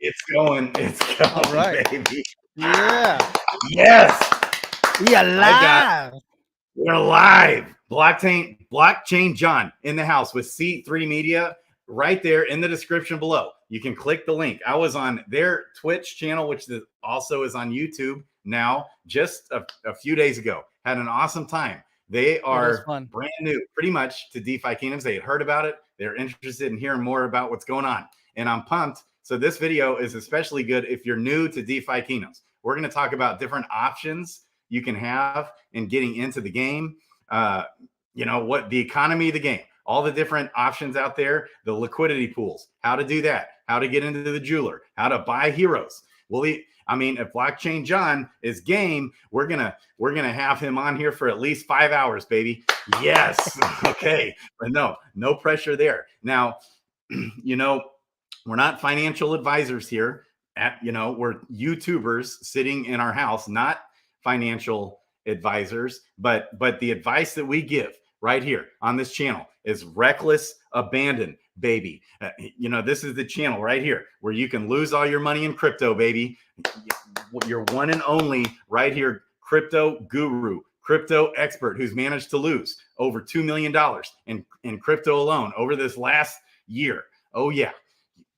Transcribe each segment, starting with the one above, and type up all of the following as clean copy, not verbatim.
It's going, All right. baby. Yeah. Yes. We are live. We're live. Blockchain John in the house with C3 Media right there in the description below. You can click the link. I was on their Twitch channel, which also is on YouTube now, just a few days ago. Had an awesome time. They are brand new, pretty much, to DeFi Kingdoms. They had heard about it. They're interested in hearing more about what's going on. And I'm pumped. So this video is especially good if you're new to DeFi Kingdoms. We're going to talk about different options you can have in getting into the game. You know, what the economy of the game, all the different options out there, the liquidity pools, how to do that, how to get into the jeweler, how to buy heroes. Well, I mean, if Blockchain John is game, we're gonna have him on here for at least 5 hours, baby. Yes. Okay. But no pressure there. Now, you know, we're not financial advisors here. We're YouTubers sitting in our house, not financial advisors, but the advice that we give right here on this channel is reckless abandon, baby. This is the channel right here where you can lose all your money in crypto, baby. You're one and only right here, crypto guru, crypto expert who's managed to lose over $2 million in crypto alone over this last year. Oh yeah.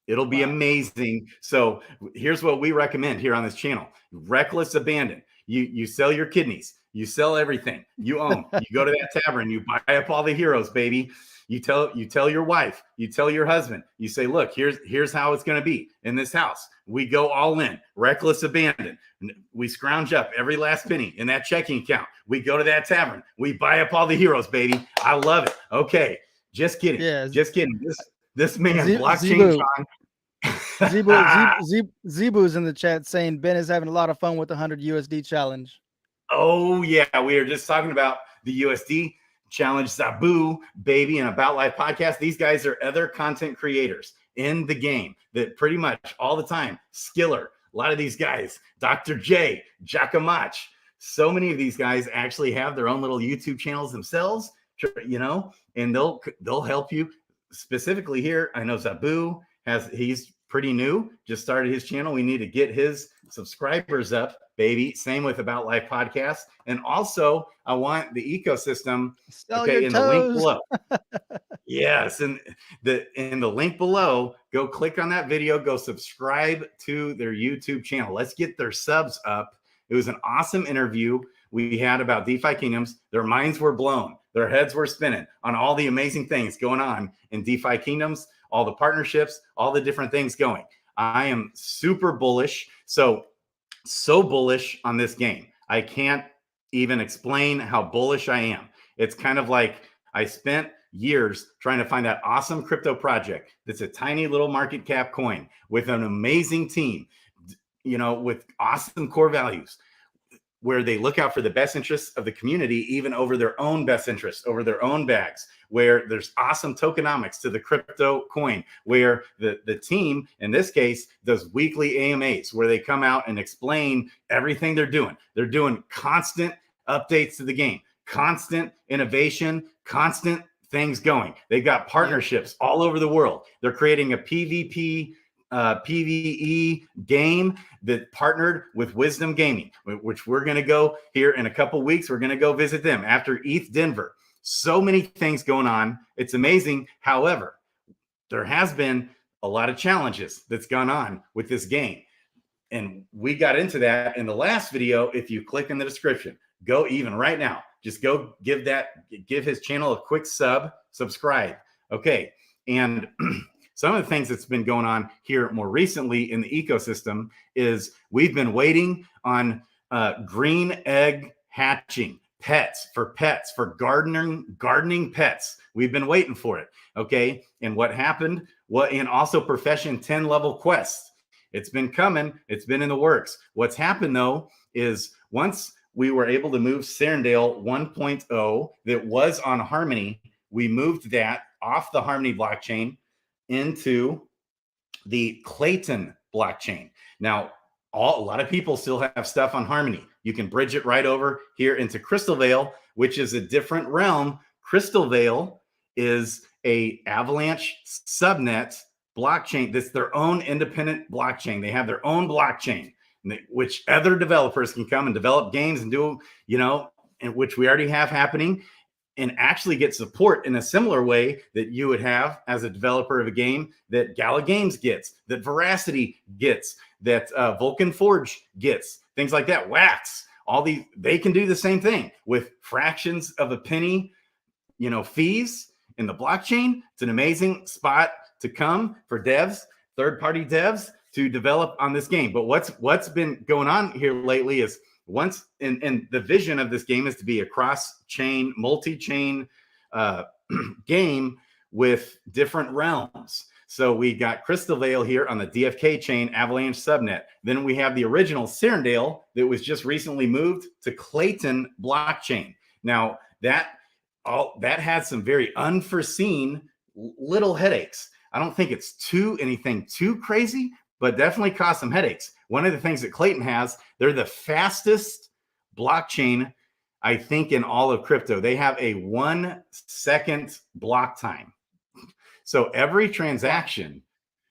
It'll be amazing. So here's what we recommend here on this channel. Reckless abandon. You sell your kidneys. You sell everything you own. You go to that tavern. You buy up all the heroes, baby. You tell your wife. You tell your husband. You say, look, here's how it's going to be in this house. We go all in. Reckless abandon. We scrounge up every last penny in that checking account. We go to that tavern. We buy up all the heroes, baby. I love it. Okay. Just kidding. Yeah. Just kidding. This man, Blockchain John. Zebu's in the chat saying Ben is having a lot of fun with the 100 USD challenge. Oh yeah, we are just talking about the USD challenge. Zabu, baby, and About Life podcast. These guys are other content creators in the game that pretty much all the time. Skiller, a lot of these guys, Dr. J, Jackamach. So many of these guys actually have their own little YouTube channels themselves, and they'll help you. Specifically here, I know Zabu he's pretty new, just started his channel. We need to get his subscribers up, baby. Same with About Life podcast. And also I want the ecosystem in the link below. Yes. And in the link below, go click on that video, go subscribe to their YouTube channel. Let's get their subs up. It was an awesome interview we had about DeFi Kingdoms. Their minds were blown. Their heads were spinning on all the amazing things going on in DeFi Kingdoms, all the partnerships, all the different things going. I am super bullish. So bullish on this game. I can't even explain how bullish I am. It's kind of like I spent years trying to find that awesome crypto project that's a tiny little market cap coin with an amazing team, with awesome core values, where they look out for the best interests of the community, even over their own best interests, over their own bags, where there's awesome tokenomics to the crypto coin, where the team, in this case, does weekly AMAs, where they come out and explain everything they're doing. They're doing constant updates to the game, constant innovation, constant things going. They've got partnerships all over the world. They're creating a PvP PvE game that partnered with Wisdom Gaming, which we're going to go here in a couple weeks. We're going to go visit them after ETH Denver. So many things going on. It's amazing. However, there has been a lot of challenges that's gone on with this game. And we got into that in the last video. If you click in the description, go even right now, just go give his channel a quick subscribe. Okay. And some of the things that's been going on here more recently in the ecosystem is we've been waiting on green egg hatching pets for gardening pets. We've been waiting for it. Okay. And what happened? And also profession 10 level quests. It's been coming. It's been in the works. What's happened though is once we were able to move Serendale 1.0 that was on Harmony, we moved that off the Harmony blockchain into the Clayton blockchain. Now, a lot of people still have stuff on Harmony. You can bridge it right over here into Crystalvale, which is a different realm. Crystalvale is a Avalanche subnet blockchain, that's their own independent blockchain. They have their own blockchain, which other developers can come and develop games and do, and which we already have happening, and actually get support in a similar way that you would have as a developer of a game that Gala Games gets, that Veracity gets, that Vulcan Forge gets, things like that. Wax, all these, they can do the same thing with fractions of a penny, fees in the blockchain. It's an amazing spot to come for devs, third-party devs, to develop on this game. But what's been going on here lately is and the vision of this game is to be a cross-chain, multi-chain game with different realms. So we got Crystalvale here on the DFK chain, Avalanche subnet. Then we have the original Serendale that was just recently moved to Clayton blockchain. Now that had some very unforeseen little headaches. I don't think it's anything too crazy, but definitely caused some headaches. One of the things that Clayton has, they're the fastest blockchain, I think, in all of crypto. They have a 1 second block time. So every transaction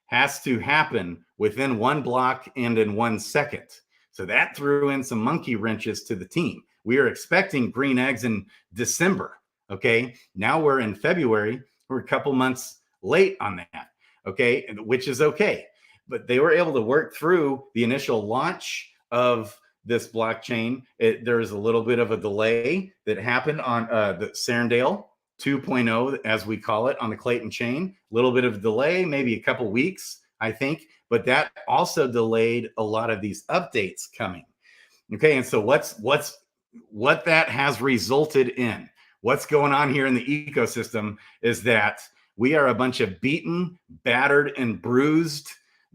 has to happen within 1 block and in 1 second. So that threw in some monkey wrenches to the team. We are expecting green eggs in December. Okay. Now we're in February. We're a couple months late on that. Okay. Which is okay. But they were able to work through the initial launch of this blockchain. There's a little bit of a delay that happened on the Serendale 2.0, as we call it, on the Clayton chain. A little bit of a delay, maybe a couple weeks, I think. But that also delayed a lot of these updates coming. Okay, and so what that has resulted in, what's going on here in the ecosystem is that we are a bunch of beaten, battered, and bruised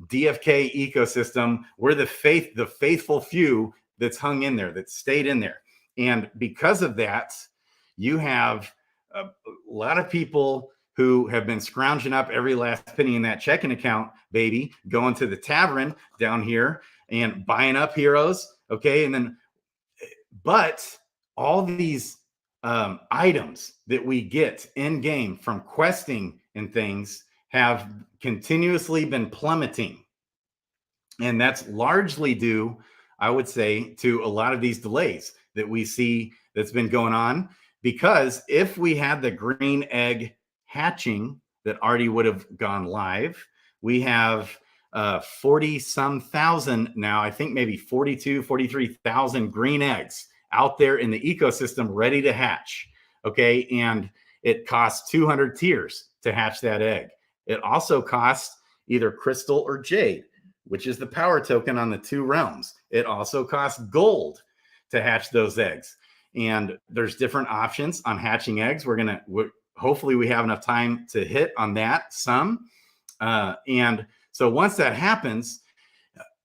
DFK ecosystem. We're the faithful few that's hung in there, that stayed in there. And because of that, you have a lot of people who have been scrounging up every last penny in that checking account, baby, going to the tavern down here and buying up heroes. Okay. And then, but all these items that we get in game from questing and things have continuously been plummeting. And that's largely due, I would say, to a lot of these delays that we see that's been going on. Because if we had the green egg hatching that already would have gone live, we have 40-some thousand now, I think maybe 43,000 green eggs out there in the ecosystem ready to hatch. Okay. And it costs 200 tiers to hatch that egg. It also costs either crystal or jade, which is the power token on the 2 realms. It also costs gold to hatch those eggs. And there's different options on hatching eggs. Hopefully we have enough time to hit on that some. And so once that happens,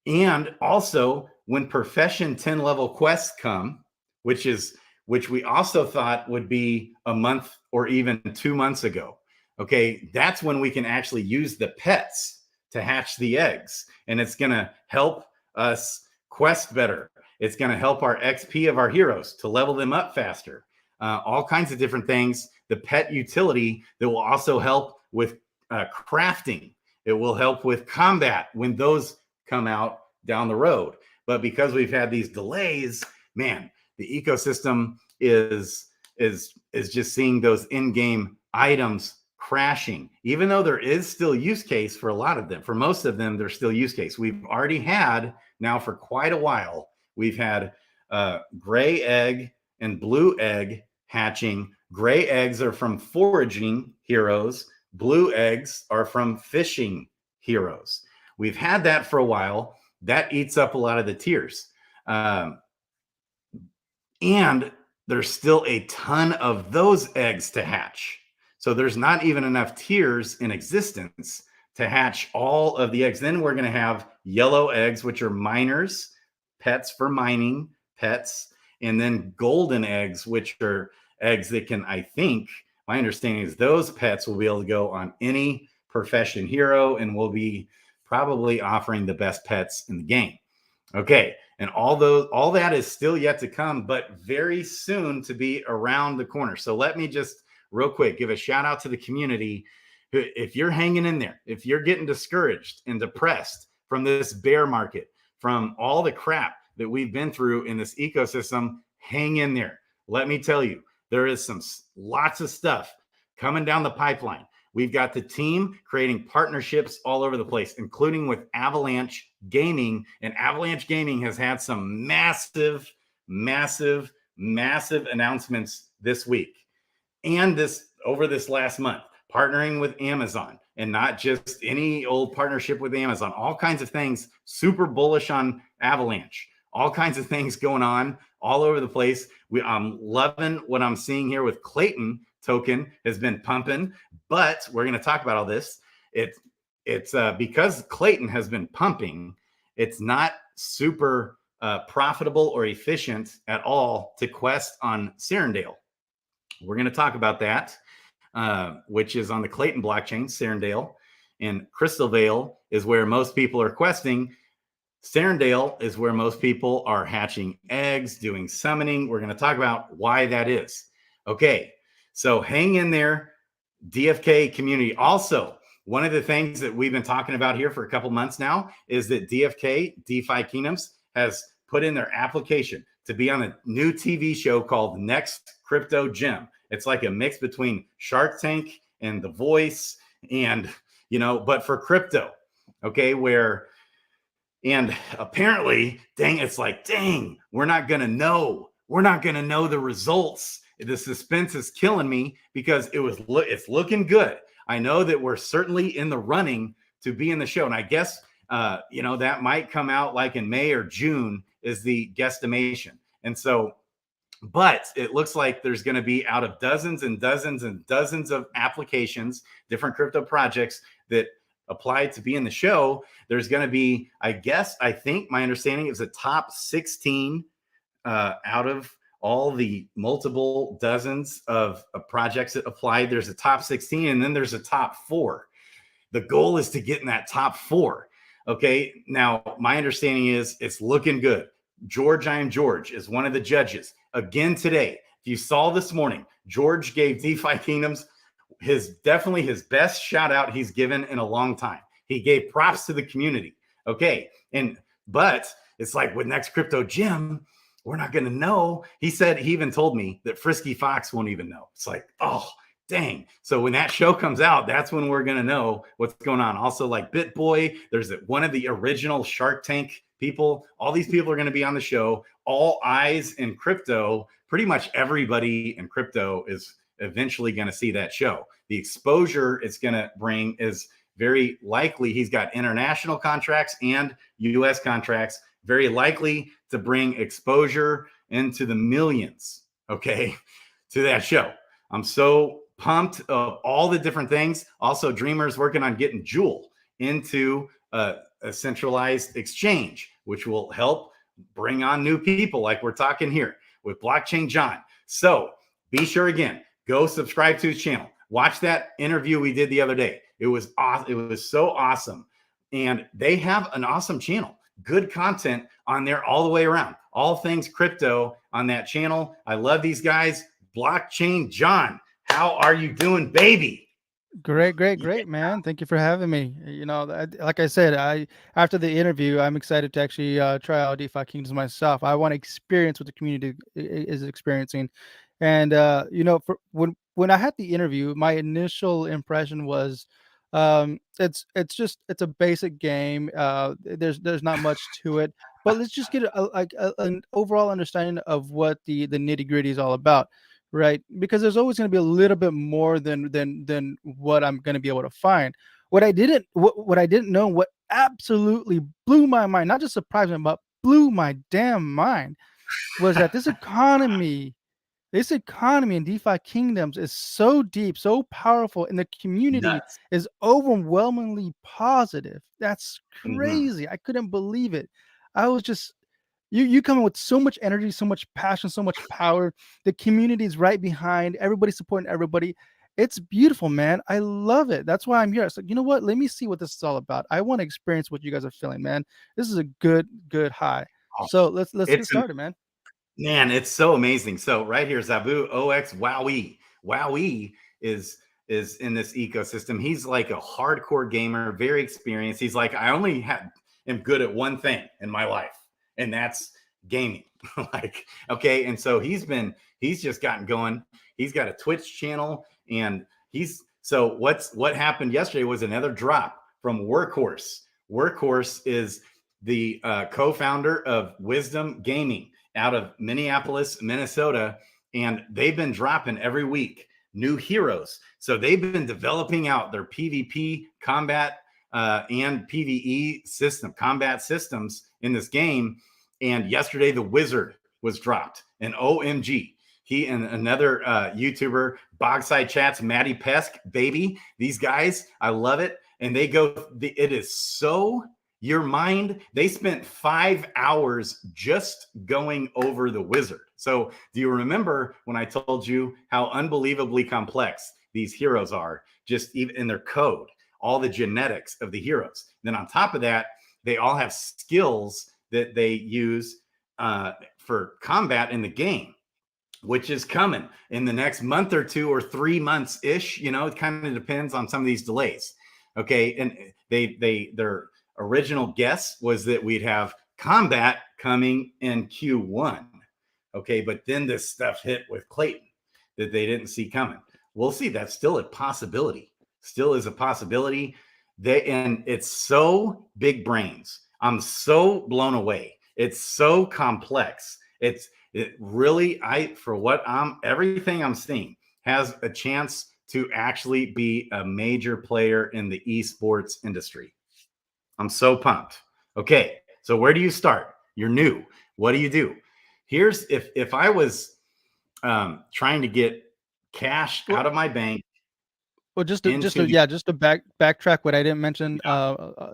and also when profession 10 level quests come, which we also thought would be a month or even 2 months ago. Okay, that's when we can actually use the pets to hatch the eggs. And it's going to help us quest better. It's going to help our XP of our heroes to level them up faster. All kinds of different things. The pet utility that will also help with crafting. It will help with combat when those come out down the road. But because we've had these delays, man, the ecosystem is just seeing those in-game items crashing, even though there is still use case for a lot of them. For most of them, there's still use case. We've already had now for quite a while, we've had gray egg and blue egg hatching. Gray eggs are from foraging heroes. Blue eggs are from fishing heroes. We've had that for a while. That eats up a lot of the tiers. And there's still a ton of those eggs to hatch. So there's not even enough tiers in existence to hatch all of the eggs. Then we're going to have yellow eggs, which are miners, pets for mining, pets, and then golden eggs, which are eggs that can, I think, my understanding is those pets will be able to go on any profession hero and will be probably offering the best pets in the game. Okay. And all that is still yet to come, but very soon to be around the corner. So let me just real quick give a shout out to the community. if you're hanging in there, if you're getting discouraged and depressed from this bear market, from all the crap that we've been through in this ecosystem, hang in there. Let me tell you, there is lots of stuff coming down the pipeline. We've got the team creating partnerships all over the place, including with Avalanche Gaming. And Avalanche Gaming has had some massive announcements this week and over this last month, partnering with Amazon, and not just any old partnership with Amazon, all kinds of things, super bullish on Avalanche, all kinds of things going on all over the place. I'm loving what I'm seeing here with Clayton token has been pumping, but we're going to talk about all this. It's because Clayton has been pumping, it's not super profitable or efficient at all to quest on Serendale. We're going to talk about that, which is on the Clayton blockchain, Serendale, and Crystalvale is where most people are questing. Serendale is where most people are hatching eggs, doing summoning. We're going to talk about why that is. Okay, so hang in there, DFK community. Also, one of the things that we've been talking about here for a couple months now is that DFK, DeFi Kingdoms, has put in their application to be on a new TV show called Next Crypto Gem. It's like a mix between Shark Tank and The Voice, and but for crypto. Okay, and apparently, we're not gonna know the results. The suspense is killing me because it's looking good. I know that we're certainly in the running to be in the show, and I guess that might come out like in May or June is the guesstimation. And so, but it looks like there's going to be, out of dozens and dozens and dozens of applications, different crypto projects that apply to be in the show, there's going to be, I think my understanding is the top 16 out of all the multiple dozens of projects that applied. There's a top 16, and then there's a top 4. The goal is to get in that top 4. Okay. Now, my understanding is it's looking good. I am George is one of the judges. Again today, if you saw this morning, George gave DeFi Kingdoms definitely his best shout out he's given in a long time. He gave props to the community. Okay. But it's like with Next Crypto Gem, we're not going to know. He even told me that Frisky Fox won't even know. It's like, oh, dang. So when that show comes out, that's when we're going to know what's going on. Also, like BitBoy, there's one of the original Shark Tank people. All these people are going to be on the show. All eyes in crypto. Pretty much everybody in crypto is eventually going to see that show. The exposure it's going to bring is very likely. He's got international contracts and US contracts, very likely to bring exposure into the millions, okay, to that show. I'm so pumped of all the different things. Also, Dreamer's working on getting Jewel into a centralized exchange, which will help bring on new people like we're talking here with Blockchain John. So be sure, again, go subscribe to his channel. Watch that interview we did the other day. It was awesome. It was so awesome. And they have an awesome channel. Good content on there all the way around. All things crypto on that channel. I love these guys. Blockchain John, how are you doing, baby? Great, man. Thank you for having me. Like I said, after the interview, I'm excited to actually try out DeFi Kingdoms myself. I want to experience what the community is experiencing. And when I had the interview, my initial impression was it's a basic game. There's not much to it, but let's just get an overall understanding of what the nitty-gritty is all about. Right, because there's always going to be a little bit more than what I'm going to be able to find. What I didn't know, what absolutely blew my mind, not just surprised me, but blew my damn mind, was that this economy in DeFi Kingdoms is so deep, so powerful, and the community Nuts. is overwhelmingly positive. That's Mhm. crazy. I couldn't believe it. I was just you come in with so much energy, so much passion, so much power. The community is right behind. Everybody's supporting everybody. It's beautiful, man. I love it. That's why I'm here. It's like, you know what? Let me see what this is all about. I want to experience what you guys are feeling, man. This is a good high. So let's get started, man. Man, it's so amazing. So right here, Zabu OX Wowie. Wowie is is in this ecosystem. He's like a hardcore gamer, very experienced. He's like, I only am good at one thing in my life, and that's gaming. Like, okay. And so he's just gotten going. He's got a Twitch channel, and what happened yesterday was another drop from Workhorse. Workhorse is the co-founder of Wisdom Gaming out of Minneapolis, Minnesota, and they've been dropping every week new heroes. So they've been developing out their PvP combat and PvE combat systems in this game. And yesterday the Wizard was dropped, and OMG. He and another YouTuber, Bogside Chats, Matty Pesk, baby. These guys, I love it. And they go, it is so your mind. They spent 5 hours just going over the Wizard. So do you remember when I told you how unbelievably complex these heroes are, just even in their code, all the genetics of the heroes? Then on top of that, they all have skills that they use for combat in the game, which is coming in the next month or 2 or 3 months ish. You know, it kind of depends on some of these delays. Okay. And their original guess was that we'd have combat coming in Q1. Okay. But then this stuff hit with Clayton that they didn't see coming. We'll see. That's still a possibility. Still is a possibility. And it's so big brains. I'm so blown away. It's so complex. It really, everything I'm seeing has a chance to actually be a major player in the esports industry. I'm so pumped. Okay, so where do you start? You're new. What do you do? Here's if I was trying to get cash out of my bank. Well, just to backtrack what I didn't mention on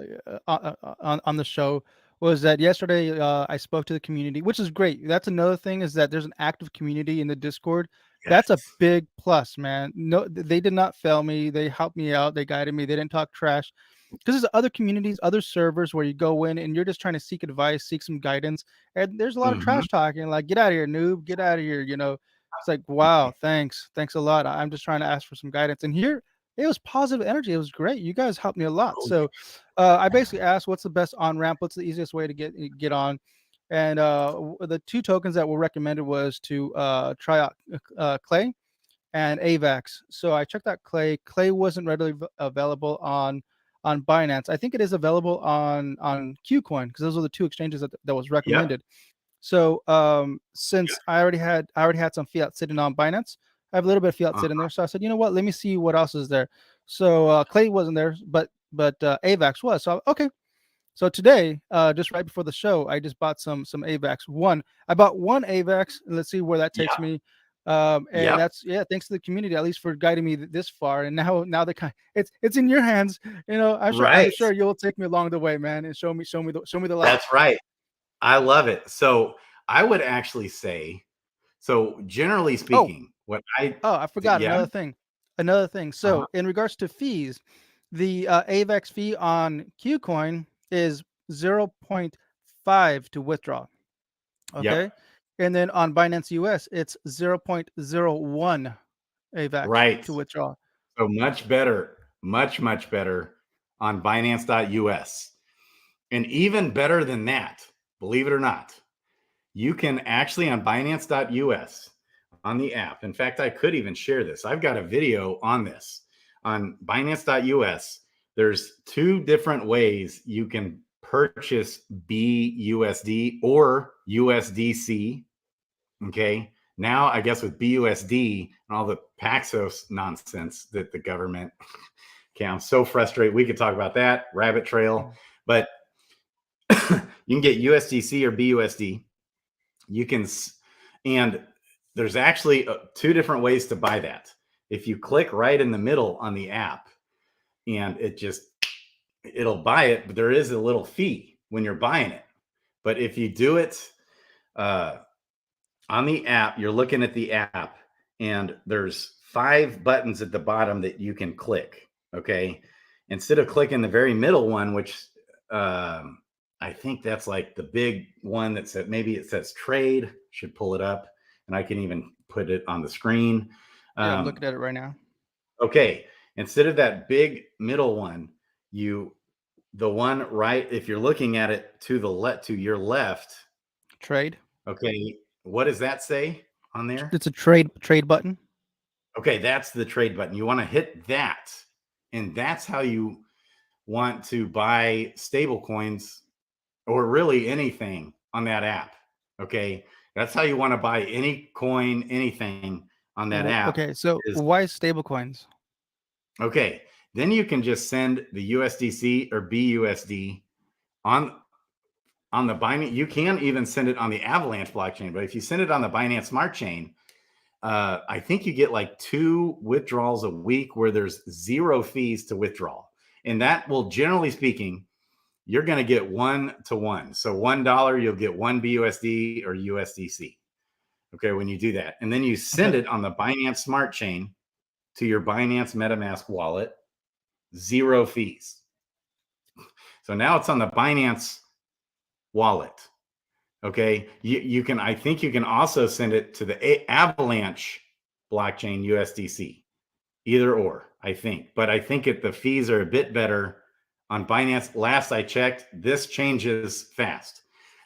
the show was that yesterday I spoke to the community, which is great. That's another thing, is that there's an active community in the Discord. Yes. That's a big plus, man. No, they did not fail me. They helped me out. They guided me. They didn't talk trash. Because there's other communities, other servers where you go in and you're just trying to seek advice, seek some guidance. And there's a lot of trash talking, like, get out of here, noob, get out of here. You know, it's like, wow, thanks a lot. I'm just trying to ask for some guidance. And here, it was positive energy. It was great. You guys helped me a lot. So I basically asked, what's the best on ramp? What's the easiest way to get on? And the 2 tokens that were recommended was to try out Clay and AVAX. So I checked out Clay. Clay wasn't readily available on Binance. I think it is available on KuCoin, because those are the 2 exchanges that was recommended. Yep. So since I already had some fiat sitting on Binance, I have a little bit of fiat sitting there. So I said, you know what, let me see what else is there. So Clay wasn't there, but AVAX was. So okay. So today, just right before the show, I just bought some AVAX. I bought 1 AVAX, and let's see where that takes me. And that's thanks to the community, at least, for guiding me this far. And now it's in your hands. You know, I'm sure you'll take me along the way, man, and show me the light. That's right. I love it. So I would actually say, so generally speaking, I forgot another thing. So in regards to fees, the AVAX fee on KuCoin is 0.5 to withdraw. Okay. Yep. And then on Binance US, it's 0.01 AVAX to withdraw. So much better on Binance.us. And even better than that, believe it or not, you can actually on Binance.us on the app. In fact, I could even share this. I've got a video on this on Binance.us. There's 2 different ways you can purchase BUSD or USDC. Okay. Now, I guess with BUSD and all the Paxos nonsense that the government, okay, I'm so frustrated. We could talk about that rabbit trail, but you can get USDC or BUSD. You can, and there's actually 2 different ways to buy that. If you click right in the middle on the app, and it'll buy it, but there is a little fee when you're buying it. But if you do it on the app, you're looking at the app, and there's 5 buttons at the bottom that you can click. Okay. Instead of clicking the very middle one, which I think that's like the big one that said, maybe it says trade, should pull it up, and I can even put it on the screen. I'm looking at it right now. Okay. instead of that big middle one, the one right, if you're looking at it to your left, Trade. okay, what does that say on there? It's a trade button. Okay, that's the trade button. You want to hit that, and that's how you want to buy stable coins or really anything on that app. Okay, that's how you want to buy any coin, anything on that app. Okay, so Is why stablecoins? okay. Then you can just send the USDC or BUSD on the Binance. You can even send it on the Avalanche blockchain, but if you send it on the Binance Smart Chain, I think you get like 2 withdrawals a week where there's 0 fees to withdraw. And that will, generally speaking, you're going to get 1 to 1. So $1, you'll get 1 BUSD or USDC. Okay, when you do that. And then you send it on the Binance Smart Chain to your Binance MetaMask wallet, 0 fees. So now it's on the Binance wallet. Okay, you can, I think you can also send it to the Avalanche blockchain USDC, either or, I think. But I think the fees are a bit better on Binance. Last I checked, this changes fast.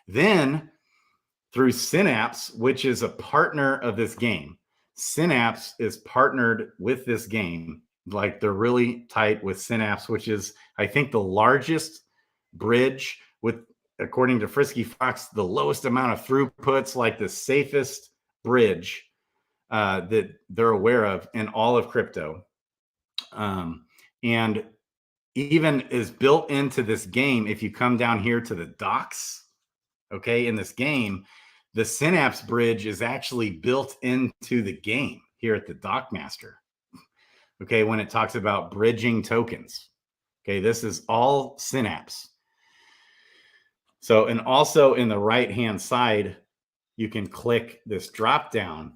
Then through Synapse, which is a partner of this game, Synapse is partnered with this game. Like, they're really tight with Synapse, which is, I think, the largest bridge with, according to Frisky Fox, the lowest amount of throughputs, like the safest bridge that they're aware of in all of crypto. And even is built into this game. If you come down here to the docks, okay, in this game, the Synapse bridge is actually built into the game here at the Dockmaster. Okay, when it talks about bridging tokens. Okay, this is all Synapse. So, and also in the right-hand side, you can click this drop down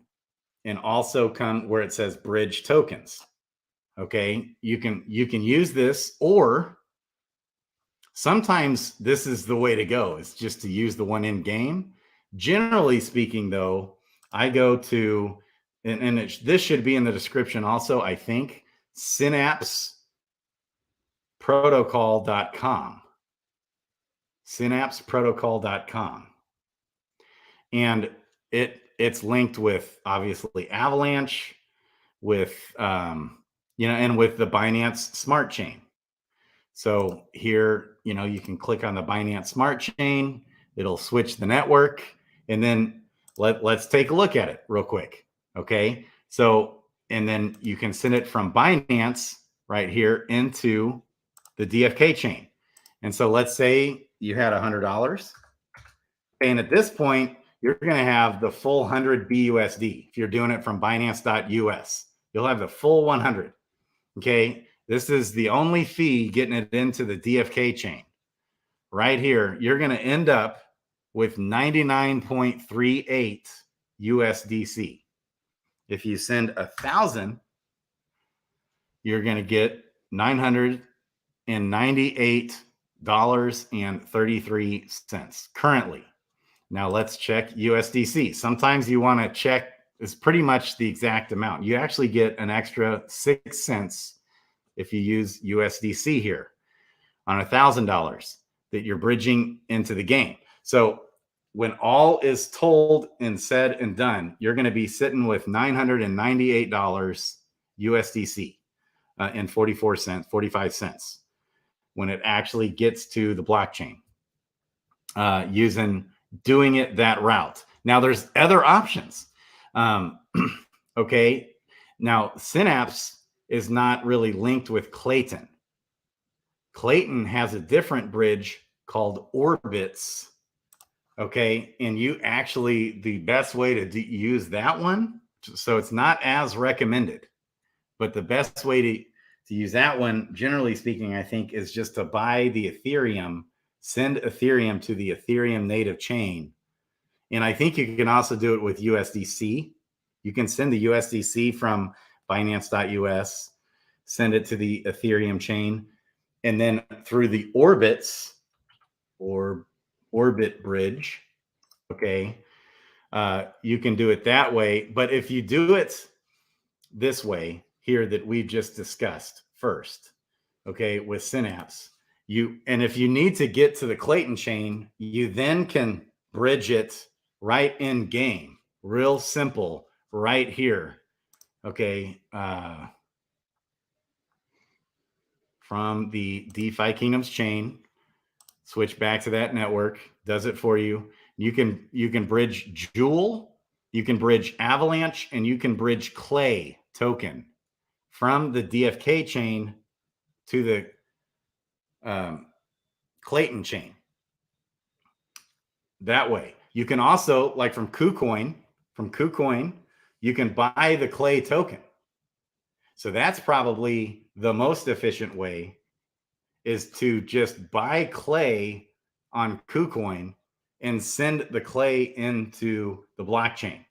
and also come where it says bridge tokens. Okay, you can use this, or sometimes this is the way to go. It's just to use the one in game. Generally speaking, though, I go to, and this should be in the description also, I think, synapseprotocol.com. synapseprotocol.com. And it's linked with, obviously, Avalanche, with and with the Binance Smart Chain. So here, you can click on the Binance Smart Chain. It'll switch the network, and then let's take a look at it real quick. Okay, so, and then you can send it from Binance right here into the DFK chain. And so let's say you had $100, and at this point, you're going to have the full 100 BUSD. If you're doing it from Binance.us, you'll have the full 100. Okay, this is the only fee getting it into the DFK chain. Right here, you're going to end up with 99.38 USDC. If you send 1,000, you're going to get $998.33 currently. Now let's check USDC. Sometimes you want to check, it's pretty much the exact amount. You actually get an extra 6 cents if you use USDC here on $1,000 that you're bridging into the game. So when all is told and said and done, you're going to be sitting with $998 USDC and 45 cents when it actually gets to the blockchain, doing it that route. Now there's other options. Okay. Now Synapse is not really linked with Clayton. Clayton has a different bridge called Orbits. Okay. And you actually, the best way to use that one, so it's not as recommended, but the best way to use that one, generally speaking, I think, is just to buy the Ethereum, send Ethereum to the Ethereum native chain. And I think you can also do it with USDC. You can send the USDC from Binance.us, send it to the Ethereum chain, and then through the Orbits or Orbit bridge, okay, you can do it that way. But if you do it this way, here that we've just discussed first, okay, with Synapse. And if you need to get to the Clayton chain, you then can bridge it right in game, real simple, right here, okay, from the DeFi Kingdoms chain. Switch back to that network, does it for you. You can bridge Jewel, you can bridge Avalanche, and you can bridge Clay token from the DFK chain to the Clayton chain. That way. You can also, like from KuCoin, you can buy the Clay token. So that's probably the most efficient way, is to just buy Clay on KuCoin and send the Clay into the blockchain.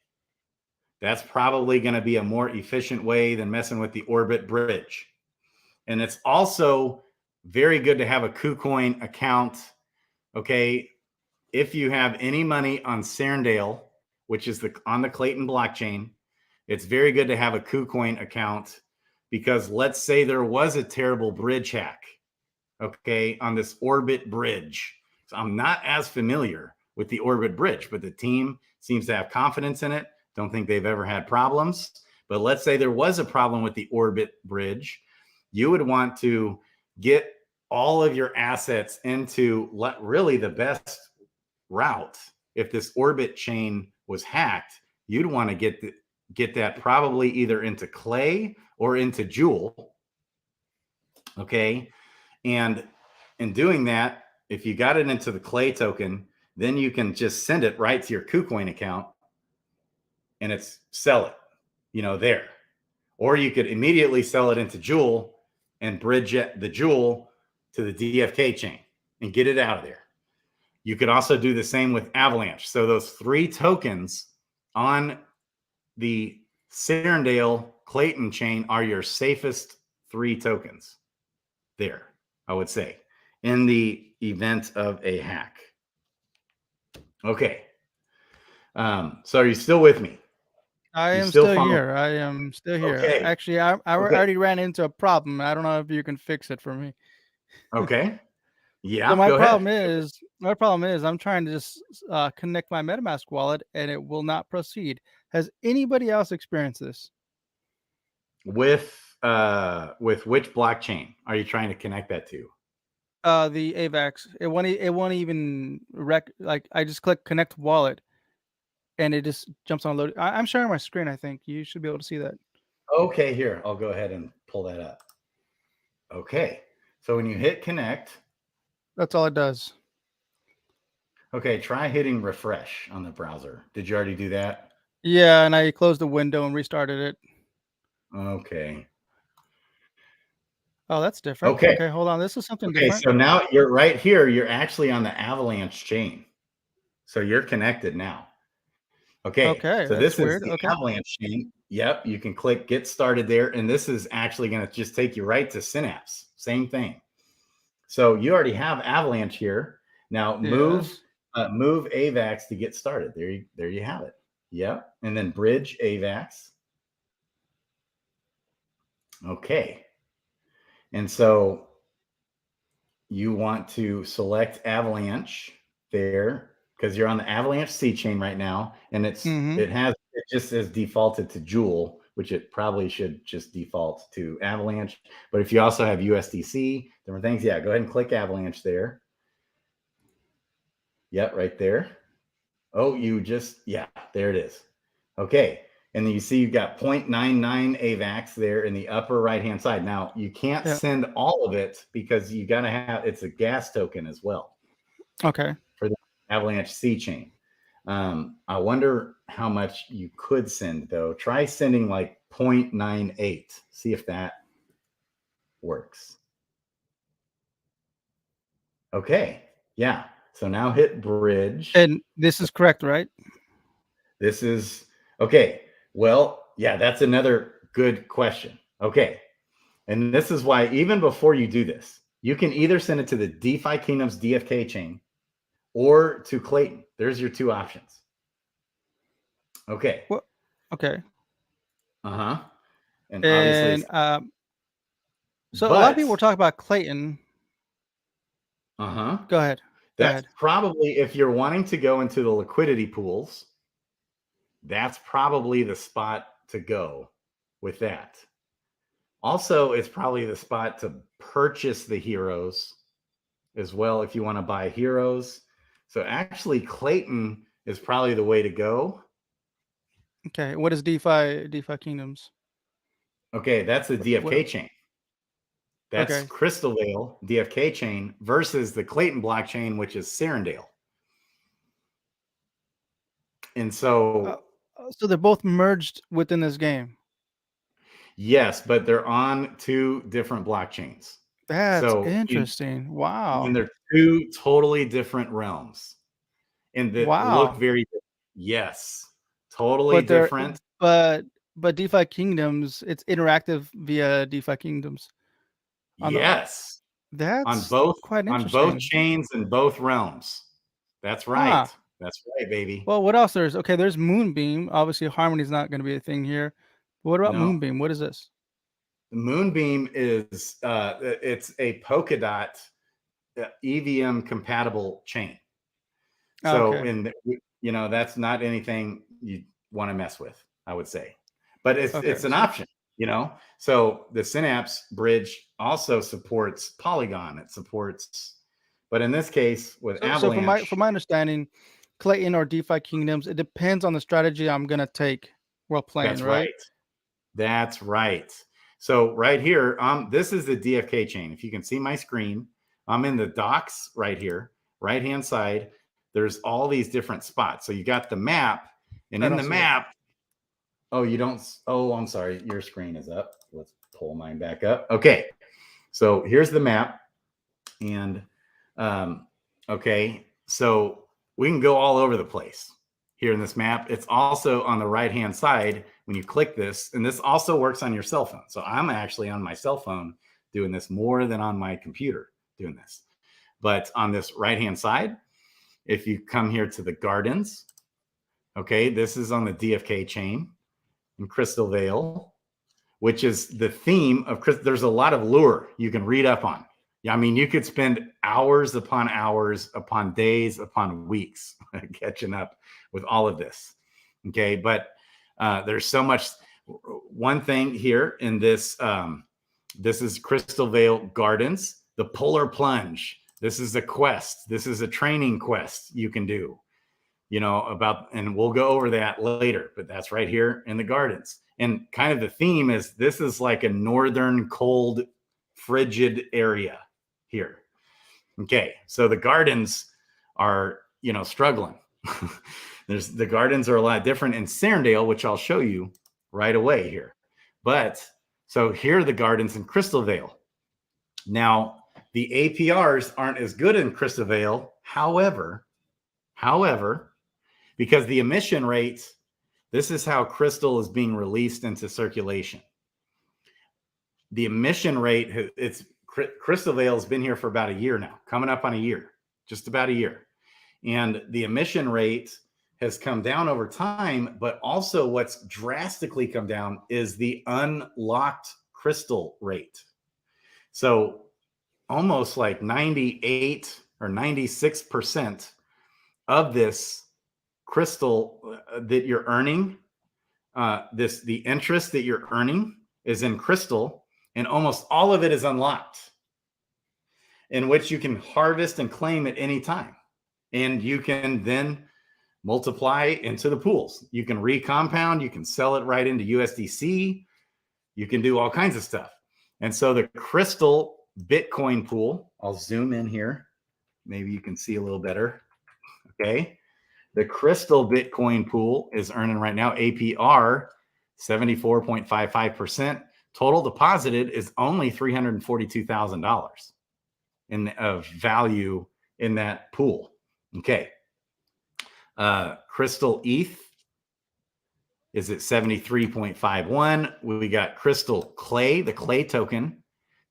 That's probably going to be a more efficient way than messing with the Orbit bridge. And it's also very good to have a KuCoin account. Okay. If you have any money on Serendale, which is on the Clayton blockchain, it's very good to have a KuCoin account, because let's say there was a terrible bridge hack, okay, on this Orbit bridge. So I'm not as familiar with the Orbit bridge, but the team seems to have confidence in it. Don't think they've ever had problems. But let's say there was a problem with the Orbit bridge. You would want to get all of your assets into really the best route. If this Orbit chain was hacked, you'd want to get that probably either into Clay or into Jewel. Okay. And in doing that, if you got it into the Clay token, then you can just send it right to your KuCoin account and sell it, there. Or you could immediately sell it into Jewel and bridge the Jewel to the DFK chain and get it out of there. You could also do the same with Avalanche. So those 3 tokens on the Serendale Clayton chain are your safest 3 tokens there, I would say, in the event of a hack. Okay. So are you still with me? I am still here. I am still here. Okay. Actually, I already ran into a problem. I don't know if you can fix it for me. Okay. Yeah. So my go problem ahead. is I'm trying to just connect my MetaMask wallet and it will not proceed. Has anybody else experienced this? With which blockchain are you trying to connect that to? The AVAX. It won't even like I just click connect wallet and it just jumps on load. I'm sharing my screen. I think you should be able to see that. Okay, here, I'll go ahead and pull that up. Okay. So when you hit connect, that's all it does. Okay, try hitting refresh on the browser. Did you already do that? Yeah, and I closed the window and restarted it. Okay. Oh, that's different. Okay. Okay, hold on. This is something different. So now you're right here. You're actually on the Avalanche chain. So you're connected now. Okay. So this is the Avalanche chain. Yep. You can click get started there. And this is actually going to just take you right to Synapse. Same thing. So you already have Avalanche here. Now move AVAX to get started. There you have it. Yep. And then bridge AVAX. Okay. And so you want to select Avalanche there because you're on the Avalanche C chain right now. And it just says defaulted to Jewel, which it probably should just default to Avalanche. But if you also have USDC, different things, yeah, go ahead and click Avalanche there. Yep, right there. Oh, there it is. Okay. And then you see you've got 0.99 AVAX there in the upper right-hand side. Now, you can't send all of it because you got to it's a gas token as well. Okay. For the Avalanche C chain. I wonder how much you could send, though. Try sending like 0.98. See if that works. Okay. Yeah. So now hit bridge. And this is correct, right? This is okay. Well, yeah, that's another good question. Okay. And this is why even before you do this, you can either send it to the DeFi Kingdoms DFK chain or to Clayton. There's your 2 options. Okay. Well, okay. And obviously, so a lot of but people talk about Clayton. Go ahead. Go that's ahead. probably, if you're wanting to go into the liquidity pools, that's probably the spot to go with that. Also, it's probably the spot to purchase the heroes as well if you want to buy heroes. So actually, Clayton is probably the way to go. Okay. What is DeFi Kingdoms? Okay, that's the DFK chain. That's Okay. Crystalvale DFK chain versus the Clayton blockchain, which is Serendale. And so, so they're both merged within this game. yes, but they're on two different blockchains. That's So interesting. Wow. and they're two totally different realms, and that look Wow. very different. Yes, totally But they're different. but DeFi Kingdoms, it's interactive via DeFi Kingdoms. On the Yes, That's quite on both interesting. chains and both realms. That's right. Ah. That's right, baby. Well, what else there's Moonbeam. Obviously, Harmony's not going to be a thing here. But what about No, Moonbeam? What is this? the Moonbeam is it's a Polkadot EVM compatible chain. Oh, So, okay. and that's not anything you want to mess with, I would say, but Okay. it's an option. So the Synapse bridge also supports Polygon. It supports, but in this case with So Avalanche, from my understanding, Clayton or DeFi Kingdoms, it depends on the strategy I'm gonna take while playing, that's right? right. That's right. So right here, this is the DFK chain. If you can see my screen, I'm in the docs right here, right hand side. There's all these different spots. So you got the map, and in the map, oh, you don't. Oh, I'm sorry. Your screen is up. Let's pull mine back up. Okay. So here's the map. And okay. So we can go all over the place here in this map. It's also on the right-hand side when you click this. And this also works on your cell phone. So I'm actually on my cell phone doing this more than on my computer doing this. But on this right-hand side, if you come here to the gardens, okay, this is on the DFK chain in Crystalvale, which is the theme of there's a lot of lure you can read up on. Yeah, I mean, you could spend hours upon days upon weeks catching up with all of this. Okay, but there's so much. One thing here in this, this is Crystalvale Gardens, the Polar Plunge. This is a quest. This is a training quest you can do. And we'll go over that later, but that's right here in the gardens. And kind of the theme is this is like a northern cold, frigid area here. Okay, so the gardens are, struggling. The gardens are a lot different in Serendale, which I'll show you right away here. But so here are the gardens in Crystalvale. Now, the APRs aren't as good in Crystalvale. However, because the emission rate, this is how Crystal is being released into circulation. The emission rate, Crystalvale has been here for about a year now, coming up on a year, just about a year. And the emission rate has come down over time, but also what's drastically come down is the unlocked crystal rate. So almost like 98 or 96% of this crystal that you're earning, the interest that you're earning is in crystal, and almost all of it is unlocked, in which you can harvest and claim at any time. And you can then multiply into the pools. You can recompound, you can sell it right into USDC, you can do all kinds of stuff. And so the crystal Bitcoin pool, I'll zoom in here. Maybe you can see a little better. Okay. The Crystal Bitcoin pool is earning right now APR 74.55%. Total deposited is only $342,000 of value in that pool. Okay. Crystal ETH is at 73.51. We got Crystal Clay, the Clay token,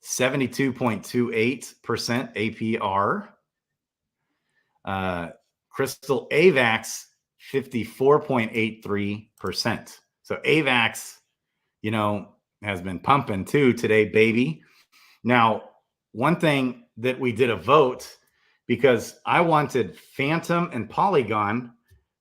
72.28% APR. Crystal AVAX, 54.83%. So AVAX, has been pumping too today, baby. Now, one thing that we did a vote because I wanted Phantom and Polygon.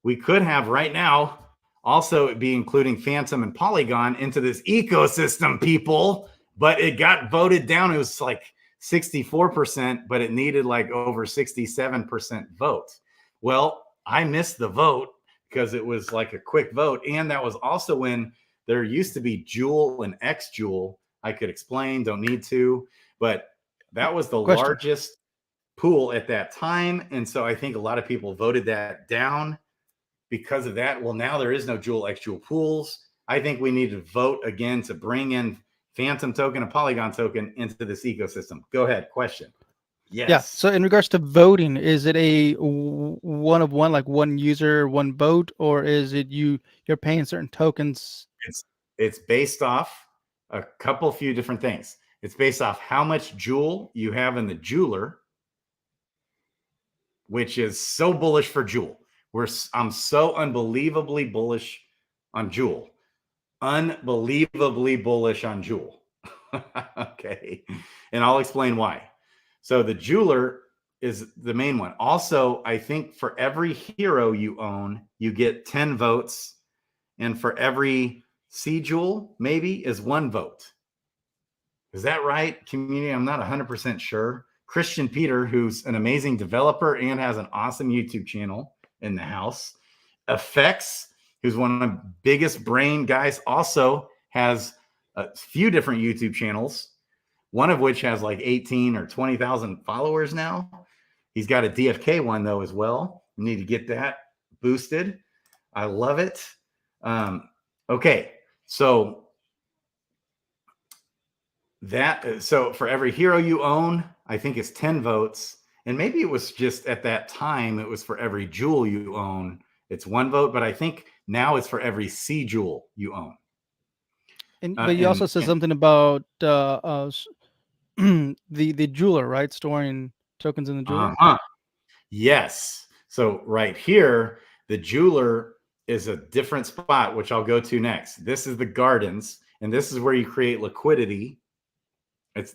We could have right now also be including Phantom and Polygon into this ecosystem, people, but it got voted down. It was like 64%, but it needed like over 67% vote. Well, I missed the vote because it was like a quick vote. And that was also when there used to be Jewel and X Jewel. I could explain, don't need to, but that was the largest pool at that time. And so I think a lot of people voted that down because of that. Well, now there is no Jewel X Jewel pools. I think we need to vote again to bring in Phantom token and Polygon token into this ecosystem. Go ahead. Question. Yes. Yeah. So in regards to voting, is it a one of one, like one user, one vote, or is it you're paying certain tokens? It's based off a few different things. It's based off how much Jewel you have in the jeweler, which is so bullish for Jewel. I'm so unbelievably bullish on Jewel. Unbelievably bullish on Jewel. Okay. And I'll explain why. So the jeweler is the main one. Also, I think for every hero you own, you get 10 votes. And for every C Jewel, maybe, is 1 vote. Is that right, community? I'm not 100% sure. Christian Peter, who's an amazing developer and has an awesome YouTube channel in the house. Effects, who's one of the biggest brain guys, also has a few different YouTube channels, one of which has like 18 or 20,000 followers now. He's got a DFK one, though, as well. We need to get that boosted. I love it. Okay, so for every hero you own, I think it's 10 votes. And maybe it was just at that time, it was for every jewel you own, it's 1 vote. But I think now it's for every C jewel you own. But you also said something about the jeweler, right? Storing tokens in the jeweler. Yes. So right here, the jeweler is a different spot, which I'll go to next. This is the gardens, and this is where you create liquidity.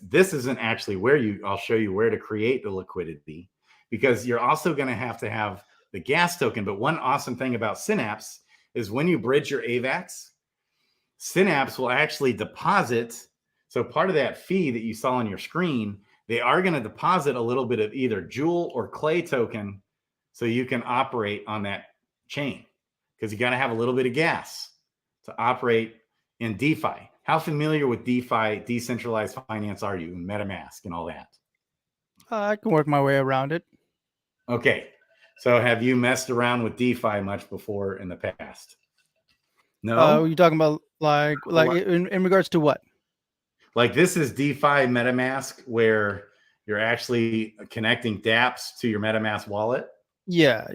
This isn't actually where I'll show you where to create the liquidity, because you're also going to have the gas token. But one awesome thing about Synapse is when you bridge your AVAX, Synapse will actually deposit. So part of that fee that you saw on your screen, they are going to deposit a little bit of either Jewel or Clay token so you can operate on that chain, because you got to have a little bit of gas to operate in DeFi. How familiar with DeFi, decentralized finance, are you, MetaMask and all that? I can work my way around it. Okay. So have you messed around with DeFi much before in the past? No. Are you talking about like in regards to what? Like this is DeFi MetaMask, where you're actually connecting dApps to your MetaMask wallet. Yeah.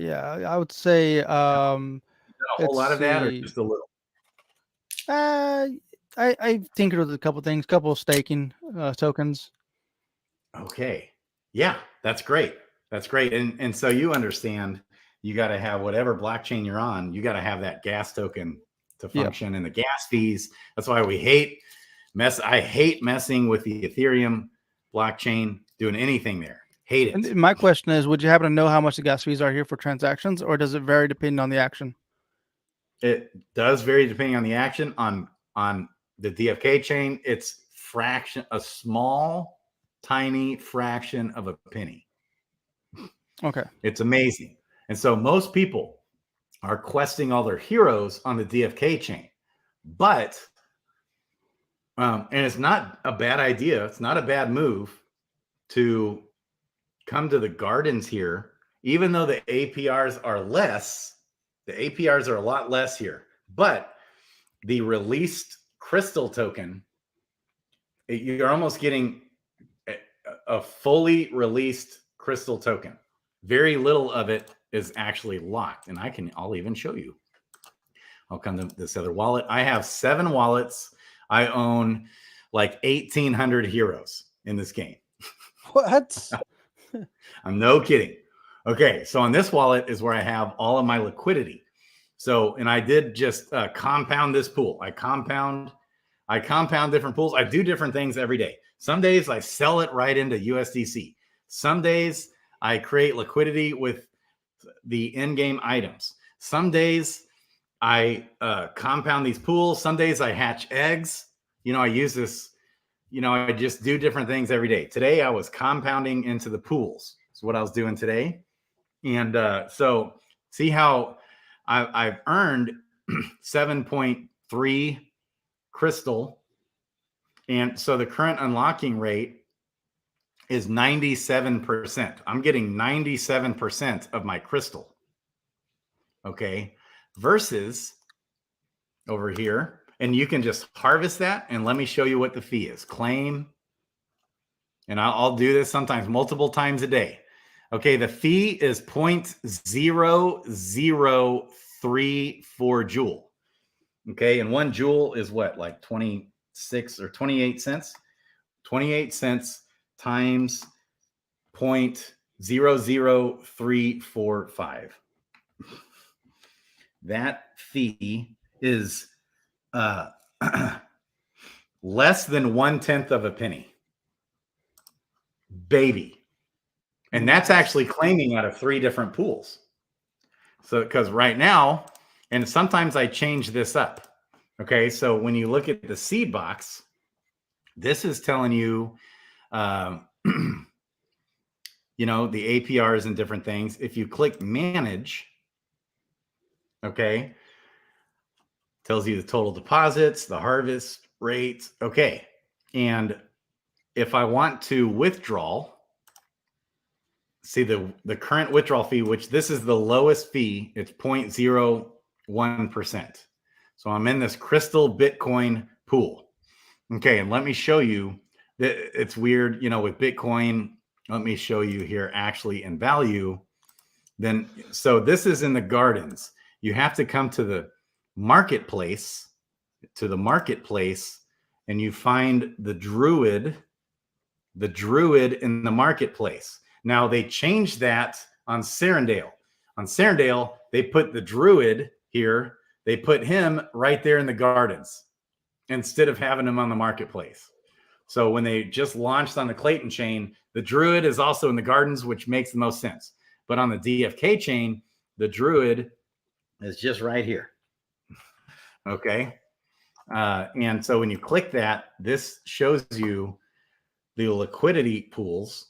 I would say a whole lot of that, or just a little? I tinkered with a couple things, couple of staking tokens. Okay. Yeah, that's great. That's great. And so you understand you got to have whatever blockchain you're on, you got to have that gas token to function. And the gas fees. That's why I hate messing with the Ethereum blockchain, doing anything there. Hate it. And my question is, would you happen to know how much the gas fees are here for transactions, or does it vary depending on the action? It does vary depending on the action. On the DFK chain, it's a small, tiny fraction of a penny. Okay. It's amazing. And so most people are questing all their heroes on the DFK chain. But, and it's not a bad idea. It's not a bad move to come to the gardens here, even though the APRs are less. The APRs are a lot less here. But the released crystal token, you're almost getting a fully released crystal token. Very little of it is actually locked. And I'll even show you. I'll come to this other wallet. I have 7 wallets. I own like 1,800 heroes in this game. What? I'm no kidding. Okay, so on this wallet is where I have all of my liquidity. So, and I did just compound this pool. I I compound different pools. I do different things every day. Some days I sell it right into USDC. Some days I create liquidity with the in-game items. Some days I compound these pools. Some days I hatch eggs. I use this, I just do different things every day. Today I was compounding into the pools. That's what I was doing today. And so see how I've earned 7.3 crystal. And so the current unlocking rate is 97%. I'm getting 97% of my crystal. Okay. Versus over here. And you can just harvest that. And let me show you what the fee is. Claim. And I'll do this sometimes multiple times a day. Okay. The fee is 0.0034 joule. Okay. And 1 joule is what? Like 26 or 28 cents? 28 cents times 0.00345. That fee is less than 1/10 of a penny. Baby. And that's actually claiming out of 3 different pools. So, because right now, and sometimes I change this up. Okay. So when you look at the seed box, this is telling you, the APRs and different things. If you click manage, okay, tells you the total deposits, the harvest rate. Okay. And if I want to withdraw, see the current withdrawal fee, which this is the lowest fee, it's 0.01%. So I'm in this Crystal Bitcoin pool. Okay. And let me show you that it's weird, with Bitcoin. Let me show you here actually in value. Then, so this is in the gardens. You have to come to the marketplace, and you find the druid in the marketplace. Now they changed that on Serendale. On Serendale, they put the druid here. They put him right there in the gardens instead of having him on the marketplace. So when they just launched on the Clayton chain, the druid is also in the gardens, which makes the most sense. But on the DFK chain, the druid is just right here. Okay. And so when you click that, this shows you the liquidity pools.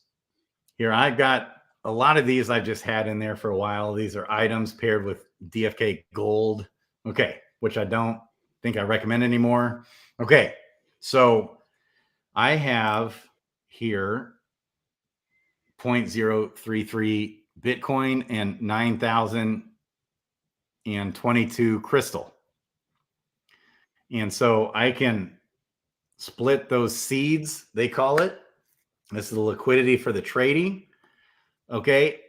Here, I've got a lot of these I've just had in there for a while. These are items paired with DFK gold. Okay. Which I don't think I recommend anymore. Okay. So I have here 0.033 Bitcoin and 9,022 crystal. And so I can split those seeds, they call it. This is the liquidity for the trading. Okay.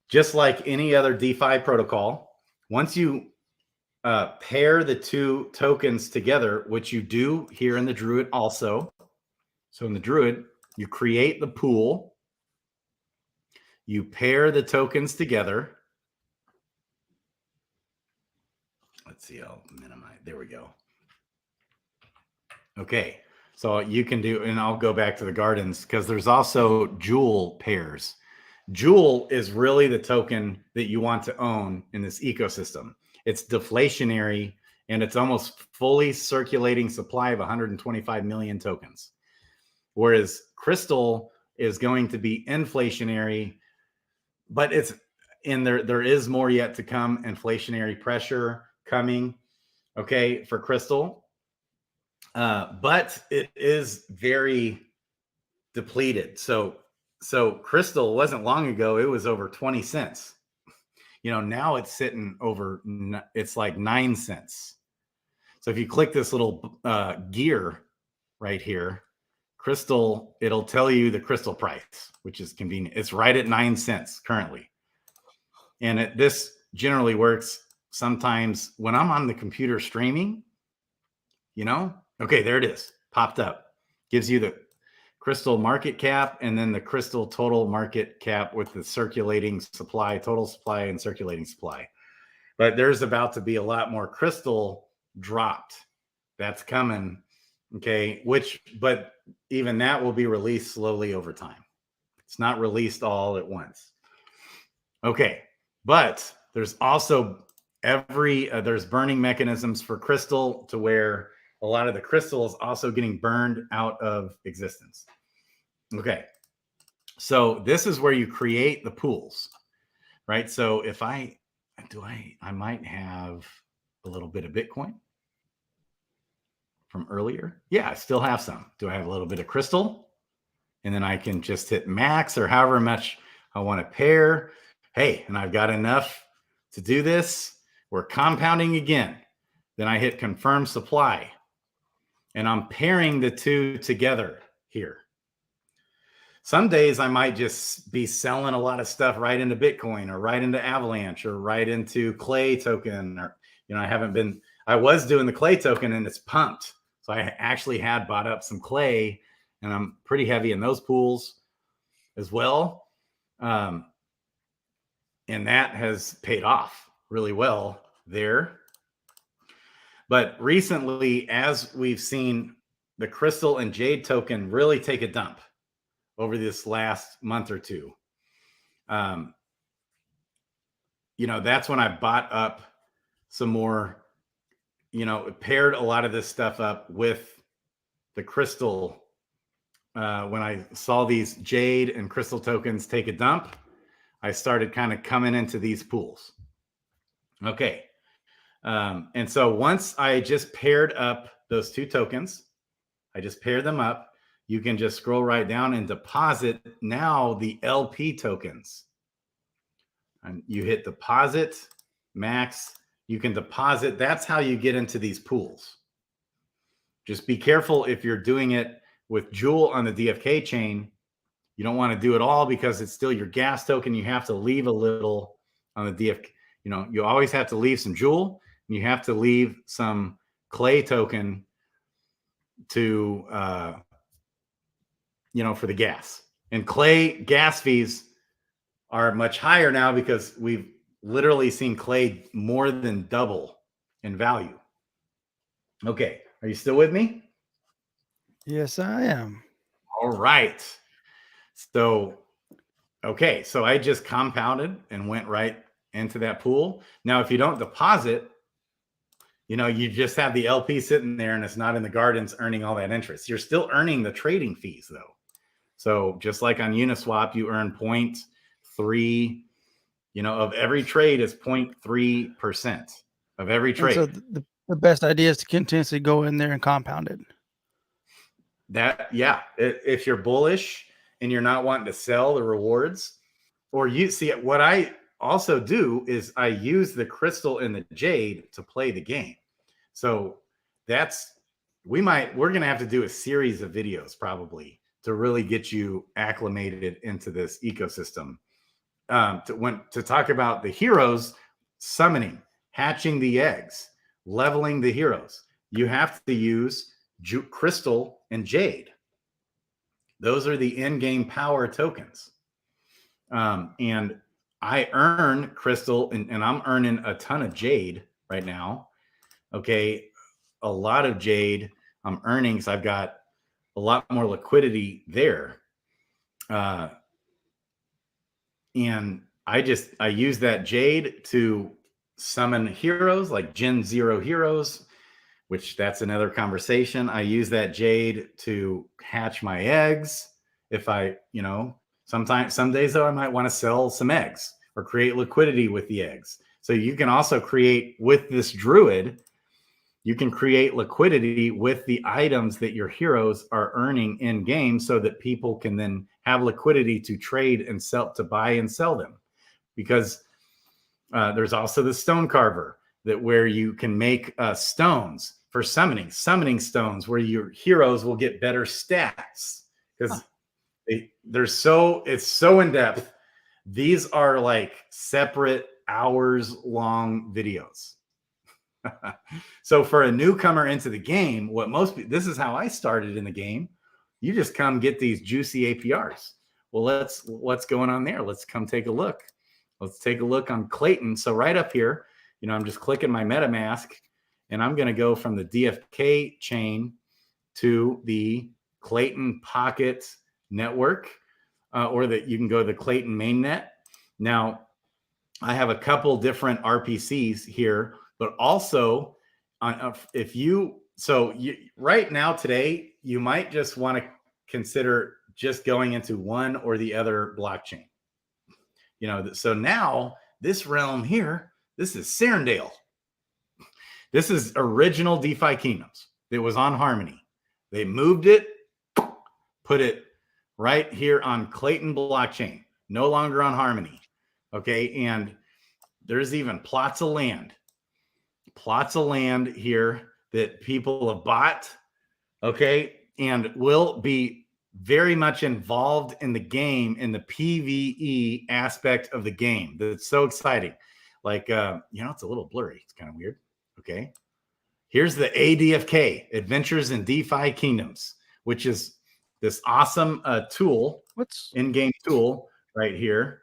Just like any other DeFi protocol, once you pair the 2 tokens together, which you do here in the Druid also. So in the Druid, you create the pool, you pair the tokens together. Let's see, I'll minimize. There we go. Okay, so you can do, and I'll go back to the gardens because there's also Joule pairs. Joule is really the token that you want to own in this ecosystem. It's deflationary and it's almost fully circulating supply of 125 million tokens. Whereas Crystal is going to be inflationary, but it's in there is more yet to come, inflationary pressure coming, okay, for Crystal. But it is very depleted. So Crystal wasn't long ago, it was over 20 cents. Now it's sitting over, it's like 9 cents. So if you click this little gear right here, Crystal, it'll tell you the Crystal price, which is convenient. It's right at 9 cents currently. And this generally works sometimes when I'm on the computer streaming, okay, there it is, popped up. Gives you the Crystal market cap and then the Crystal total market cap with the circulating supply, total supply and circulating supply. But there's about to be a lot more Crystal dropped That's coming. Okay. But even that will be released slowly over time. It's not released all at once. Okay. But there's also there's burning mechanisms for crystal to where a lot of the crystal is also getting burned out of existence. Okay. So this is where you create the pools, right? So if I might have a little bit of Bitcoin from earlier. Yeah, I still have some. Do I have a little bit of crystal? And then I can just hit max or however much I want to pair. Hey, and I've got enough to do this. We're compounding again. Then I hit confirm supply. And I'm pairing the two together here. Some days I might just be selling a lot of stuff right into Bitcoin or right into Avalanche or right into Clay token. Or, I was doing the Clay token and it's pumped. So I actually had bought up some Clay and I'm pretty heavy in those pools as well. And that has paid off really well there. But recently, as we've seen the Crystal and Jade token really take a dump over this last month or two, that's when I bought up some more, paired a lot of this stuff up with the Crystal. When I saw these Jade and Crystal tokens take a dump, I started kind of coming into these pools. Okay. And so once I just paired up those two tokens, I just paired them up. You can just scroll right down and deposit now the LP tokens. And you hit deposit, max, you can deposit. That's how you get into these pools. Just be careful if you're doing it with Jewel on the DFK chain. You don't want to do it all because it's still your gas token. You have to leave a little on the DFK. You always have to leave some Jewel and you have to leave some Clay token to, for the gas. And Clay gas fees are much higher now because we've literally seen Clay more than double in value. Okay. Are you still with me? Yes, I am. All right. So I just compounded and went right into that pool. Now, if you don't deposit, you just have the LP sitting there and it's not in the gardens earning all that interest. You're still earning the trading fees though. So just like on Uniswap, you earn 0.3, of every trade is 0.3% of every trade. And so the best idea is to continuously go in there and compound it. If you're bullish and you're not wanting to sell the rewards, or you see what I also do is I use the Crystal and the Jade to play the game. So we're going to have to do a series of videos probably to really get you acclimated into this ecosystem. To talk about the heroes, summoning, hatching the eggs, leveling the heroes, you have to use Crystal and Jade. Those are the in-game power tokens. And I earn Crystal and I'm earning a ton of Jade right now. Okay. A lot of Jade I'm earning because I've got a lot more liquidity there. And I use that Jade to summon heroes like Gen 0 heroes, which that's another conversation. I use that Jade to hatch my eggs. If some days though, I might want to sell some eggs or create liquidity with the eggs. So you can also create with this Druid, you can create liquidity with the items that your heroes are earning in game so that people can then have liquidity to trade and sell, to buy and sell them. Because there's also the stone carver where you can make stones for summoning stones where your heroes will get better stats because it's so in depth. These are like separate hours long videos. So for a newcomer into the game, this is how I started in the game. You just come get these juicy APRs. Well, what's going on there? Let's come take a look. Let's take a look on Clayton. So right up here, I'm just clicking my MetaMask and I'm going to go from the DFK chain to the Clayton Pocket network, or that you can go to the Clayton mainnet. Now, I have a couple different RPCs here, but also right now today, you might just want to consider just going into one or the other blockchain. So now this realm here, this is Serendale. This is original DeFi Kingdoms. It was on Harmony. They moved it, put it right here on Clayton blockchain, no longer on Harmony. Okay. And there's even plots of land here that people have bought. Okay. And will be very much involved in the game, in the PvE aspect of the game. That's so exciting. Like, it's a little blurry. It's kind of weird. Okay. Here's the ADFK, Adventures in DeFi Kingdoms, which is this awesome in-game tool right here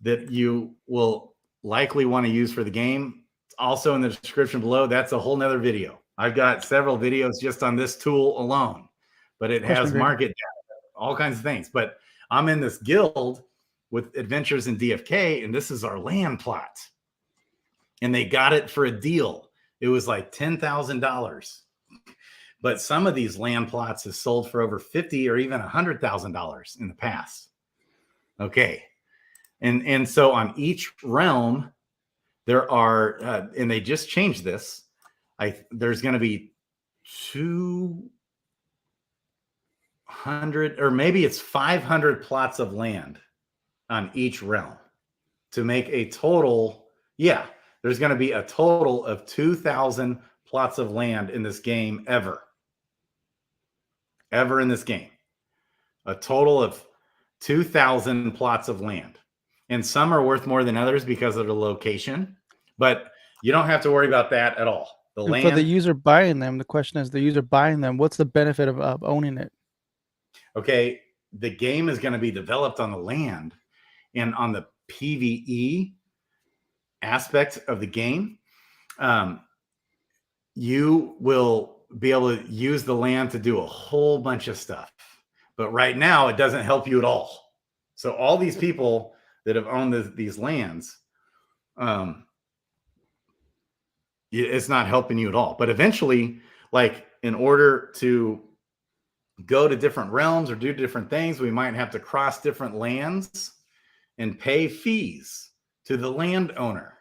that you will likely want to use for the game. It's also in the description below. That's a whole nother video. I've got several videos just on this tool alone, but it has market data, all kinds of things. But I'm in this guild with Adventures in DFK, and this is our land plot. And they got it for a deal. It was like $10,000. But some of these land plots have sold for over $50,000 or even $100,000 in the past. Okay. And so on each realm, there are, and they just changed this. There's going to be 200, or maybe it's 500 plots of land on each realm to make a total. Yeah. There's going to be a total of 2,000 plots of land in this game ever in this game. A total of 2,000 plots of land. And some are worth more than others because of the location, but you don't have to worry about that at all. For the user buying them, the question is the user buying them, what's the benefit of owning it? Okay, the game is going to be developed on the land, and on the PvE aspect of the game, you will be able to use the land to do a whole bunch of stuff. But right now, it doesn't help you at all. So all these people that have owned these lands, it's not helping you at all. But eventually, like, in order to go to different realms or do different things, we might have to cross different lands and pay fees to the landowner,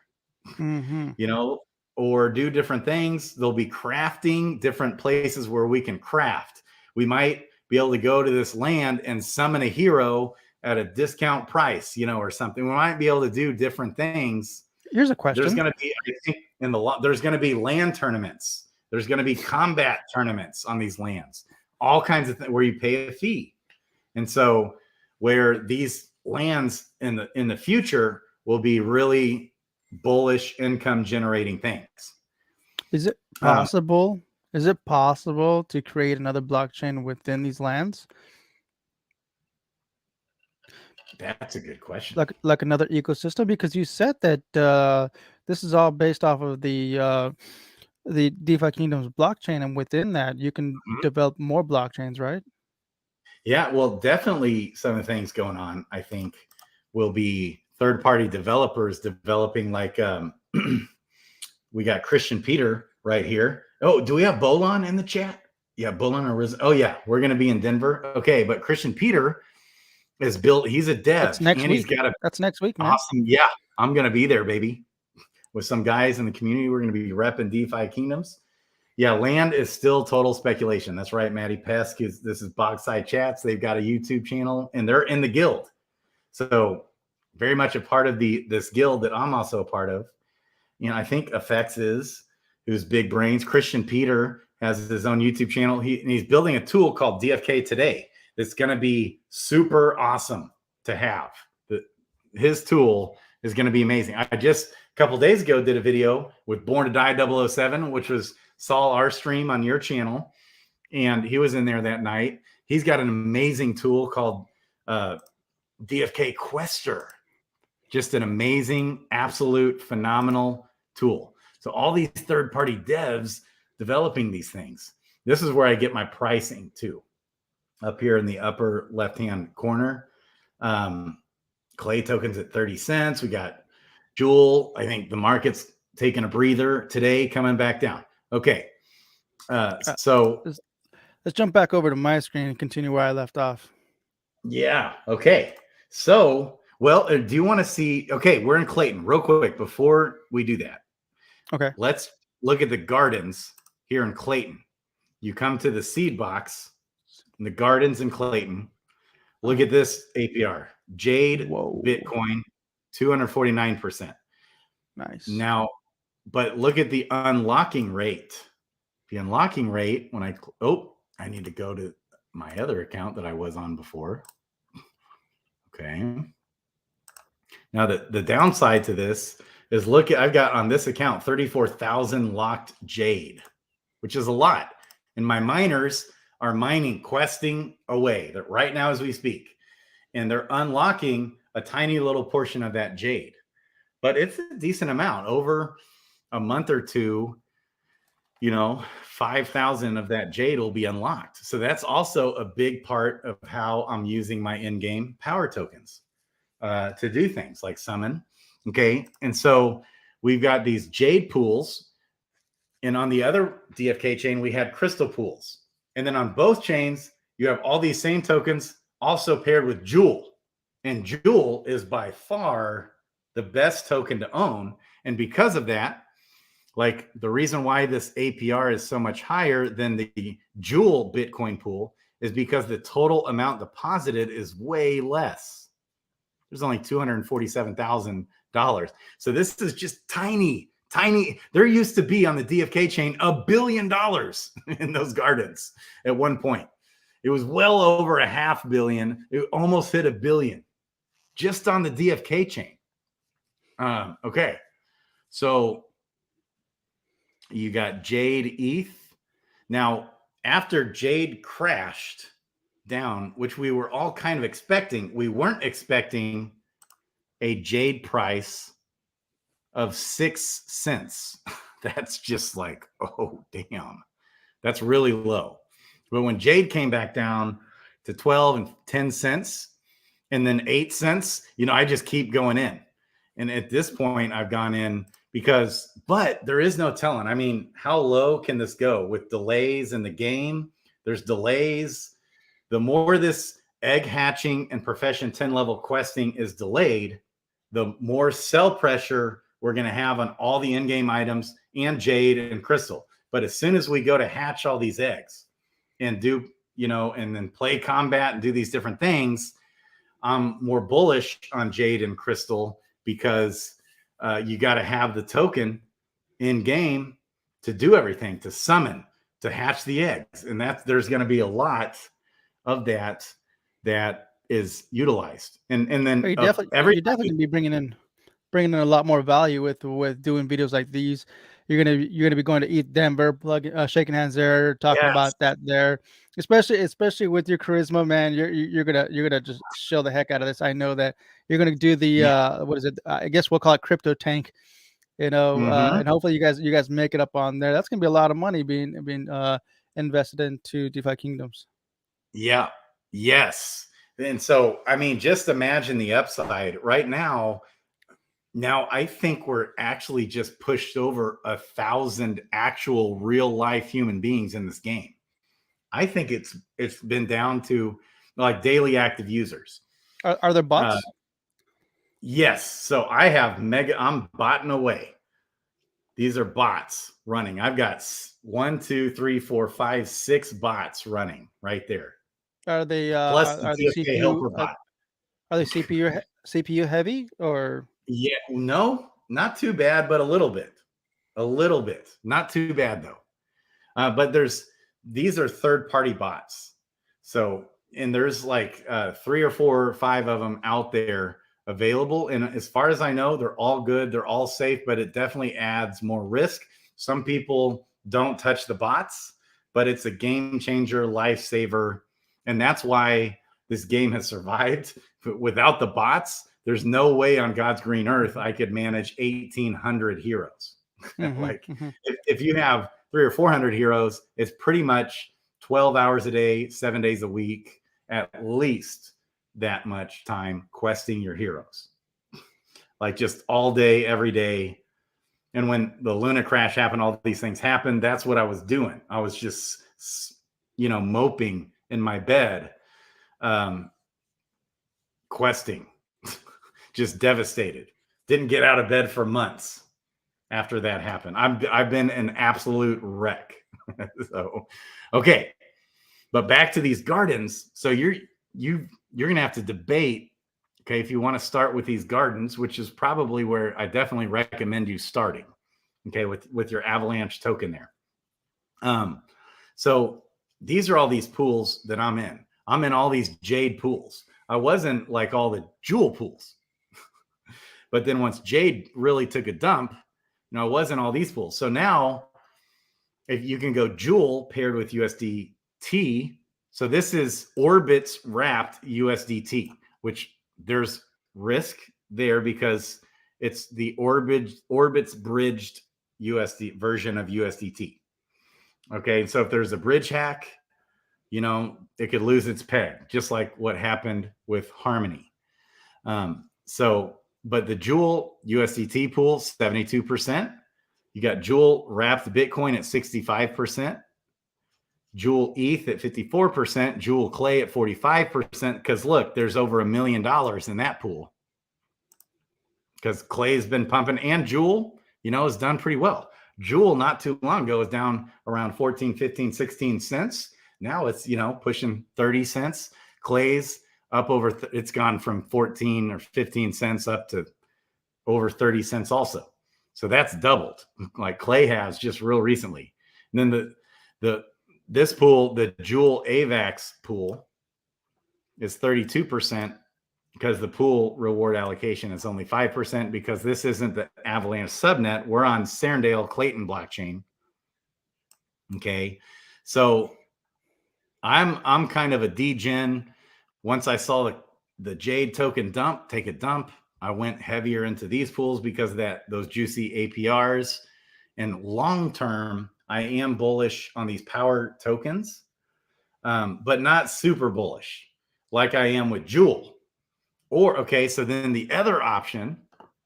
or do different things. There'll be crafting, different places where we can craft. We might be able to go to this land and summon a hero at a discount price, or something. We might be able to do different things. Here's a question. There's going to be, I think, there's going to be land tournaments. There's going to be combat tournaments on these lands, all kinds of things where you pay a fee. And so where these lands in the future will be really bullish income generating things. Is it possible? Is it possible to create another blockchain within these lands? That's a good question. Like another ecosystem, because you said that this is all based off of the DeFi Kingdoms blockchain, and within that you can develop more blockchains, right? Yeah, well, definitely some of the things going on, I think, will be third-party developers developing, like we got Christian Peter right here. Oh, do we have Bolon in the chat? Yeah, Bolon or Riz. Oh yeah, we're going to be in Denver. Okay, but Christian Peter is built. He's a dev. That's next week. He's got That's next week, man. Awesome. Yeah, I'm going to be there, baby, with some guys in the community. We're going to be repping DeFi Kingdoms. Yeah, land is still total speculation. That's right, Maddie Pesk. This is Bogside Chats. They've got a YouTube channel, and they're in the guild. So very much a part of this guild that I'm also a part of. I think Effects who's big brains. Christian Peter has his own YouTube channel. He's building a tool called DFK Today that's going to be super awesome to have. His tool is going to be amazing. I just a couple days ago did a video with Born to Die 007, which saw our stream on your channel, and he was in there that night. He's got an amazing tool called DFK Quester. Just an amazing, absolute, phenomenal tool. So all these third-party devs developing these things. This is where I get my pricing too. Up here in the upper left-hand corner, Clay tokens at 30 cents. We got Jewel. I think the market's taking a breather today, coming back down. Okay. So let's jump back over to my screen and continue where I left off. Yeah. Okay. So, well, do you want to see? Okay, we're in Clayton. Real quick before we do that. Okay. Let's look at the gardens here in Clayton. You come to the seed box in the gardens in Clayton. Look at this APR. Jade, Whoa. Bitcoin, 249%. Nice. Now, but look at the unlocking rate. The unlocking rate when I need to go to my other account that I was on before. Okay. Now the downside to this is I've got on this account 34,000 locked Jade, which is a lot. And my miners are mining, questing away that right now as we speak. And they're unlocking a tiny little portion of that Jade. But it's a decent amount. Over a month or two, 5,000 of that Jade will be unlocked. So that's also a big part of how I'm using my in-game power tokens to do things like summon. Okay. And so we've got these Jade pools. And on the other DFK chain, we had crystal pools. And then on both chains, you have all these same tokens also paired with Jewel. And Jewel is by far the best token to own. And because of that, like the reason why this APR is so much higher than the Jewel Bitcoin pool is because the total amount deposited is way less. There's only $247,000. So this is just tiny. There used to be on the DFK chain $1 billion in those gardens at one point. It was well over $500 million. It almost hit $1 billion just on the DFK chain. Okay. So you got Jade ETH. Now, after Jade crashed down, which we were all kind of expecting, we weren't expecting a Jade price of 6 cents. That's just like, oh, damn. That's really low. But when Jade came back down to 12 and 10 cents and then 8 cents, I just keep going in. And at this point, I've gone in but there is no telling. I mean, how low can this go with delays in the game? There's delays. The more this egg hatching and profession 10 level questing is delayed, the more sell pressure we're going to have on all the in-game items and Jade and Crystal. But as soon as we go to hatch all these eggs and do, and then play combat and do these different things, I'm more bullish on Jade and Crystal because you got to have the token in game to do everything, to summon, to hatch the eggs. And there's going to be a lot of that is utilized. And then you're definitely be bringing in a lot more value with doing videos like these. You're gonna be going to ETH Denver, shaking hands there, talking about that there, especially with your charisma, man. You're gonna just show the heck out of this. I know that you're gonna do the what is it? I guess we'll call it crypto tank, and hopefully you guys make it up on there. That's gonna be a lot of money being invested into DeFi Kingdoms. Yeah. Yes. And so, I mean, just imagine the upside right now. Now, I think we're actually just pushed over 1,000 actual real life human beings in this game. I think it's been down to like daily active users. Are there bots? Yes. So I have I'm botting away. These are bots running. I've got 1, 2, 3, 4, 5, 6 bots running right there. Are they plus the DFK Helper bot? Are they CPU heavy or? Yeah, no, not too bad, but a little bit, not too bad though. But these are third-party bots. So, and there's like 3 or 4 or 5 of them out there available. And as far as I know, they're all good. They're all safe, but it definitely adds more risk. Some people don't touch the bots, but it's a game changer, lifesaver. And that's why this game has survived. Without the bots, there's no way on God's green earth I could manage 1,800 heroes. Like if you have 300 or 400 heroes, it's pretty much 12 hours a day, 7 days a week, at least that much time questing your heroes. Like just all day, every day. And when the Luna crash happened, all these things happened. That's what I was doing. I was just, moping in my bed, questing, just devastated. Didn't get out of bed for months after that happened. I've been an absolute wreck. So, okay. But back to these gardens. So you're going to have to debate, okay, if you want to start with these gardens, which is probably where I definitely recommend you starting, okay, with your Avalanche token there. So these are all these pools that I'm in. I'm in all these Jade pools. I wasn't like all the Jewel pools. But then once Jade really took a dump, I wasn't all these pools. So now if you can go Jewel paired with USDT. So this is Orbit's wrapped USDT, which there's risk there because it's the Orbit's bridged USD version of USDT. Okay, so if there's a bridge hack, it could lose its peg, just like what happened with Harmony. But the Jewel USDT pool, 72%. You got Jewel wrapped Bitcoin at 65%. Jewel ETH at 54%, Jewel Clay at 45%. Because look, there's over $1 million in that pool. Because Clay's been pumping, and Jewel, has done pretty well. Jewel not too long ago was down around 14, 15, 16 cents. Now it's, pushing 30 cents. Clay's up over, it's gone from 14 or 15 cents up to over 30 cents also. So that's doubled, like Clay has just real recently. And then this pool, the Jewel AVAX pool, is 32% because the pool reward allocation is only 5% because this isn't the Avalanche subnet. We're on Serendale Clayton blockchain. Okay, so I'm kind of a degen. Once I saw the Jade token take a dump, I went heavier into these pools because of those juicy APRs. And long term, I am bullish on these power tokens, but not super bullish like I am with Jewel. So then the other option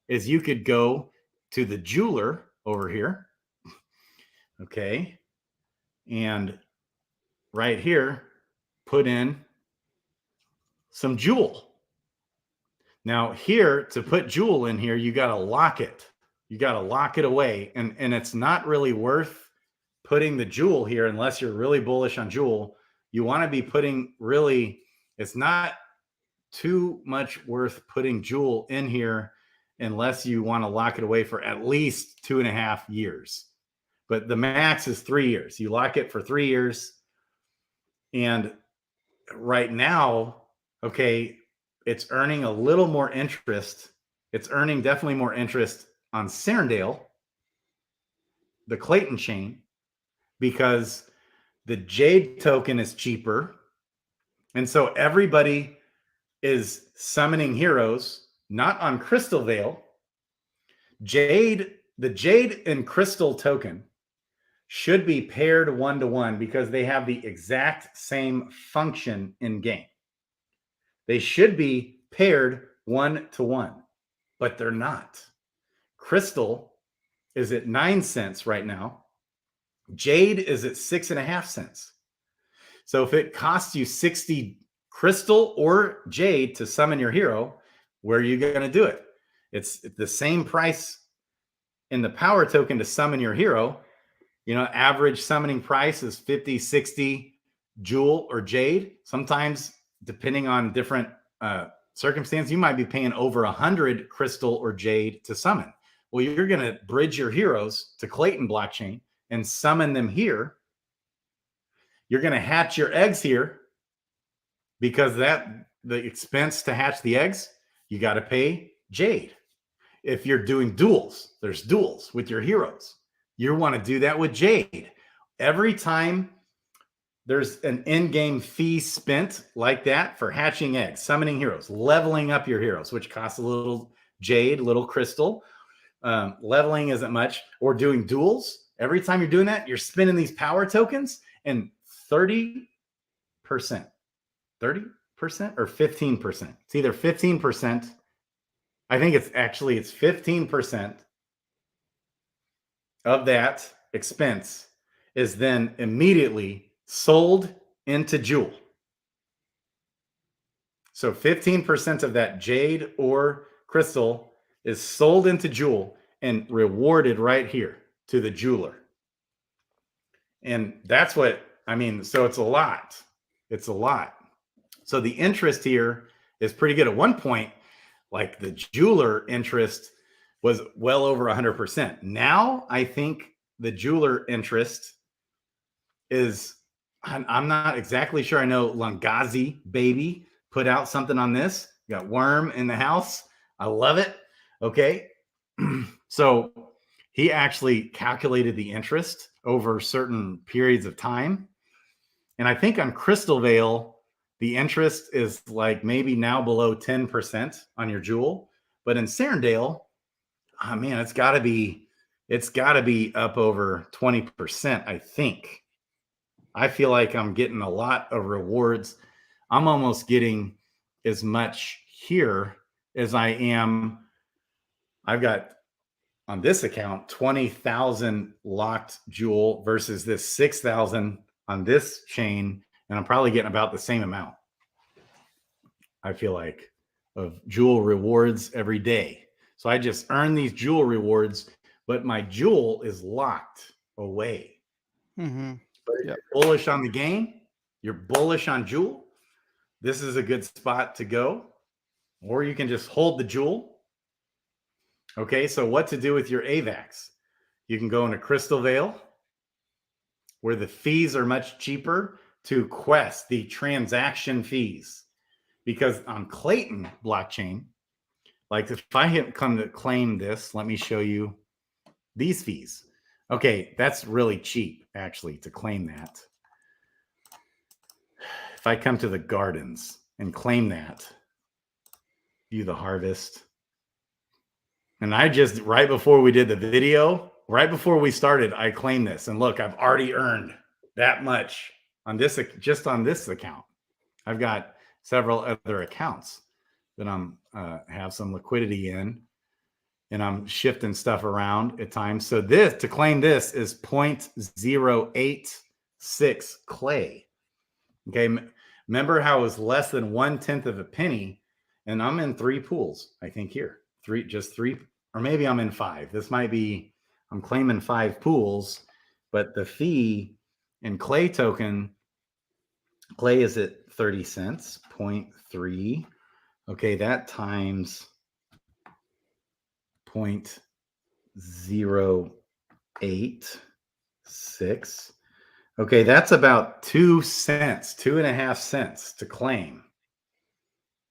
is you could go to the jeweler over here. Okay. And right here, put in some Jewel. Now here, to put Jewel in here, you got to lock it. You got to lock it away. And it's not really worth putting the Jewel here unless you're really bullish on Jewel. You want to be putting it's not too much worth putting Jewel in here unless you want to lock it away for at least 2.5 years. But the max is 3 years. You lock it for 3 years. And right now, okay, it's earning a little more interest. It's earning definitely more interest on Serendale, the Clayton chain, because the Jade token is cheaper. And so everybody is summoning heroes, not on Crystalvale. The Jade and Crystal token should be paired 1-to-1 because they have the exact same function in game. They should be paired 1-to-1, but they're not. Crystal is at 9 cents right now. Jade is at 6.5 cents. So if it costs you 60 Crystal or Jade to summon your hero, where are you going to do it? It's the same price in the power token to summon your hero. Average summoning price is 50, 60 Jewel or Jade. Sometimes, depending on different circumstances, you might be paying over 100 Crystal or Jade to summon. Well, you're going to bridge your heroes to Clayton blockchain and summon them here. You're going to hatch your eggs here because the expense to hatch the eggs, you got to pay Jade. If you're doing duels, there's duels with your heroes. You want to do that with Jade. Every time there's an in-game fee spent like that for hatching eggs, summoning heroes, leveling up your heroes, which costs a little Jade, little Crystal. leveling isn't much, or doing duels. Every time you're doing that, you're spending these power tokens, and 30%, 30% or 15%. It's either 15%. I think it's 15% of that expense is then immediately sold into Jewel. So 15% of that jade or crystal is sold into Jewel and rewarded right here to the jeweler. And that's what I mean. So it's a lot. It's a lot. So the interest here is pretty good. At one point, like the jeweler interest was well over 100%. Now I think the jeweler interest is, I'm not exactly sure. I know Langazi Baby put out something on this. Got Worm in the house. I love it. Okay. So he actually calculated the interest over certain periods of time. And I think on Crystalvale, the interest is like maybe now below 10% on your jewel. But in Serendale, oh man, it's got to be up over 20%, I think. I feel like I'm getting a lot of rewards. I'm almost getting as much here as I am. I've got on this account 20,000 locked jewel versus this 6,000 on this chain, and I'm probably getting about the same amount, I feel like, of jewel rewards every day. So I just earn these jewel rewards, but my jewel is locked away. Mm-hmm. Yep. You're bullish on the game, you're bullish on jewel, this is a good spot to go. Or you can just hold the jewel. Okay, so what to do with your AVAX? You can go into Crystalvale, where the fees are much cheaper to quest the transaction fees. Because on Clayton blockchain, like if I come to claim this, let me show you these fees. Okay, that's really cheap actually to claim that. If I come to the gardens and claim that, view the harvest. And I just, right before we did the video, right before we started, I claimed this. And look, I've already earned that much on this, just on this account. I've got several other accounts that I'm have some liquidity in, and I'm shifting stuff around at times. So this, to claim this, is 0.086 clay. Okay, remember how it was less than 1/10 of a penny, and I'm in 3 pools, I think here. Just three, or maybe I'm in 5. This might be, I'm claiming 5 pools, but the fee in clay token, clay is at 30 cents, 0.3. Okay, that times 0.086. Okay, that's about 2 cents, 2.5 cents to claim.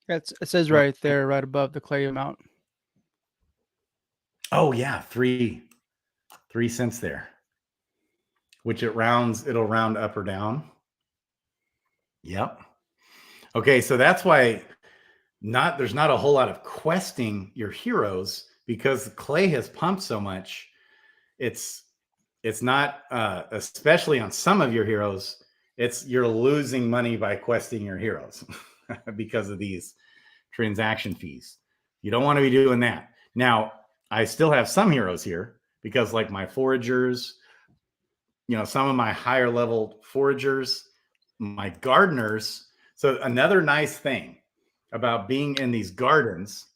It says right there, right above the clay amount. Oh yeah, 3 cents there, which it'll round up or down. Yep. Okay, so that's why there's not a whole lot of questing your heroes, because clay has pumped so much. It's not, especially on some of your heroes, you're losing money by questing your heroes because of these transaction fees. You don't want to be doing that. Now, I still have some heroes here because, like my foragers, some of my higher level foragers, my gardeners. So another nice thing about being in these gardens,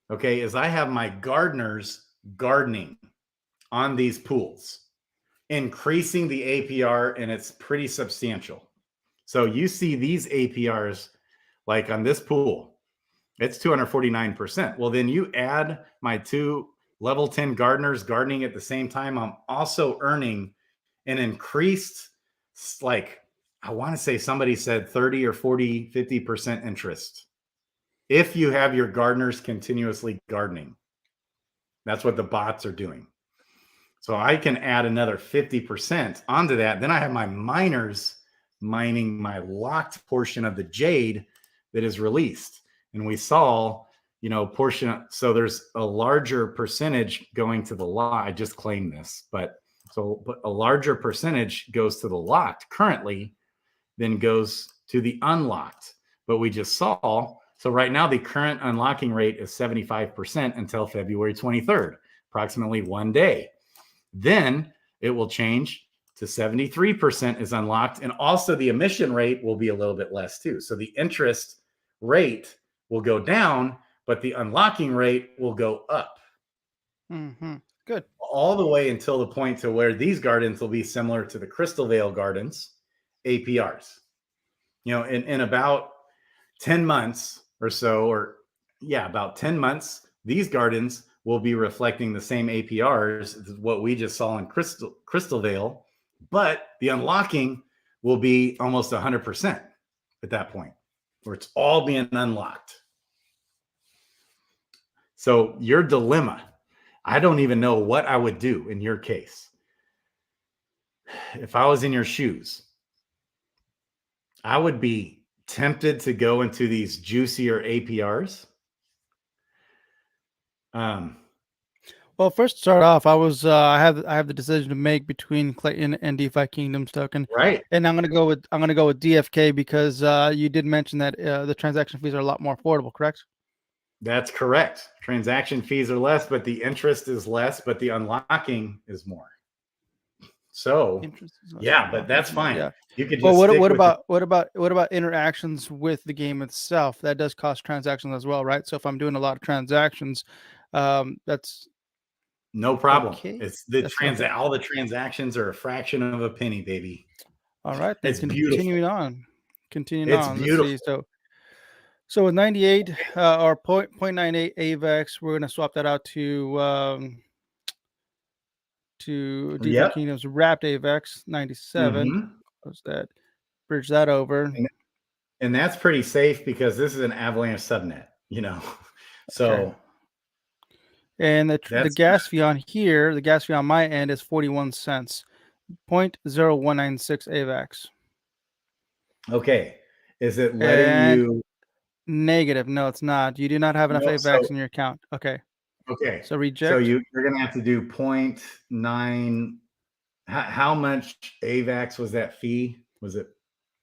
okay, is I have my gardeners gardening on these pools, increasing the APR, and it's pretty substantial. So you see these APRs, like on this pool, it's 249%. Well, then you add my 2 level 10 gardeners gardening at the same time, I'm also earning an increased, like, I want to say somebody said 30 or 40, 50% interest if you have your gardeners continuously gardening. That's what the bots are doing. So I can add another 50% onto that. Then I have my miners mining my locked portion of the jade that is released. And we saw, portion. So there's a larger percentage going to the locked. I just claimed this, but a larger percentage goes to the locked currently than goes to the unlocked. But we just saw, so right now the current unlocking rate is 75% until February 23rd, approximately 1 day. Then it will change to 73% is unlocked. And also the emission rate will be a little bit less too. So the interest rate will go down, but the unlocking rate will go up. Good. All the way until the point to where these gardens will be similar to the Crystalvale gardens APRs. In about 10 months or so, about 10 months, these gardens will be reflecting the same APRs as what we just saw in Crystalvale, but the unlocking will be almost 100% at that point, where it's all being unlocked. So your dilemma, I don't even know what I would do in your case. If I was in your shoes, I would be tempted to go into these juicier APRs. Well, first to start off, I have the decision to make between Clayton and DeFi Kingdoms token. Right. And I'm gonna go with DFK because you did mention that the transaction fees are a lot more affordable, correct? That's correct. Transaction fees are less, but the interest is less, but the unlocking is more. So yeah, but that's fine. Yeah. You could just well, what about interactions with the game itself? That does cost transactions as well, right? So if I'm doing a lot of transactions, that's no problem. okay. It's the all the transactions are a fraction of a penny, baby. All right, it's beautiful. Continuing on. It's beautiful. Let's see. So with 98 or 0.98 AVAX, we're gonna swap that out to DFK Kingdoms wrapped AVAX 97. Close that, bridge that over. And that's pretty safe because this is an Avalanche subnet, So okay. And the gas fee on here, the gas fee on my end is 41 cents, 0.0196 AVAX. Okay. Is it letting you? Negative. No, it's not. You do not have enough AVAX in your account. Okay. Okay. So reject. So you're going to have to do 0.9. How much AVAX was that fee? Was it?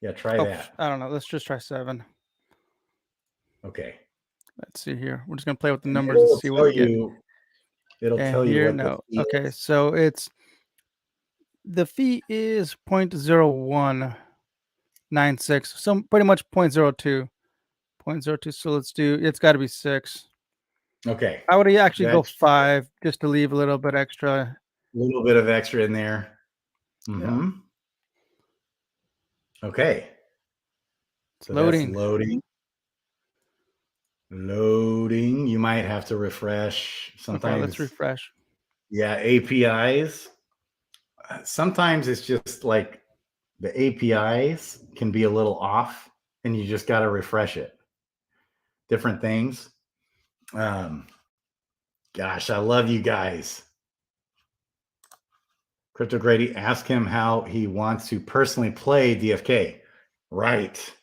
Yeah, try that. I don't know. Let's just try 7. Okay. Let's see here. We're just going to play with the numbers and see what we get. It'll tell you what the fee is. So the fee is 0.0196. So pretty much 0.02. 0.02. So let's do, it's got to be 6. Okay. I would actually go 5 just to leave a little bit extra. A little bit of extra in there. Yeah. Okay. So loading. That's loading. You might have to refresh. Sometimes. Okay, let's refresh. Yeah, APIs. Sometimes it's just like the APIs can be a little off and you just got to refresh it. Different things. Gosh, I love you guys. Crypto Grady, ask him how he wants to personally play DFK. Right.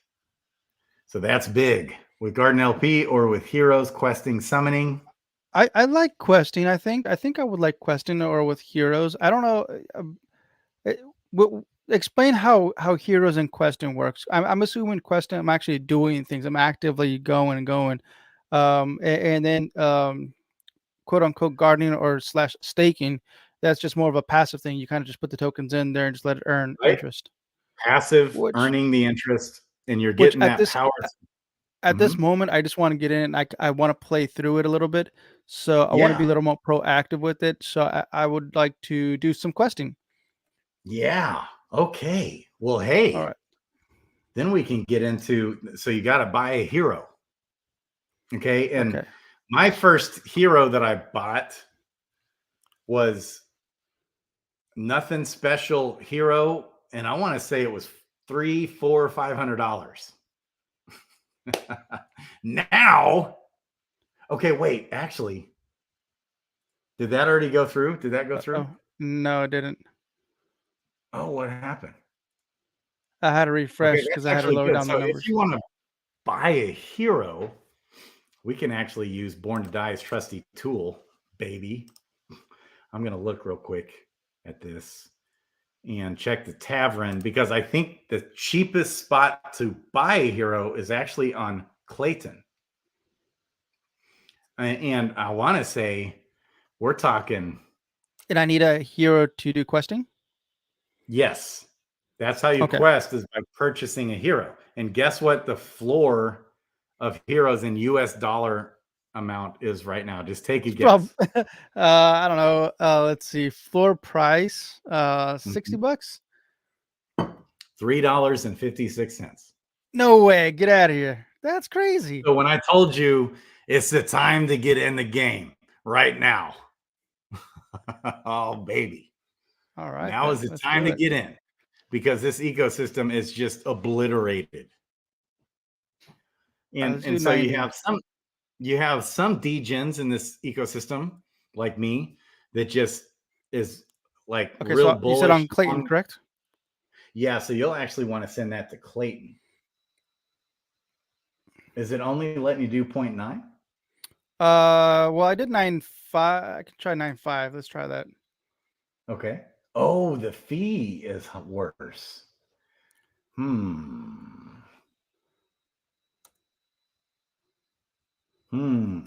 So that's big. With Garden LP or with Heroes, questing, summoning? I like questing. I think I would like questing or with Heroes. I don't know. Explain how Heroes and questing works. I'm assuming questing, I'm actually doing things. I'm actively going. And then quote unquote gardening or / staking, that's just more of a passive thing. You kind of just put the tokens in there and just let it earn interest. Passive, earning the interest, and you're getting that power. At this moment, I just want to get in. I want to play through it a little bit. So I want to be a little more proactive with it. So I would like to do some questing. Yeah. Okay. Well, hey. All right. Then we can get into, so you got to buy a hero. Okay. And my first hero that I bought was nothing special hero. And I want to say it was $300, $400, $500. Now, okay, wait, actually, did that already go through? Did that go through? No, it didn't. Oh, what happened? I had to refresh because I had to load down the numbers. If you want to buy a hero, we can actually use Born to Die's trusty tool, baby. I'm going to look real quick at this and check the tavern, because I think the cheapest spot to buy a hero is actually on Clayton. And I want to say we're talking. And I need a hero to do questing? Yes. That's how you quest, is by purchasing a hero. And guess what the floor of heroes in US dollar amount is right now? Just take a guess. I don't know. Let's see. Floor price, $60. $3.56. No way. Get out of here. That's crazy. So when I told you it's the time to get in the game right now. Oh, baby. All right. Now is the time to get in, because this ecosystem is just obliterated. And so you have some degens in this ecosystem like me that just is like real bullish. You said on Clayton, correct? Yeah, so you'll actually want to send that to Clayton. Is it only letting you do 0.9? Well, I did 9.5. I can try 9.5. Let's try that. Okay. Oh, the fee is worse.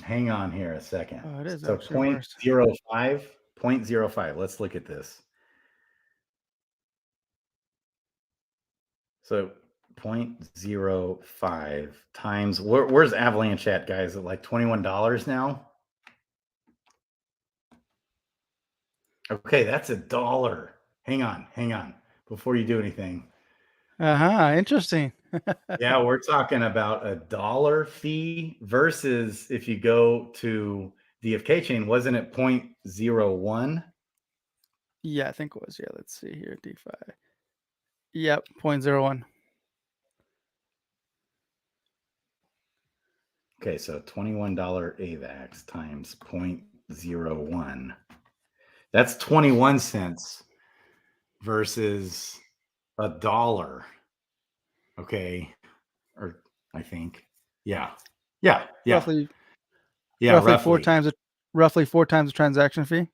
Hang on here a second. Oh, it is so actually 0.05. 0.05. Let's look at this. So 0.05 times, where's Avalanche at, guys? At like $21 now? Okay, that's $1. Hang on. Before you do anything. Interesting. Yeah, we're talking about $1 fee versus if you go to DFK chain, wasn't it 0.01? Yeah, I think it was. Yeah, let's see here. DeFi. Yep, 0.01. Okay, so $21 AVAX times 0.01. That's 21 cents versus $1. Okay. Or I think. Yeah. Roughly roughly four times the transaction fee.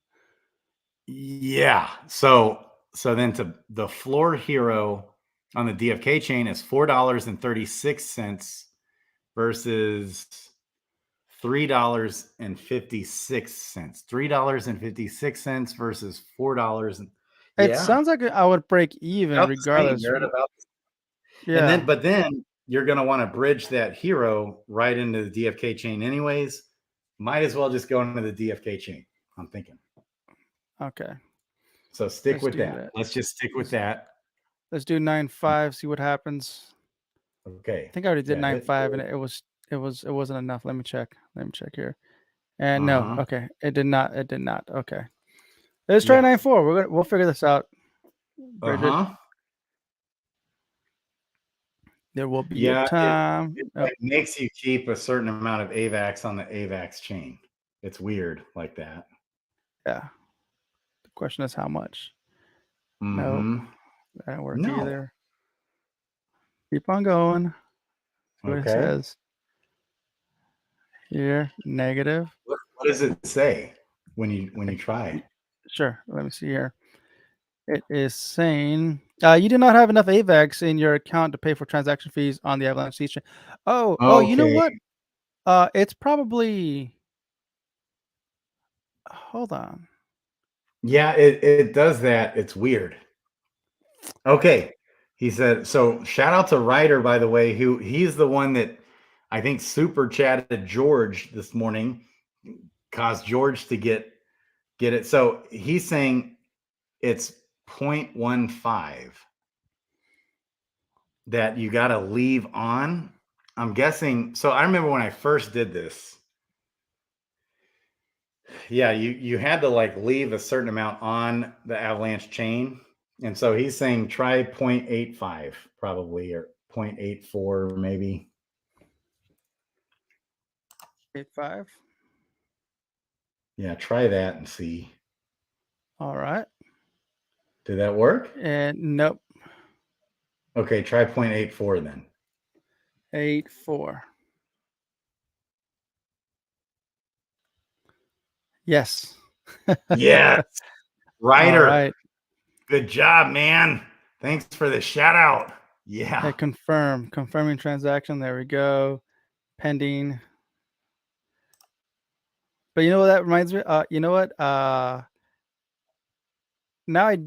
Yeah. So then to the floor hero on the DFK chain is $4.36 versus $3.56. $3.56 versus $4. It sounds like I would break even about regardless. Yeah. But then you're going to want to bridge that hero right into the DFK chain anyways. Might as well just go into the DFK chain, I'm thinking. Okay. So stick with that. Let's just stick with that. Let's do 9.5, see what happens. Okay. I think I already did 9.5 and it wasn't enough. Let me check here. And no, okay. It did not. Okay. Let's try 9.4. We'll figure this out. Bridget. There will be a time. It like makes you keep a certain amount of AVAX on the AVAX chain. It's weird like that. Yeah. The question is how much. No, that didn't work either. Keep on going. See what it says. Here, negative. What does it say when you try? Sure. Let me see here. It is saying you do not have enough AVAX in your account to pay for transaction fees on the Avalanche chain. Oh, you know what? It's probably. Hold on. Yeah, it does that. It's weird. Okay. He said, so shout out to Ryder, by the way, who he's the one that I think super chatted George this morning, caused George to get it. So he's saying it's 0.15 that you got to leave on. I'm guessing. So I remember when I first did this. Yeah, you had to like leave a certain amount on the Avalanche chain. And so he's saying try 0.85 probably, or 0.84 maybe. 8.5. Yeah, try that and see. All right. Did that work? And nope. Okay, try 0.84 then. 8.4. Yes. Yes. All Ryder. right. Good job, man. Thanks for the shout out. Yeah. Okay, confirming transaction. There we go. Pending. But you know what that reminds me? You know what? Now I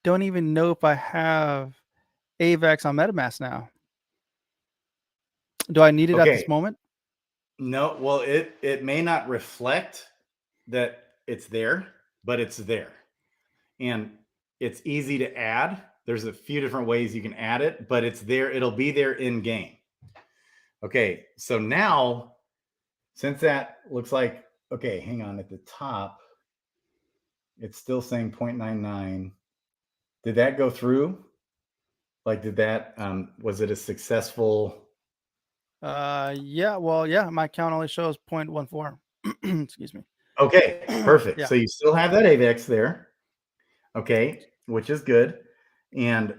don't even know if I have AVAX on MetaMask now. Do I need it at this Okay. moment? No, well, it may not reflect that it's there, but it's there. And it's easy to add. There's a few different ways you can add it, but it's there. It'll be there in game. Okay. So now, since that looks like, okay, hang on, at the top, it's still saying 0.99. Did that go through? Like, did that, was it a successful? Yeah, well, yeah, my account only shows 0.14. Excuse me. Okay, perfect. Yeah. So you still have that AVAX there. Okay, which is good. And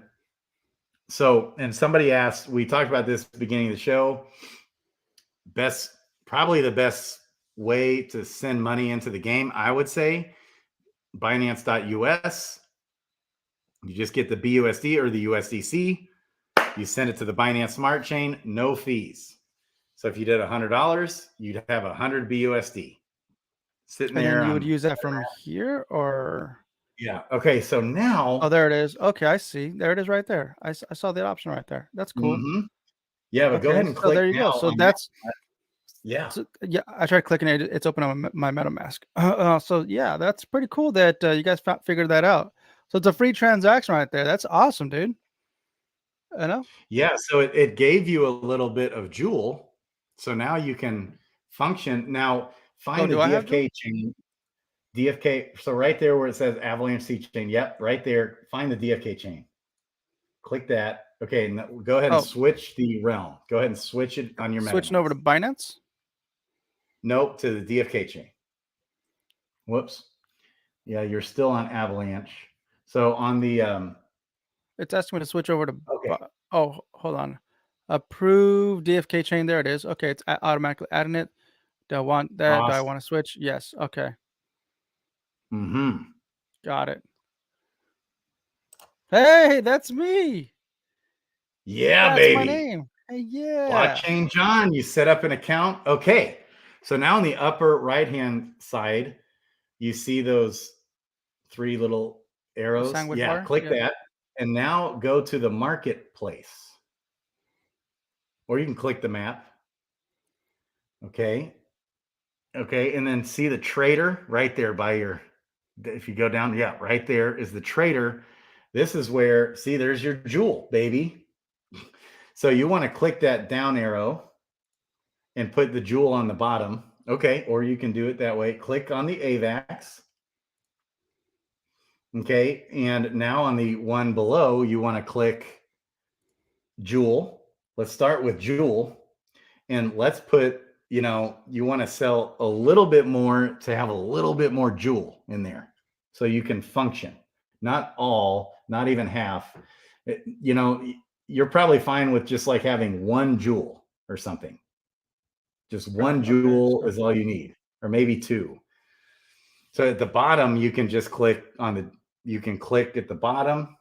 so, and somebody asked, we talked about this at the beginning of the show. Probably the best way to send money into the game, I would say, Binance.us. You just get the BUSD or the USDC. You send it to the Binance Smart Chain, no fees. So if you did $100, you'd have 100 BUSD sitting And there then you would on. use that from here, or? Yeah. Okay. So now. Oh, there it is. Okay, I see. There it is right there. I saw the option right there. That's cool. Yeah, but go Okay, ahead and so click there you now go. So on that. that's Yeah. so, yeah. I tried clicking it. It's open on my MetaMask. So yeah, that's pretty cool that you guys figured that out. So it's a free transaction right there. That's awesome, dude. I know. Yeah. So it gave you a little bit of Joule. So now you can function. Now Oh, find the do I have to? DFK chain. DFK. So right there where it says Avalanche C chain. Yep. Right there. Find the DFK chain. Click that. Okay. Now go ahead and Oh, switch the realm. Go ahead and switch it on your switching MetaMask. over to Binance. Nope. To the DFK chain. Whoops. Yeah. You're still on Avalanche. So on the, It's asking me to switch over to. okay. Oh, hold on. Approve DFK chain. There it is. Okay, it's automatically adding it. Do I want that? Do I Awesome. want to switch? Yes. Okay, Mm-hmm. got it. Hey, that's me. Yeah, That's my baby. name. Hey, yeah. Blockchain John, you set up an account. Okay. So now on the upper right-hand side, you see those three little The arrows. sandwich Yeah, bar. click Yeah. that. And now go to the marketplace. Or you can click the map. Okay. Okay. And then see the trader right there by your, if you go down, yeah, right there is the trader. This is where, see, there's your jewel, baby. So you want to click that down arrow and put the jewel on the bottom. Okay, or you can do it that way. Click on the AVAX. Okay, and now on the one below, you want to click jewel. Let's start with jewel. And let's put, you want to sell a little bit more to have a little bit more jewel in there so you can function. Not all, not even half. You're probably fine with just like having one jewel or something. Just one Okay. jewel is all you need, or maybe two. So at the bottom, you can just click you can click at the bottom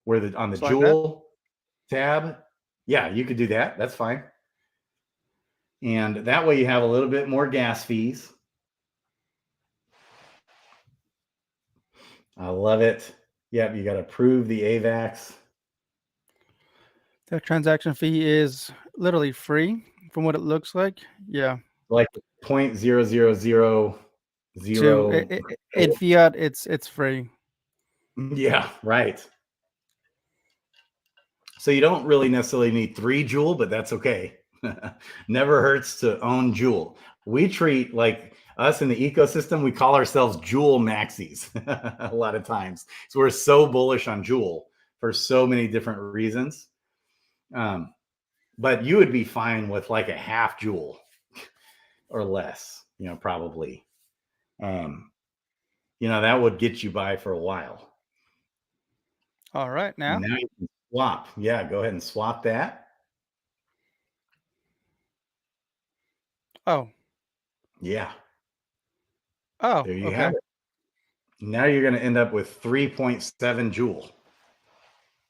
where on the So like that. jewel tab. Yeah, you could do that. That's fine. And that way you have a little bit more gas fees. I love it. Yep, you got to approve the AVAX. The transaction fee is literally free from what it looks like. Yeah. Like 0.0000. In fiat, it's free. Yeah, right. So you don't really necessarily need 3 Joule, but that's okay. Never hurts to own Joule. We treat like us in the ecosystem, we call ourselves Joule maxis a lot of times. So we're so bullish on Joule for so many different reasons. But you would be fine with like a half Joule or less, probably. That would get you by for a while. All right, now. And now you can swap. Yeah, go ahead and swap that. Oh. Yeah. Oh, There you okay. have it. Now you're going to end up with 3.7 Joule,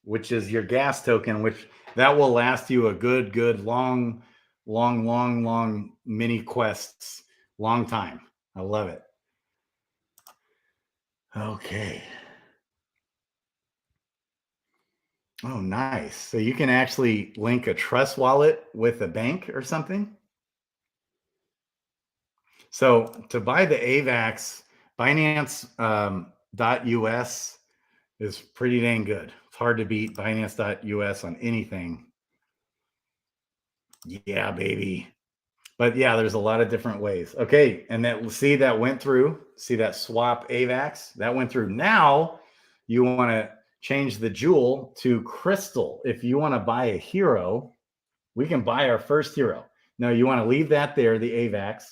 which is your gas token, which that will last you a good, long mini quests, long time. I love it. Okay. Oh, nice. So you can actually link a trust wallet with a bank or something. So to buy the AVAX, Binance .us is pretty dang good. It's hard to beat Binance.us on anything. Yeah, baby. But yeah, there's a lot of different ways. Okay, and that, see, that went through. See that swap AVAX? That went through. Now you want to change the Joule to Crystal. If you want to buy a hero, we can buy our first hero. Now you want to leave that there, the AVAX.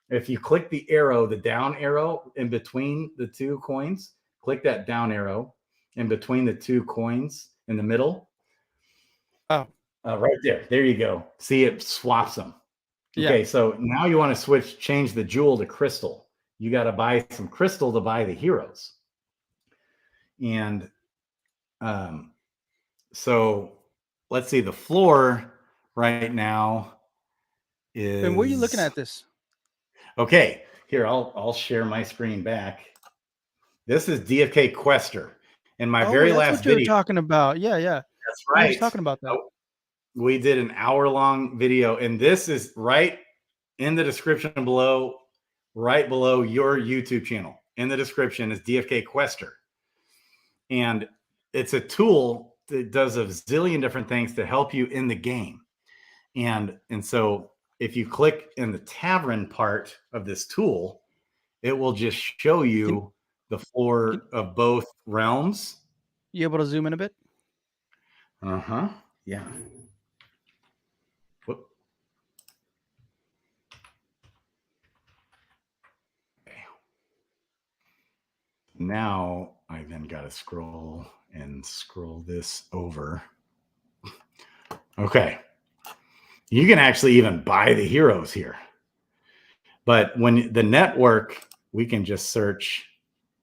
If you click the arrow, the down arrow in between the two coins, click that down arrow in between the two coins in the middle. Oh, right there. There you go. See, it swaps them. yeah. Okay, so now you want to change the Joule to Crystal. You got to buy some Crystal to buy the heroes. And so let's see, the floor right now is. And where are you looking at this? Okay, here, I'll share my screen back. This is DFK Quester. In my very that's last what you were video. talking about. Yeah. That's I right. was talking about that. We did an hour-long video, and this is right in the description below, right below your YouTube channel. In the description is DFK Quester. And it's a tool that does a zillion different things to help you in the game. And so if you click in the tavern part of this tool, it will just show you the floor of both realms. You able to zoom in a bit? Yeah. Whoop. Okay. Now I then got to scroll this over. Okay. You can actually even buy the heroes here. But when the network, we can just search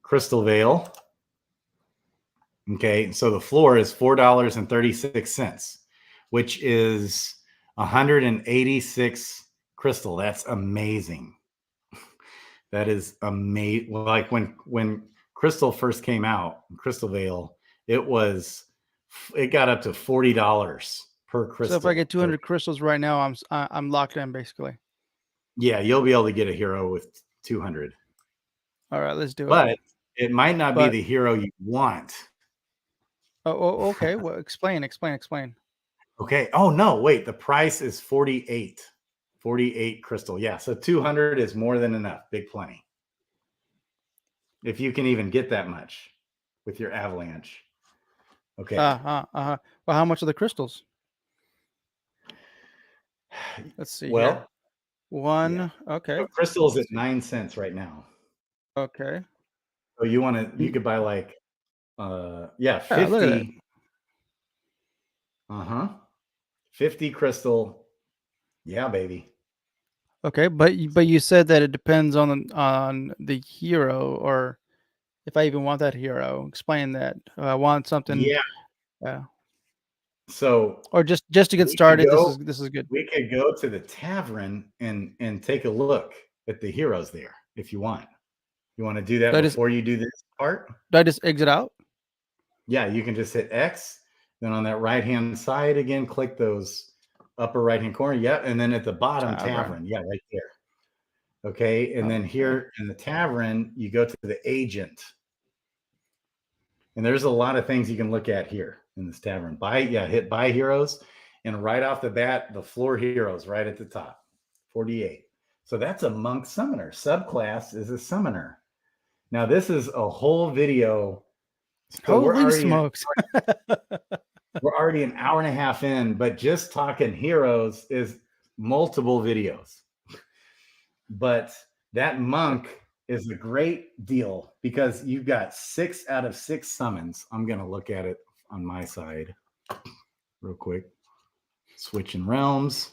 Crystalvale. Okay, so the floor is $4.36, which is 186 crystal. That's amazing. That is amazing. Like when Crystal first came out, Crystalvale, it got up to $40 per crystal. So if I get 200 crystals right now, I'm locked in basically. Yeah, you'll be able to get a hero with 200. All right, let's do it. But it might not be the hero you want. Oh, okay. Well, explain. Okay. Oh no, wait. The price is 48. 48 crystal. Yeah. So 200 is more than enough. Big plenty. If you can even get that much with your avalanche. Okay. Well, how much are the crystals? Let's see. Well, here. One. Yeah. Okay. So crystal is at 9 cents right now. Okay. So you could buy like 50. 50 crystal. Yeah, baby. Okay, but you said that it depends on the hero, or if I even want that hero. Explain that. I want something. Yeah. So, or just to get started, this is good. We could go to the tavern and take a look at the heroes there if you want. You want to do that before you do this part? Do I just exit out? Yeah, you can just hit X. Then on that right-hand side again, click those upper right-hand corner. Yeah, and then at the bottom, tavern. Yeah, right there. Okay, and then here in the tavern, you go to the agent. And there's a lot of things you can look at here in this tavern. Hit buy heroes. And right off the bat, the floor heroes right at the top, 48. So that's a monk summoner. Subclass is a summoner. Now, this is a whole video. So Holy smokes. We're already an hour and a half in, but just talking heroes is multiple videos. But that monk is a great deal because you've got 6 out of 6 summons. I'm going to look at it on my side real quick. Switching realms.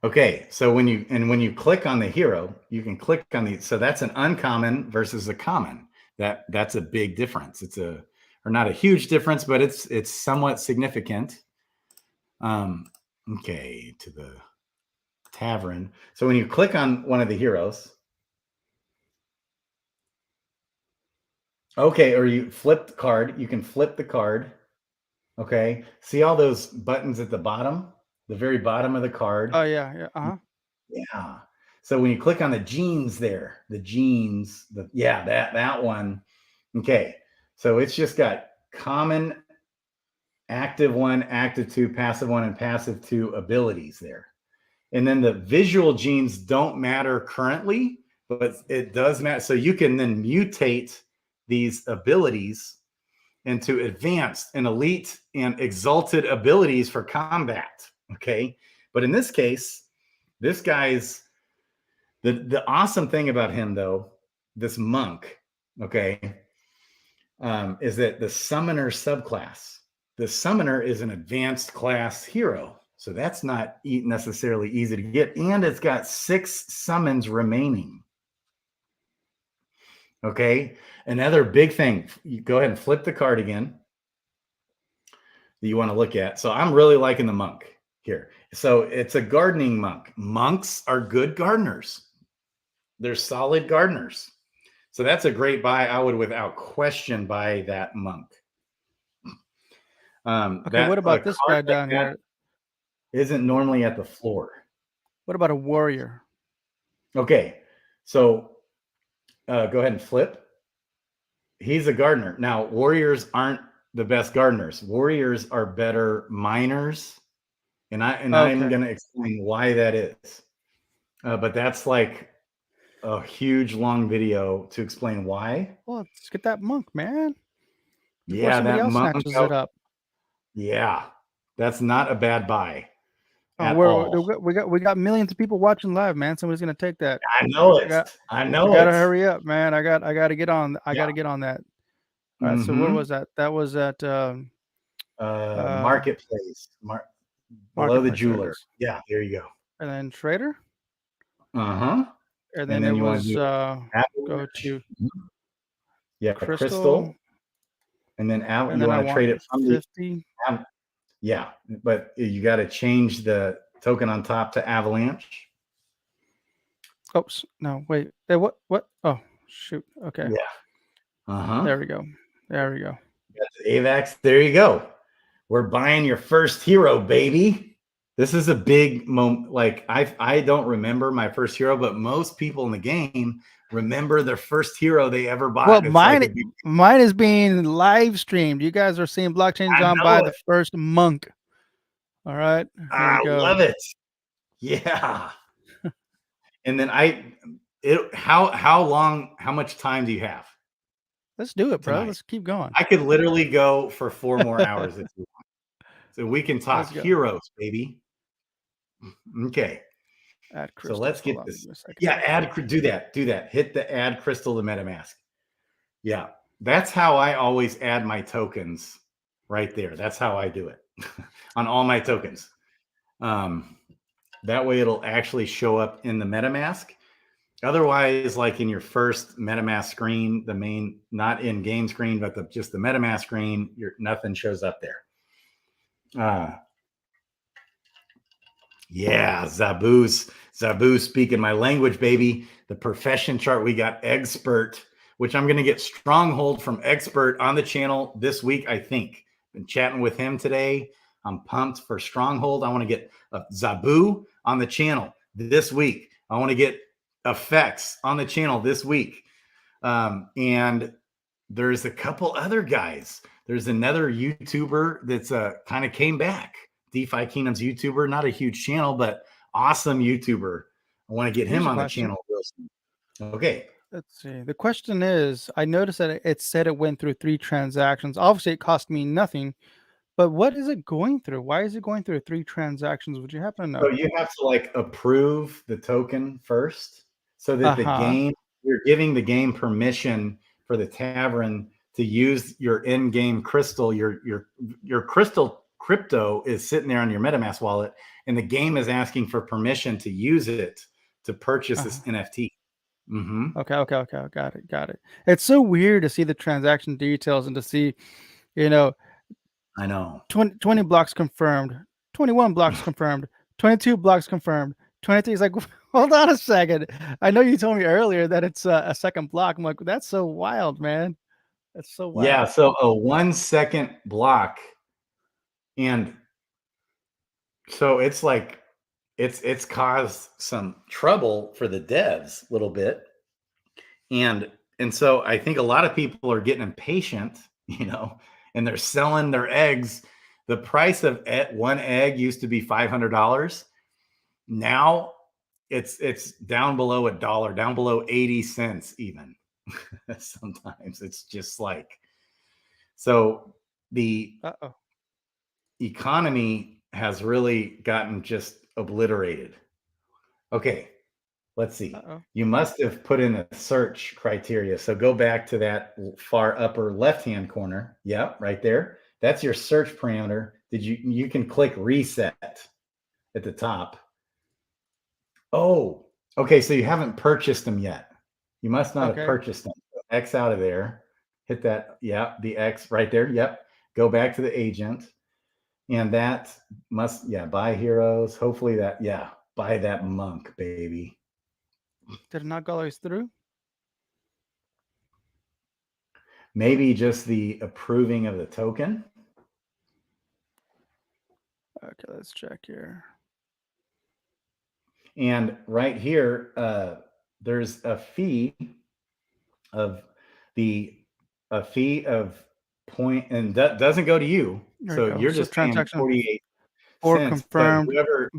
Okay, so when you click on the hero, you can click on the, so that's an uncommon versus a common. That's a big difference. It's or not a huge difference, but it's somewhat significant. Okay, to the tavern. So when you click on one of the heroes, okay, or you flip the card, you can flip the card. Okay, see all those buttons at the bottom, the very bottom of the card. Oh yeah, yeah. Uh-huh. Yeah. So when you click on the genes there, that one. Okay. So it's just got common, active 1, active 2, passive 1, and passive 2 abilities there. And then the visual genes don't matter currently, but it does matter. So you can then mutate these abilities into advanced and elite and exalted abilities for combat. Okay. But in this case, this guy's the awesome thing about him, though, this monk, okay, is that the summoner subclass, the summoner is an advanced class hero. So that's not necessarily easy to get. And it's got 6 summons remaining. Okay. Another big thing, you go ahead and flip the card again that you want to look at. So I'm really liking the monk here. So it's a gardening monk. Monks are good gardeners. They're solid gardeners. So that's a great buy. I would without question buy that monk. Okay, what about this guy down here? Isn't normally at the floor. What about a warrior? Okay, so go ahead and flip. He's a gardener. Now, warriors aren't the best gardeners. Warriors are better miners, and I'm going to explain why that is. But that's like a huge long video to explain why. Well, let's get that monk, man. Before Yeah, somebody that else monk snatches it up. Yeah, that's not a bad buy. We got millions of people watching live, man. Somebody's gonna take that. I know it. I gotta hurry up, man. I gotta get on. I gotta get on that. All right. So what was that? That was at marketplace. Below the jeweler. Yeah, there you go. And then trader. And then it was go to crystal. And then you want to trade it from 50. Yeah, but you got to change the token on top to avalanche. Oops, no, wait. What? Oh, shoot. Okay. Yeah. There we go. There we go. Got the AVAX. There you go. We're buying your first hero, baby. This is a big moment. Like I don't remember my first hero, but most people in the game remember their first hero they ever bought. Well, mine is being live streamed. You guys are seeing Blockchain John buy the first monk. All right. I love it. Yeah. And then how much time do you have? Let's do it, bro. Tonight? Let's keep going. I could literally go for 4 more hours if you want. So we can talk heroes, baby. Okay. Add crystal. So let's get this. Yeah, do that. Hit the add crystal to MetaMask. Yeah, that's how I always add my tokens right there. That's how I do it on all my tokens. That way it'll actually show up in the MetaMask. Otherwise, like in your first MetaMask screen, the main, not in-game screen, but just the MetaMask screen, nothing shows up there. Yeah, Zabu speaking my language, baby. The profession chart, we got expert, which I'm going to get Stronghold from expert on the channel this week, I think. Been chatting with him today. I'm pumped for Stronghold. I want to get Zabu on the channel this week. I want to get effects on the channel this week. And there's a couple other guys. There's another YouTuber that's kind of came back. DeFi Kingdoms YouTuber, not a huge channel, but awesome YouTuber. I want to get him on the channel. Okay. Let's see. The question is, I noticed that it said it went through 3 transactions. Obviously, it cost me nothing. But what is it going through? Why is it going through 3 transactions? Would you happen to know? So you have to like approve the token first, so that the game, you're giving the game permission for the tavern to use your in-game crystal, your crypto is sitting there on your MetaMask wallet, and the game is asking for permission to use it to purchase this NFT. Okay. Got it. It's so weird to see the transaction details and to see, you know, I know. 20 blocks confirmed, 21 blocks confirmed, 22 blocks confirmed, 23 is like, hold on a second. I know you told me earlier that it's a second block. I'm like, that's so wild, man. That's so wild. Yeah, so a 1 second block, and so it's like it's caused some trouble for the devs a little bit, and so I think a lot of people are getting impatient, and they're selling their eggs. The price of one egg used to be $500. Now it's down below $1, down below 80 cents even. Sometimes it's just like, so the economy has really gotten just obliterated. Okay, let's see. You must have put in a search criteria. So go back to that far upper left-hand corner. Yep, right there. That's your search parameter. You can click reset at the top. Oh, okay. So you haven't purchased them yet. You must not have purchased them. X out of there. Hit that. Yeah, the X right there. Yep. Go back to the agent. And that must, buy heroes. Hopefully that, buy that monk, baby. Did it not go always through? Maybe just the approving of the token. Okay, let's check here. And right here, there's a fee of point, and that doesn't go to you. So you're just paying 48 or cents, confirmed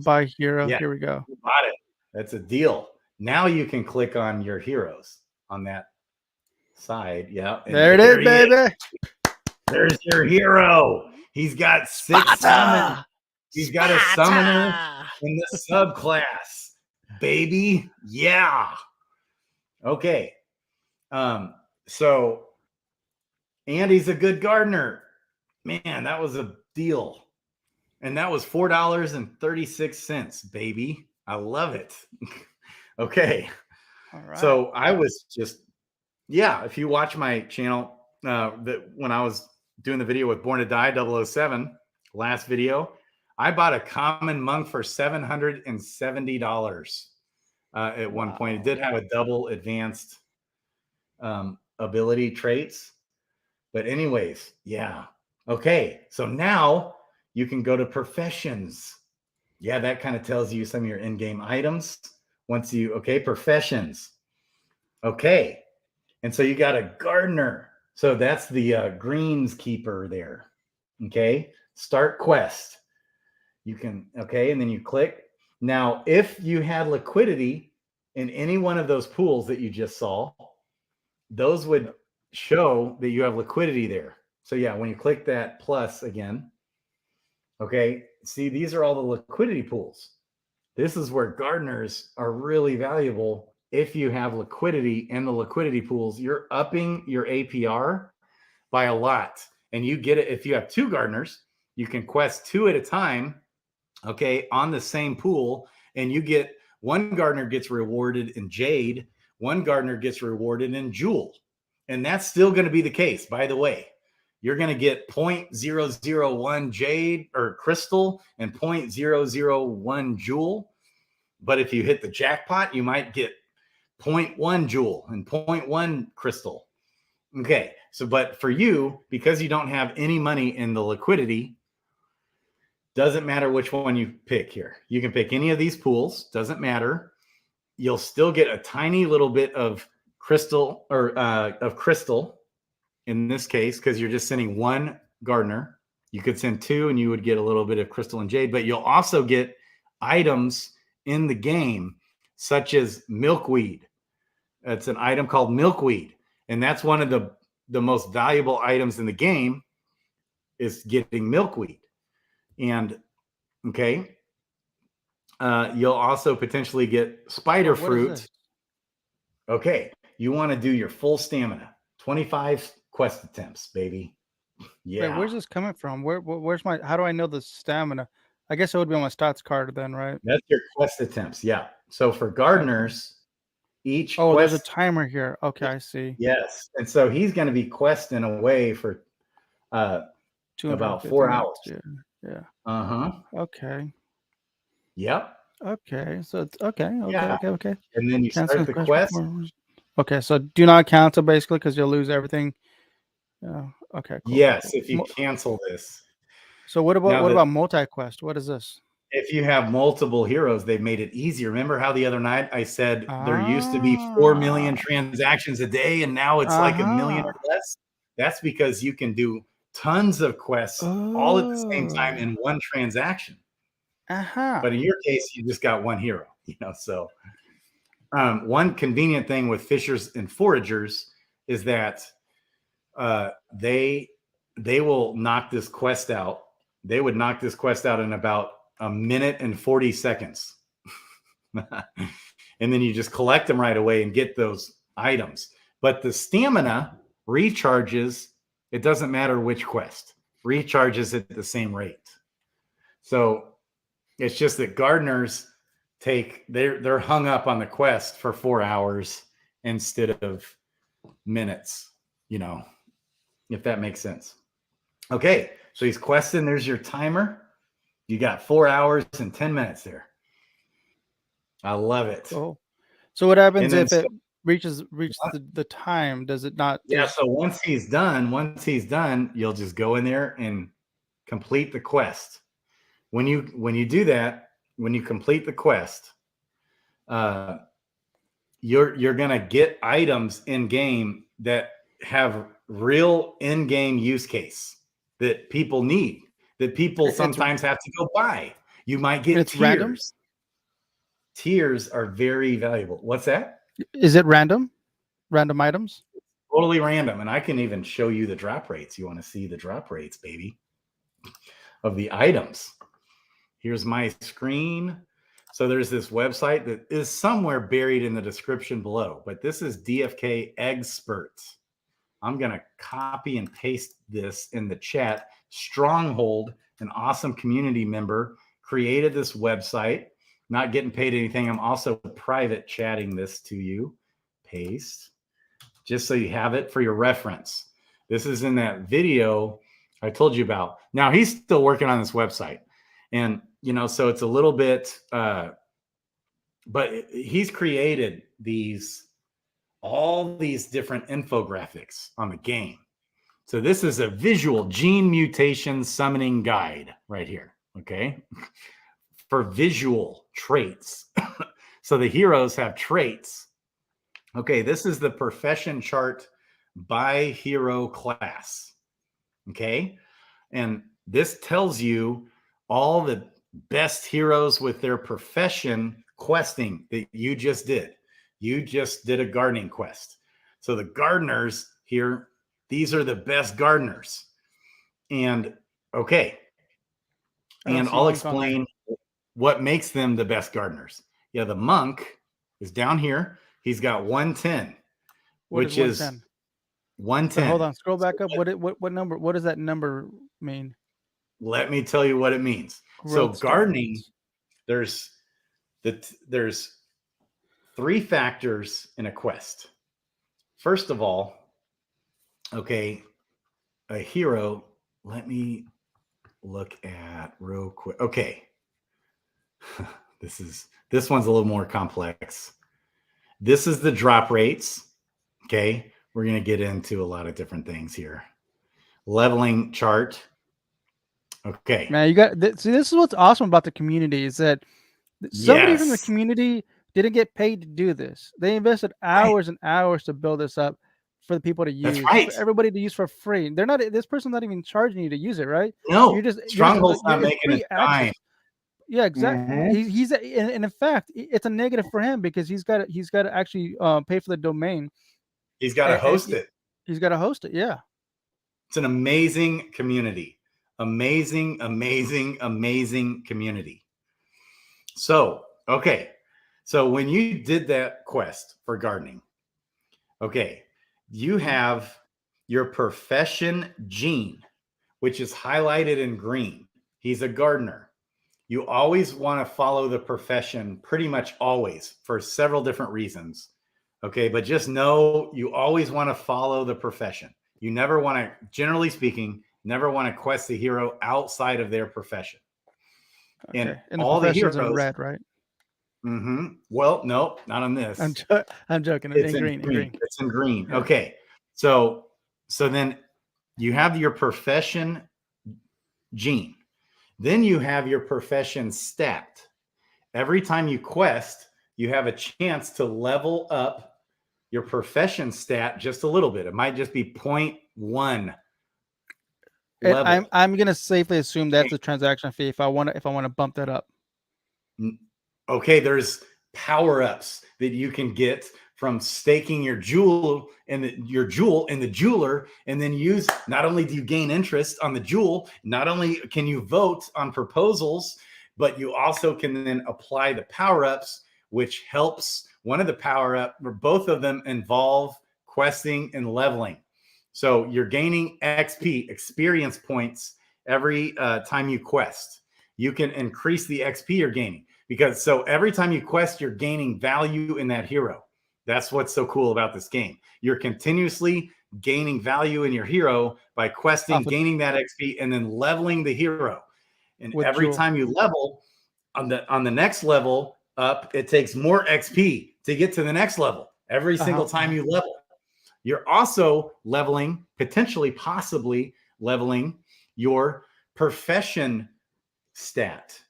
by hero. Here we go. Got it. That's a deal. Now you can click on your heroes on that side. Yeah. There it is, baby. There's your hero. He's got 6 summons. He's got a summoner in the subclass, baby. Yeah. Okay. So, and he's a good gardener. Man, that was a deal. And that was $4.36, baby. I love it. Okay. All right. So I was just, if you watch my channel, that when I was doing the video with Born to Die 007, last video, I bought a common monk for $770 at one point. It did have a double advanced ability traits. But anyways, okay. So now you can go to professions. Yeah, that kind of tells you some of your in-game items. Professions. Okay. And so you got a gardener. So that's the greenskeeper there. Okay. Start quest. You can, and then you click. Now, if you had liquidity in any one of those pools that you just saw, those would show that you have liquidity there. So when you click that plus again, see, these are all the liquidity pools. This is where gardeners are really valuable. If you have liquidity in the liquidity pools, you're upping your APR by a lot. And you get it if you have 2 gardeners, you can quest 2 at a time, on the same pool, and you get one gardener gets rewarded in jade, one gardener gets rewarded in jewel. And that's still going to be the case, by the way. You're going to get 0.001 jade or crystal and 0.001 jewel. But if you hit the jackpot, you might get 0.1 jewel and 0.1 crystal. Okay. So, but for you, because you don't have any money in the liquidity, doesn't matter which one you pick here. You can pick any of these pools. Doesn't matter. You'll still get a tiny little bit of crystal or of crystal in this case, because you're just sending one gardener. You could send 2 and you would get a little bit of crystal and jade, but you'll also get items in the game, such as milkweed. It's an item called milkweed. And that's one of the most valuable items in the game is getting milkweed. And you'll also potentially get spider fruit. Okay. You want to do your full stamina, 25 quest attempts, baby. Wait, Yeah, where's this coming from? Where's my? How do I know the stamina? I guess it would be on my stats card then, right? that's your quest attempts. Yeah. So for Okay. gardeners, each Oh, there's a quest, timer here. Okay, I see. yes. And so he's going to be questing away for uh, about 250 4 minutes. hours. Yeah. Yeah. Uh-huh. Okay. Yep. Okay. So it's okay. Okay. Yeah. Okay. Okay. And then you Cancel start the the quest quest. before. Okay. So do not cancel basically because you'll lose everything. Yeah. Okay. Cool. Cool. Yes, Cool. if you cancel this. So what Now that about multi quest? What is this? if you have multiple heroes, they've made it easier. Remember how the other night I said there used to be 4 million Ah. transactions a day and now it's like a million or Uh-huh. less? That's because you can do tons of quests all at the same time Oh. in one transaction. Uh-huh. But in your case, you just got one hero, so one convenient thing with fishers and foragers is that they will knock this quest out. They would knock this quest out in about a minute and 40 seconds. And then you just collect them right away and get those items. But the stamina recharges, it doesn't matter which quest, recharges at the same rate. So it's just that gardeners they're hung up on the quest for 4 hours instead of minutes, if that makes sense. Okay, so he's questing. There's your timer. You got 4 hours and 10 minutes there. I love it. Cool. So what happens And then if it reaches the time? Does it not? yeah, so once he's done, you'll just go in there and complete the quest. When you do that, when you complete the quest, you're gonna get items in game that have real in-game use case that people need, that people sometimes have to go buy. You might get It's random? tiers. Tiers are very valuable. What's that? Is it random? Random items? Totally random. And I can even show you the drop rates. You want to see the drop rates, baby, of the items. Here's my screen. So there's this website that is somewhere buried in the description below, but this is DFK Expert. I'm going to copy and paste this in the chat. Stronghold, an awesome community member, created this website. Not getting paid anything. I'm also private chatting this to you. Paste. Just so you have it for your reference. This is in that video I told you about. Now he's still working on this website. And, so it's a little bit, but he's created all these different infographics on the game. So this is a visual gene mutation summoning guide right here. Okay. For visual traits. So the heroes have traits. Okay. This is the profession chart by hero class. Okay. And this tells you all the best heroes with their profession questing that you just did. You just did a gardening quest. So the gardeners here, these are the best gardeners. And okay. And I'll explain what makes them the best gardeners. Yeah, the monk is down here. He's got 110, which is 110. So hold on, scroll back up. What number? What does that number mean? Let me tell you what it means. Growth so gardening, there's 3 factors in a quest. First of all, okay, a hero. Let me look at real quick. Okay. This one's a little more complex. This is the drop rates. Okay. We're going to get into a lot of different things here. Leveling chart. Okay. Man, you got see. This is what's awesome about the community is that somebody from the community didn't get paid to do this. They invested hours and hours to build this up for the people to use. That's right. For everybody to use for free. They're not. This person's not even charging you to use it, right? No. Stronghold's not making a dime. Yeah, exactly. Mm-hmm. He's and in fact, it's a negative for him because he's got to actually pay for the domain. He's got to host it. He's got to host it. Yeah. It's an amazing community. Amazing, amazing, amazing community. So, okay. So when you did that quest for gardening, okay, you have your profession gene, which is highlighted in green. He's a gardener. You always want to follow the profession, pretty much always, for several different reasons. Okay, but just know you always want to follow the profession. You never want to, generally speaking, never want to quest the hero outside of their profession. Okay. And the all the profession's heroes in red, right? Well, no, not on this. I'm joking. It's in green. It's in green. Yeah. Okay. So then you have your profession gene. Then you have your profession stat. Every time you quest, you have a chance to level up your profession stat just a little bit. It might just be 0.1 level. I'm gonna safely assume that's a transaction fee if I want to bump that up. Okay, there's power-ups that you can get from staking your jewel in the jeweler, and then use, not only do you gain interest on the jewel, not only can you vote on proposals, but you also can then apply the power-ups, which helps. One of the power-up, or both of them, involve questing and leveling. So you're gaining XP, experience points, every time you quest. You can increase the XP you're gaining, because so every time you quest, you're gaining value in that hero. That's what's so cool about this game. You're continuously gaining value in your hero by questing, gaining that XP, and then leveling the hero. And every time you level on the next level up, it takes more XP to get to the next level. Every single time you level, you're also leveling, possibly leveling your profession stat.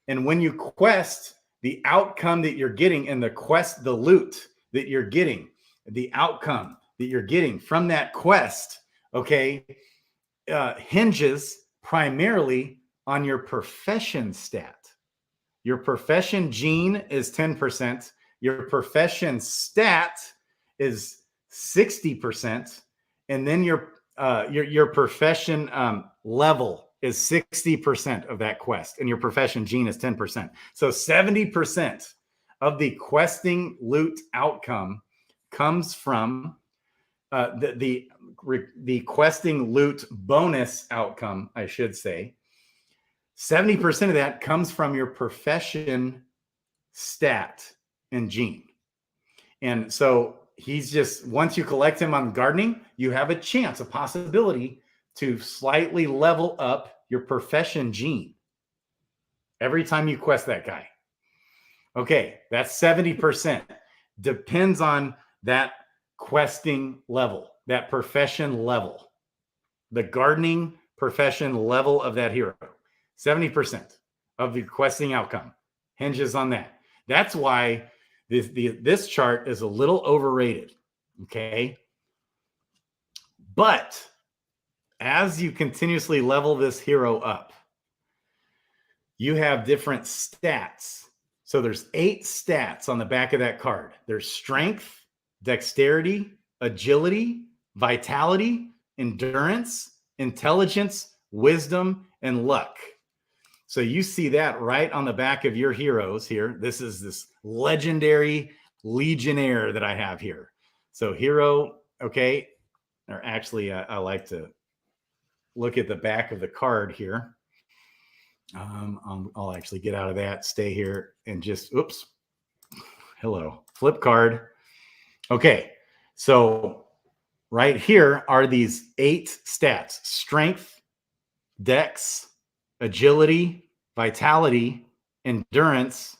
And when you quest, the outcome that you're getting in the quest, the loot that you're getting, the outcome that you're getting from that quest, okay, hinges primarily on your profession stat. Your profession gene is 10%. Your profession stat is 60%. And then your profession level is 60% of that quest, and your profession gene is 10%. So 70% of the questing loot outcome comes from the questing loot bonus outcome, I should say. 70% of that comes from your profession stat and gene. And so he's just, once you collect him on gardening, you have a chance, a possibility to slightly level up your profession gene every time you quest that guy. Okay, that's 70%. Depends on that questing level, that profession level, the gardening profession level of that hero. 70% of the questing outcome hinges on that. That's why this chart is a little overrated. Okay. But as you continuously level this hero up, you have different stats. So there's 8 stats on the back of that card. There's strength, dexterity, agility, vitality, endurance, intelligence, wisdom, and luck. So you see that right on the back of your heroes here. This is this legendary legionnaire that I have here. So hero, okay, or actually I like to look at the back of the card here. I'll actually get out of that, stay here, and just, oops, hello, flip card. Okay, so right here are these 8 stats: strength, dex, agility, vitality, endurance,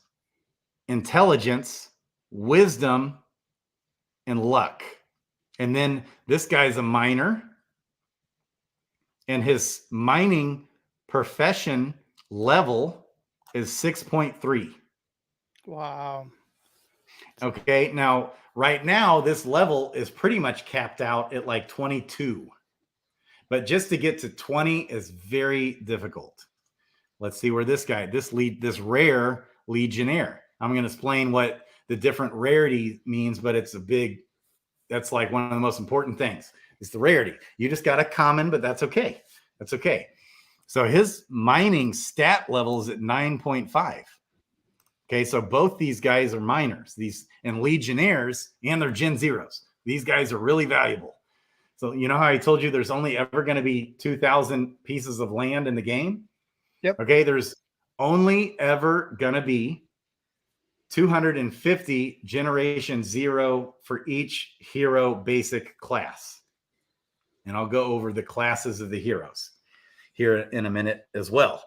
intelligence, wisdom, and luck. And then this guy's a miner, and his mining profession level is 6.3. Wow. Okay, now right now this level is pretty much capped out at like 22. But just to get to 20 is very difficult. Let's see where this guy, this rare legionnaire. I'm going to explain what the different rarity means, but that's like one of the most important things. It's the rarity. You just got a common, but that's okay. That's okay. So his mining stat level is at 9.5. Okay, so both these guys are miners, and legionnaires, and they're Gen Zeros. These guys are really valuable. So you know how I told you there's only ever going to be 2,000 pieces of land in the game? Yep. Okay, there's only ever going to be 250 generation 0 for each hero basic class. And I'll go over the classes of the heroes here in a minute as well.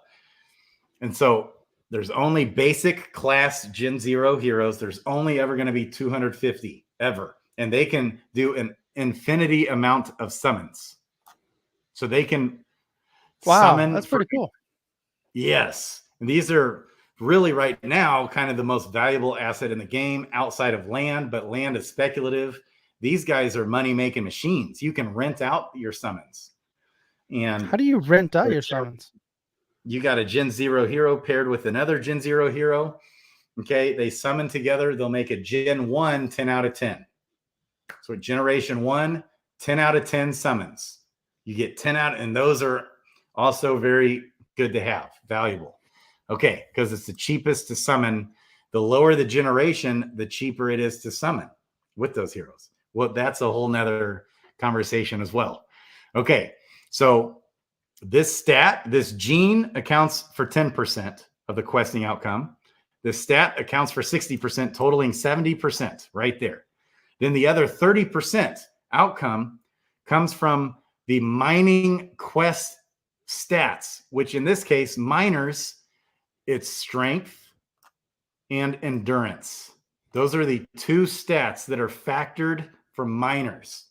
And so there's only basic class Gen 0 heroes. There's only ever going to be 250 ever. And they can do an infinity amount of summons. So they can summon. That's pretty cool. Yes. And these are really right now kind of the most valuable asset in the game outside of land, but land is speculative. These guys are money-making machines. You can rent out your summons. And how do you rent out your summons? You got a Gen 0 hero paired with another Gen 0 hero. Okay, they summon together. They'll make a Gen 1 10 out of 10. So Generation 1, 10 out of 10 summons. You get 10 out, and those are also very good to have, valuable. Okay, because it's the cheapest to summon. The lower the generation, the cheaper it is to summon with those heroes. Well, that's a whole nother conversation as well. Okay, so this stat, this gene accounts for 10% of the questing outcome. This stat accounts for 60%, totaling 70% right there. Then the other 30% outcome comes from the mining quest stats, which in this case, miners, it's strength and endurance. Those are the two stats that are factored for miners.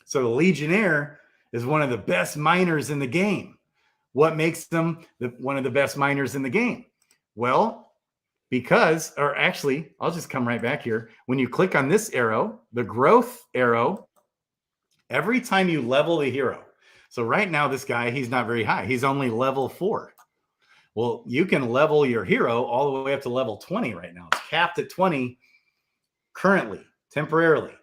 So the Legionnaire is one of the best miners in the game. What makes them one of the best miners in the game? Well, because, or actually, I'll just come right back here. When you click on this arrow, the growth arrow, every time you level the hero. So right now, this guy, he's not very high. He's only level 4. Well, you can level your hero all the way up to level 20 right now. It's capped at 20 currently, temporarily.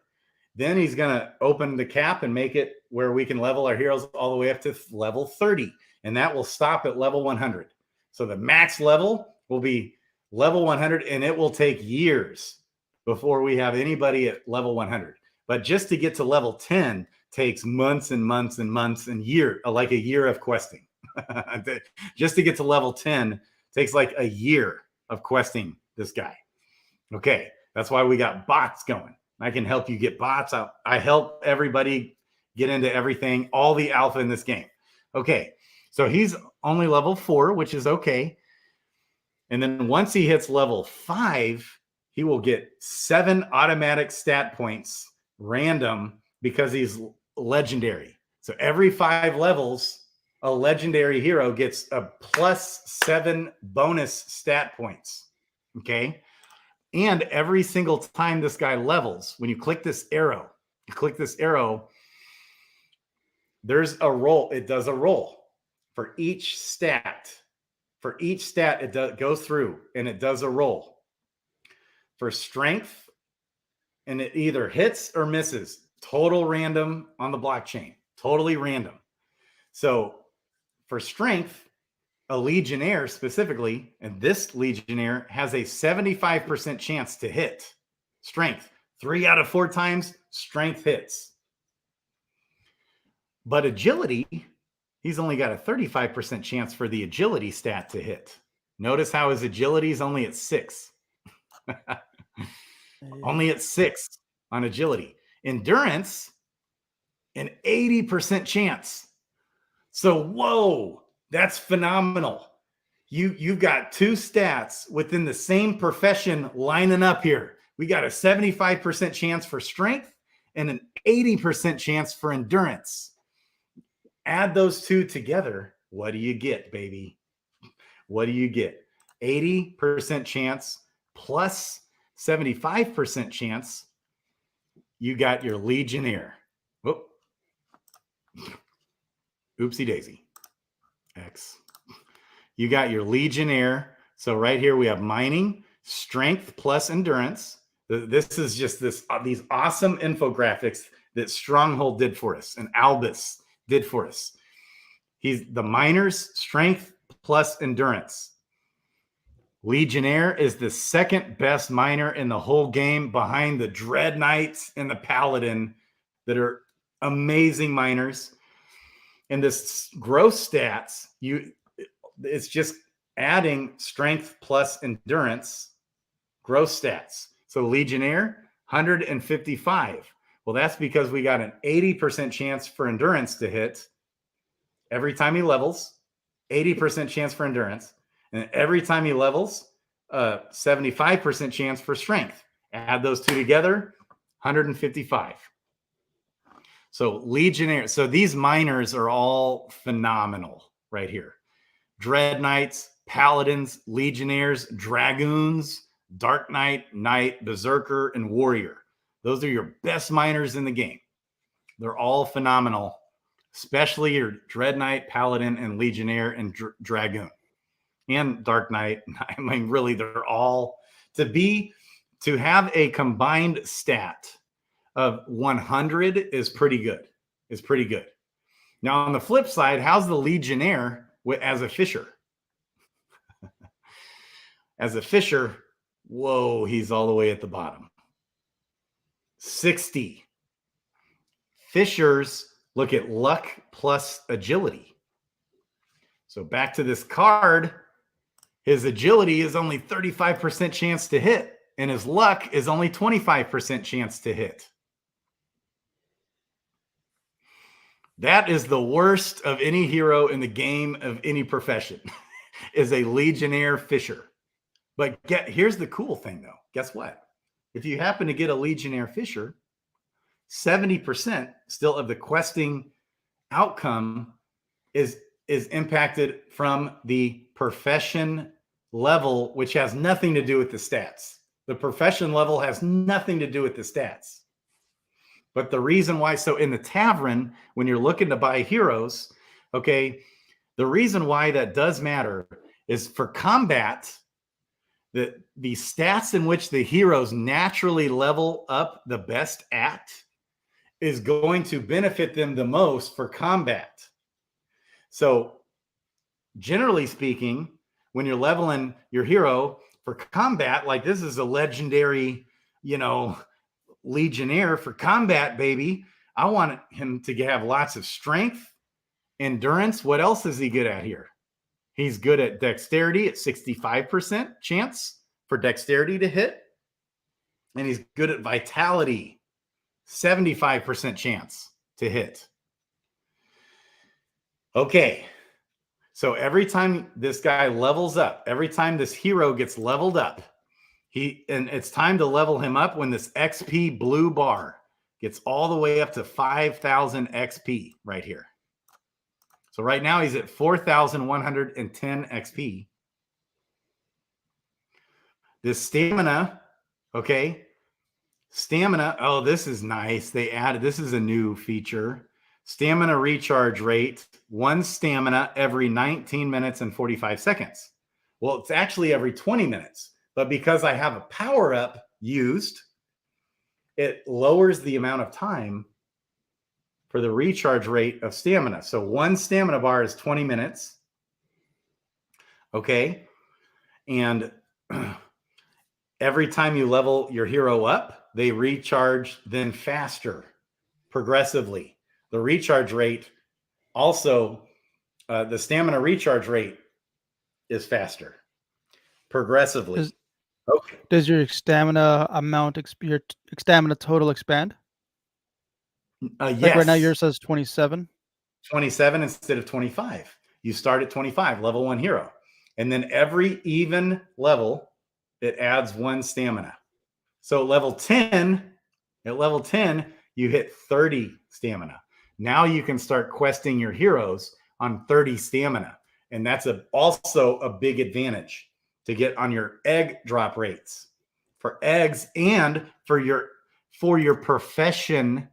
Then he's going to open the cap and make it where we can level our heroes all the way up to level 30. And that will stop at level 100. So the max level will be level 100, and it will take years before we have anybody at level 100. But just to get to level 10 takes months and months and months and like a year of questing. Just to get to level 10 takes like a year of questing this guy. Okay, that's why we got bots going. I can help you get bots out. I help everybody get into everything, all the alpha in this game. Okay, so he's only level 4, which is okay. And then once he hits level 5, he will get 7 automatic stat points, random, because he's legendary. So every 5 levels, a legendary hero gets a +7 bonus stat points. Okay. And every single time this guy levels, when you click this arrow, there's a roll. It does a roll for each stat. For each stat, it goes through and it does a roll. For strength, and it either hits or misses. Total random on the blockchain. Totally random. So for strength, a Legionnaire specifically, and this Legionnaire has a 75% chance to hit. Strength, 3 out of 4 times, strength hits. But agility, he's only got a 35% chance for the agility stat to hit. Notice how his agility is only at 6. Only at 6 on agility. Endurance, an 80% chance. So, whoa, that's phenomenal. You've got 2 stats within the same profession lining up here. We got a 75% chance for strength and an 80% chance for endurance. Add those 2 together. What do you get, baby? What do you get? 80% chance plus 75% chance. You got your Legionnaire. Whoop. Oopsie daisy. X. You got your Legionnaire. So right here we have mining, strength plus endurance. This is just these awesome infographics that Stronghold did for us and Albus did for us. He's the miners, strength plus endurance. Legionnaire is the second best miner in the whole game behind the Dread Knights and the Paladin that are amazing miners. And this gross stats, it's just adding strength plus endurance gross stats. So Legionnaire, 155. Well, that's because we got an 80% chance for endurance to hit every time he levels, 80% chance for endurance. And every time he levels, 75% chance for strength. Add those two together, 155. So Legionnaire. So these miners are all phenomenal right here. Dread Knights, Paladins, Legionnaires, Dragoons, Dark Knight, Knight, Berserker, and Warrior. Those are your best miners in the game. They're all phenomenal, especially your Dread Knight, Paladin, and Legionnaire, and Dragoon. And Dark Knight. I mean, really, they're all to have a combined stat of 100 is pretty good. It's pretty good. Now, on the flip side, how's the Legionnaire as a fisher? As a fisher, whoa, he's all the way at the bottom. 60. Fishers look at luck plus agility. So back to this card, his agility is only 35% chance to hit, and his luck is only 25% chance to hit. That is the worst of any hero in the game of any profession, is a Legionnaire fisher. But here's the cool thing, though. Guess what? If you happen to get a Legionnaire fisher, 70% still of the questing outcome is impacted from the profession level, which has nothing to do with the stats. The profession level has nothing to do with the stats. But the reason why, so in the tavern, when you're looking to buy heroes, okay, the reason why that does matter is for combat, the stats in which the heroes naturally level up the best at is going to benefit them the most for combat. So generally speaking, when you're leveling your hero for combat, like this is a legendary, Legionnaire for combat, baby. I want him to have lots of strength, endurance. What else is he good at here? He's good at dexterity at 65% chance for dexterity to hit. And he's good at vitality, 75% chance to hit. Okay. So every time this guy levels up, every time this hero gets leveled up, and it's time to level him up when this XP blue bar gets all the way up to 5,000 XP right here. So right now he's at 4,110 XP. This stamina, okay, stamina. Oh, this is nice. They added, this is a new feature. Stamina recharge rate, 1 stamina every 19 minutes and 45 seconds. Well, it's actually every 20 minutes. But because I have a power up used, it lowers the amount of time for the recharge rate of stamina. So 1 stamina bar is 20 minutes. Okay. And every time you level your hero up, they recharge then faster, progressively. The recharge rate also, the stamina recharge rate is faster, progressively. Okay. Does your stamina amount, your stamina total expand? Yes. Like right now yours says 27. 27 instead of 25. You start at 25, level 1 hero. And then every even level, it adds 1 stamina. So at level 10, you hit 30 stamina. Now you can start questing your heroes on 30 stamina. And that's also a big advantage to get on your egg drop rates for eggs and for your profession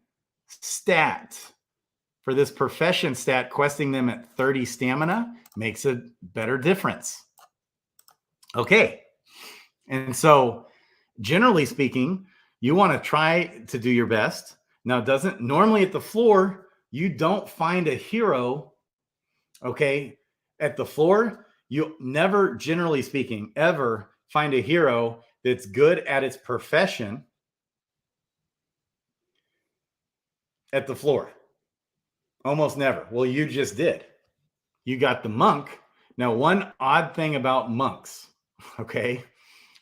stat. For this profession stat, questing them at 30 stamina makes a better difference. Okay. And so generally speaking, you want to try to do your best. Now, normally at the floor, you don't find a hero, okay, at the floor. You'll never, generally speaking, ever find a hero that's good at its profession at the floor. Almost never. Well, you just did. You got the monk. Now, one odd thing about monks, okay?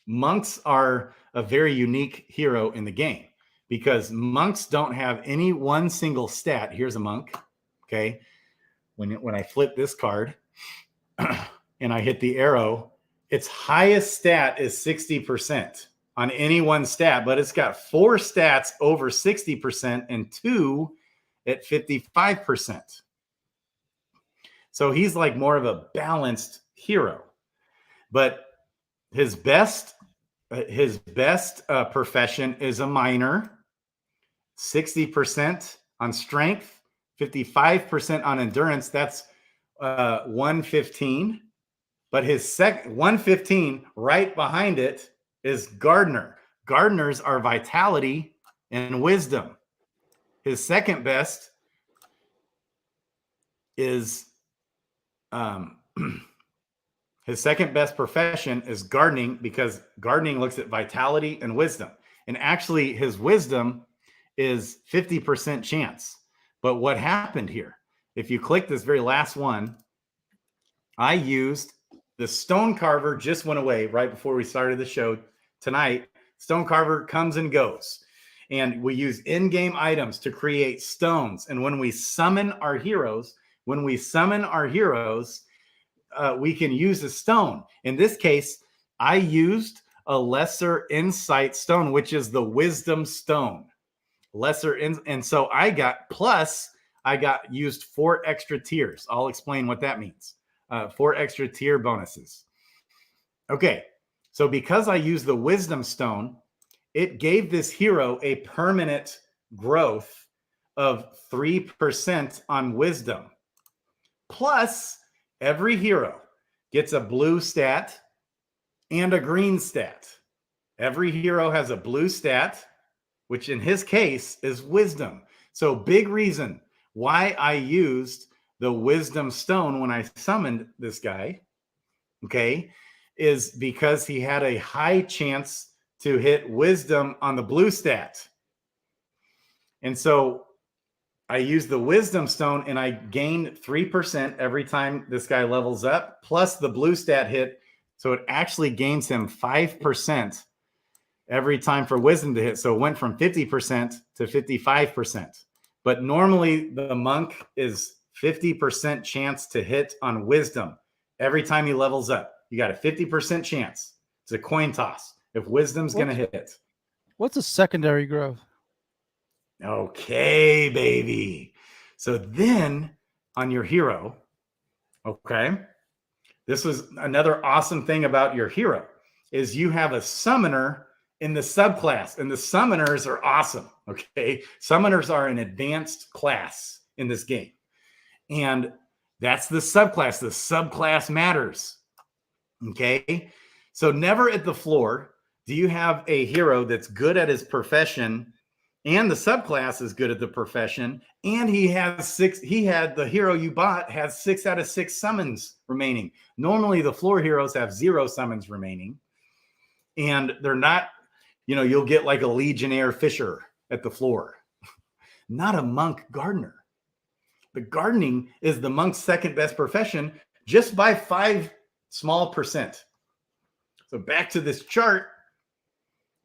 Monks are a very unique hero in the game because monks don't have any one single stat. Here's a monk, okay? When I flip this card and I hit the arrow, its highest stat is 60% on any one stat, but it's got 4 stats over 60% and 2 at 55%. So he's like more of a balanced hero. But his best profession is a miner, 60% on strength, 55% on endurance. That's 115. But his 115 right behind it is gardener. Gardeners are vitality and wisdom. His second best is his second best profession is gardening, because gardening looks at vitality and wisdom. And actually his wisdom is 50% chance. But what happened here? If you click this very last one, I used the stone carver, just went away right before we started the show tonight. Stone carver comes and goes. And we use in-game items to create stones. And when we summon our heroes, we can use a stone. In this case, I used a lesser insight stone, which is the wisdom stone. And so I got used 4 extra tiers. I'll explain what that means. 4 extra tier bonuses. Okay, so because I used the wisdom stone, it gave this hero a permanent growth of 3% on wisdom. Plus, every hero gets a blue stat and a green stat. Every hero has a blue stat, which in his case is wisdom. So big reason why I used the wisdom stone when I summoned this guy, okay, is because he had a high chance to hit wisdom on the blue stat. And so I used the wisdom stone and I gained 3% every time this guy levels up, plus the blue stat hit. So it actually gains him 5% every time for wisdom to hit. So it went from 50% to 55%. But normally the monk is 50% chance to hit on wisdom every time he levels up. You got a 50% chance. It's a coin toss if wisdom's going to hit. What's a secondary growth? Okay, baby. So then on your hero, okay, this was another awesome thing about your hero is you have a summoner in the subclass, and the summoners are awesome. Okay, summoners are an advanced class in this game, and that's the subclass. The subclass matters. Okay, so never at the floor do you have a hero that's good at his profession, and the subclass is good at the profession, and he had the hero you bought has 6 out of 6 summons remaining. Normally the floor heroes have 0 summons remaining, and they're not, you'll get like a legionnaire fisher at the floor, not a monk gardener. The gardening is the monk's second best profession, just by 5 small percent. So back to this chart,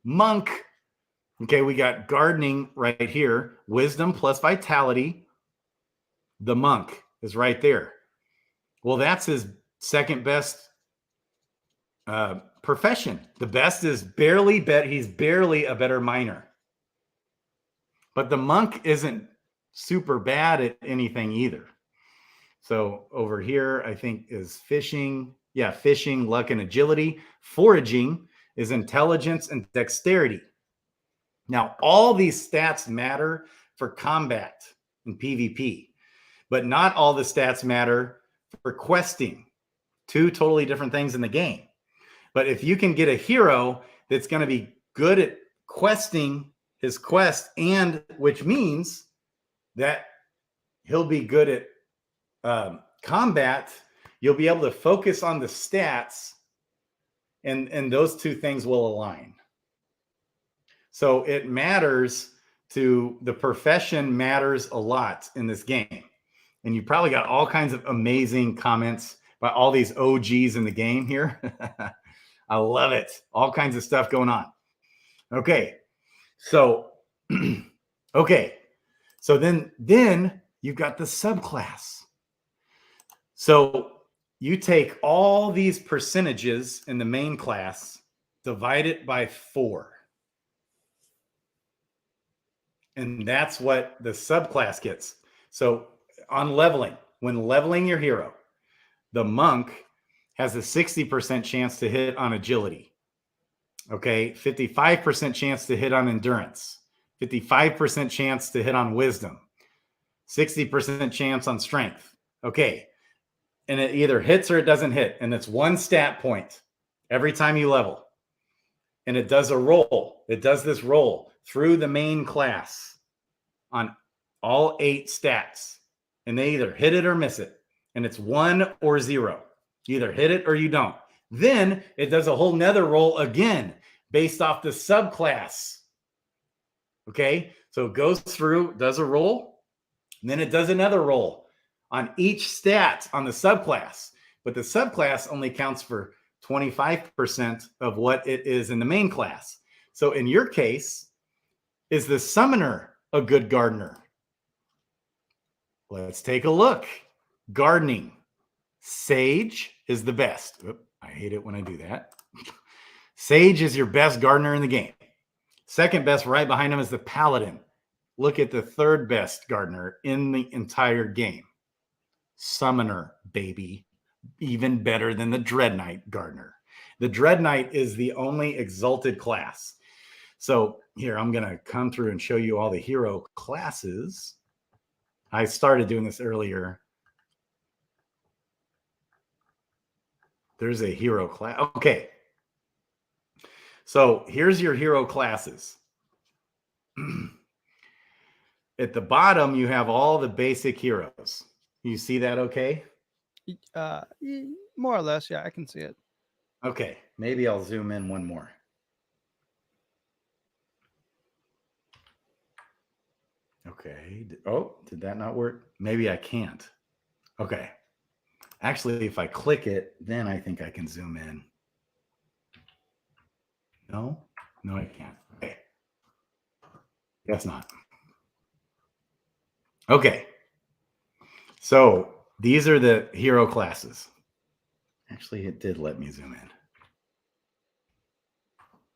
monk. Okay, we got gardening right here, wisdom plus vitality. The monk is right there. Well, that's his second best profession. The best is he's barely a better miner. But the monk isn't super bad at anything either. So over here, I think is fishing. Yeah, fishing, luck, and agility. Foraging is intelligence and dexterity. Now, all these stats matter for combat and PvP, but not all the stats matter for questing. 2 totally different things in the game. But if you can get a hero that's going to be good at questing his quest, and which means that he'll be good at combat, you'll be able to focus on the stats, and those 2 things will align. So it matters the profession matters a lot in this game. And you probably got all kinds of amazing comments by all these OGs in the game here. I love it. All kinds of stuff going on. Okay. So, okay. So then you've got the subclass. So you take all these percentages in the main class, divide it by 4. And that's what the subclass gets. So on leveling, when leveling your hero, the monk has a 60% chance to hit on agility. Okay, 55% chance to hit on endurance, 55% chance to hit on wisdom, 60% chance on strength. Okay, and it either hits or it doesn't hit. And it's 1 stat point every time you level. And it does a roll. It does this roll through the main class on all 8 stats. And they either hit it or miss it. And it's 1 or 0. You either hit it or you don't. Then it does a whole nother roll again based off the subclass. Okay, so it goes through, does a roll, and then it does another roll on each stat on the subclass. But the subclass only counts for 25% of what it is in the main class. So in your case, is the summoner a good gardener? Let's take a look. Gardening. Sage is the best. Oop, I hate it when I do that. Sage is your best gardener in the game. Second best right behind him is the paladin. Look at the third best gardener in the entire game. Summoner, baby. Even better than the Dread Knight gardener. The Dread Knight is the only exalted class. So here, I'm going to come through and show you all the hero classes. I started doing this earlier. There's a hero class. Okay. So here's your hero classes. At the bottom, you have all the basic heroes. You see that okay? More or less, yeah, I can see it. Okay, maybe I'll zoom in one more. Okay. Oh, did that not work? Maybe I can't. Okay. Actually, if I click it, then I think I can zoom in. No, I can't. Okay. That's not. Okay. So these are the hero classes. Actually, it did let me zoom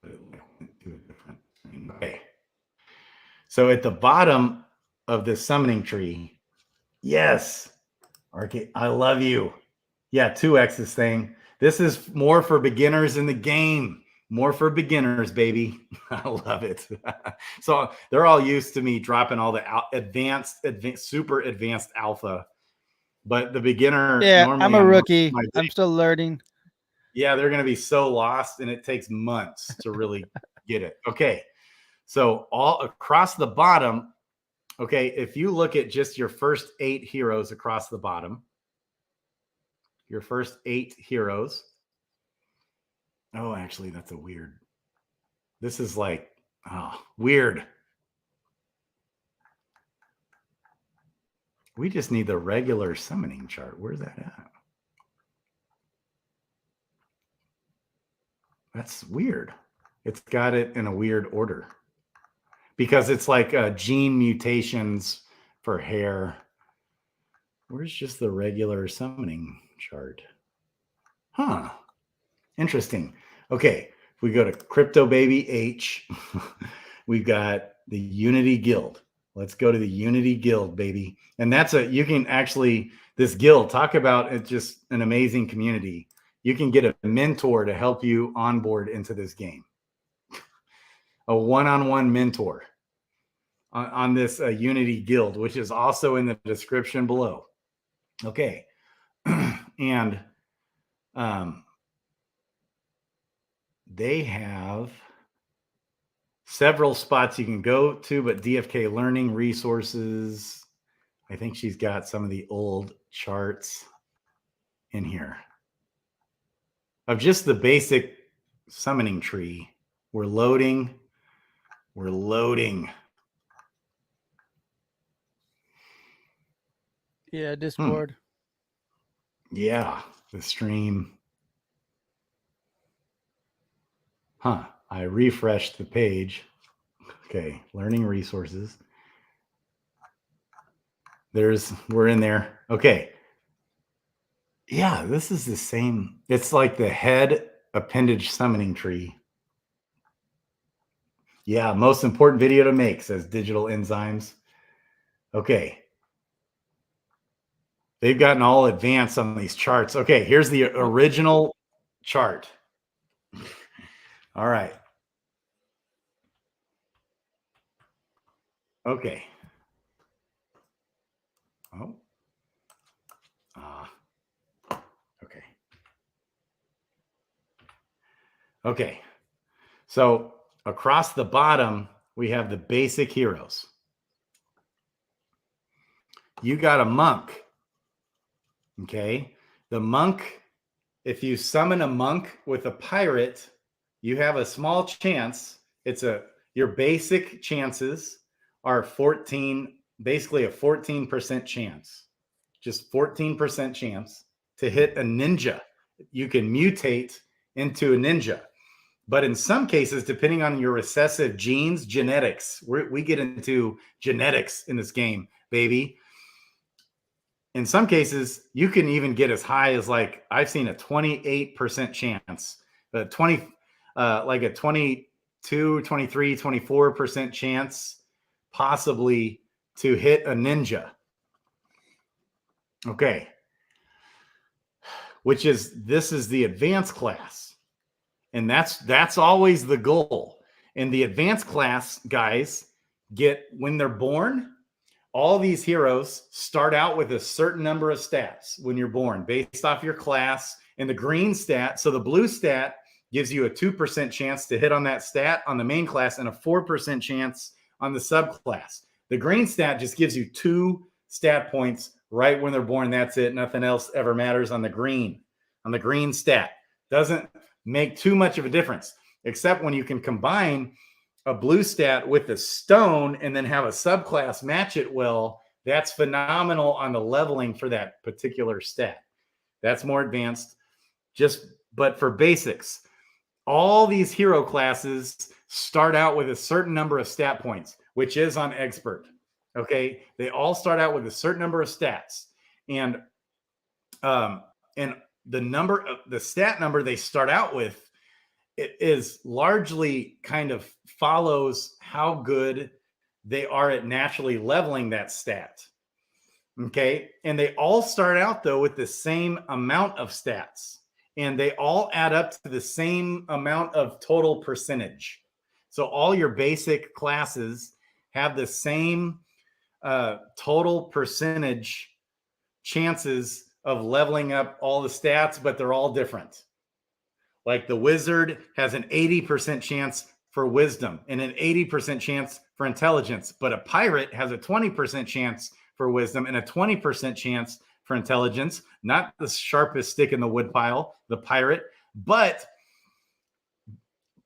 in. Okay. So at the bottom of this summoning tree, yes, Arcade, I love you. Yeah, 2x this thing. This is more for beginners in the game. More for beginners, baby. I love it. So they're all used to me dropping all the advanced, super advanced alpha. But the beginner, yeah, normally I'm a rookie. I'm still learning. Yeah, they're going to be so lost, and it takes months to really get it. Okay, so all across the bottom, okay, if you look at just your first 8 heroes across the bottom, your first 8 heroes. Oh, actually, that's a weird. This is like, weird. We just need the regular summoning chart. Where's that at? That's weird. It's got it in a weird order because it's like gene mutations for hair. Where's just the regular summoning chart? Huh. Interesting. Okay. If we go to Crypto Baby H, we've got the Unity Guild. Let's go to the Unity Guild, baby. And that's you can actually, this guild, talk about it's just an amazing community. You can get a mentor to help you onboard into this game. A one-on-one mentor on this Unity Guild, which is also in the description below. Okay. And they have several spots you can go to, but DFK Learning Resources, I think she's got some of the old charts in here of just the basic summoning tree. We're loading. We're loading. Yeah, Discord. Yeah, the stream. I refreshed the page. Okay, learning resources. We're in there. Okay. Yeah, this is the same. It's like the head appendage summoning tree. Yeah, most important video to make, says Digital Enzymes. Okay. They've gotten all advanced on these charts. Okay, here's the original chart. All right. Okay. Oh. Okay. Okay. So across the bottom, we have the basic heroes. You got a monk. Okay. The monk, if you summon a monk with a pirate, you have a small chance. Your basic chances are 14, basically a 14% chance, just 14% chance to hit a ninja. You can mutate into a ninja. But in some cases, depending on your recessive genes, genetics, we get into genetics in this game, baby. In some cases, you can even get as high as, like, I've seen a 28% chance, like a 22, 23, 24% chance possibly to hit a ninja. Okay. This is the advanced class. And that's always the goal. And the advanced class guys when they're born, all these heroes start out with a certain number of stats when you're born based off your class. And the green stat, so the blue stat gives you a 2% chance to hit on that stat on the main class and a 4% chance on the subclass. The green stat just gives you 2 stat points right when they're born. That's it. Nothing else ever matters on the green stat. Doesn't make too much of a difference, except when you can combine a blue stat with a stone and then have a subclass match it well. That's phenomenal on the leveling for that particular stat. That's more advanced. But for basics, all these hero classes start out with a certain number of stat points, which is on expert. Okay, they all start out with a certain number of stats, and the stat number they start out with, it is largely kind of follows how good they are at naturally leveling that stat. Okay. And they all start out though with the same amount of stats, and they all add up to the same amount of total percentage. So all your basic classes have the same total percentage chances of leveling up all the stats, but they're all different. Like the wizard has an 80% chance for wisdom and an 80% chance for intelligence, but a pirate has a 20% chance for wisdom and a 20% chance for intelligence. Not the sharpest stick in the woodpile, the pirate, but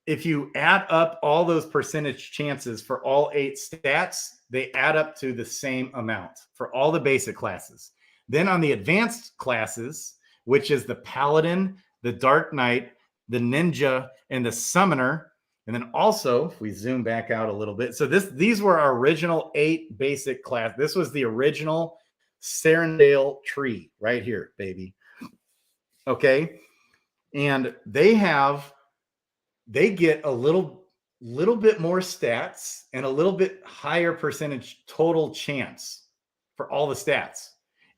if you add up all those percentage chances for all 8 stats, they add up to the same amount for all the basic classes. Then on the advanced classes, which is the paladin, the dark knight, the ninja, and the summoner. And then also, if we zoom back out a little bit, so these were our original 8 basic class. This was the original Serendale tree right here, baby. Okay. And they get a little bit more stats and a little bit higher percentage total chance for all the stats.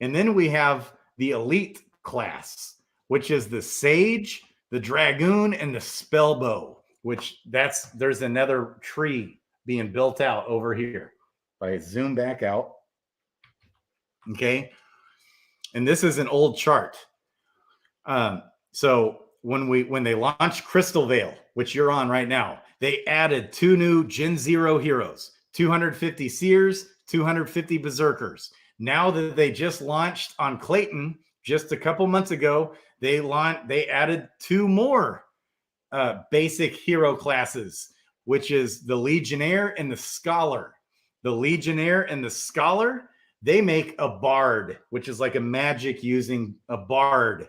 And then we have the elite class, which is the sage, the dragoon, and the spellbow, which there's another tree being built out over here. If I zoom back out. Okay. And this is an old chart. So when they launched Crystalvale, which you're on right now, they added 2 new Gen 0 heroes, 250 seers, 250 berserkers. Now that they just launched on Clayton just a couple months ago, they added 2 more basic hero classes, which is the Legionnaire and the Scholar. The Legionnaire and the Scholar, They make a bard, which is like a magic using a bard.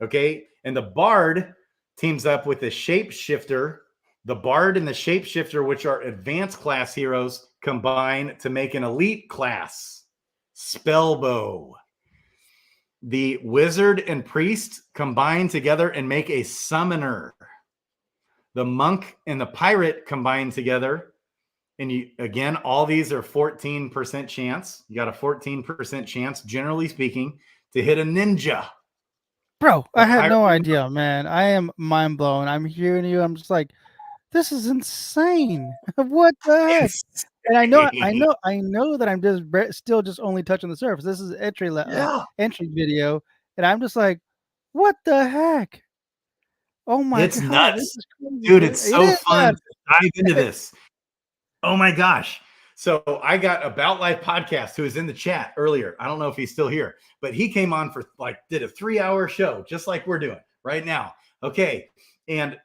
Okay. And the bard teams up with the shapeshifter. The bard and the shapeshifter, which are advanced class heroes, combine to make an elite class spellbow. The wizard and priest combine together and make a summoner. The monk and the pirate combine together. And you, again, all these are 14% chance. You got a 14% chance, generally speaking, to hit a ninja. Bro, I had no idea, man. I am mind blown. I'm hearing you. I'm just like, this is insane. What the heck? And I know that I'm just still just only touching the surface. This is entry video, and I'm just like, what the heck? Oh my it's god, nuts, this is crazy, dude! It's so fun nuts. to dive into this. Oh my gosh! So I got About Life podcast, who was in the chat earlier. I don't know if he's still here, but he came on for did a 3-hour show, just like we're doing right now. Okay, and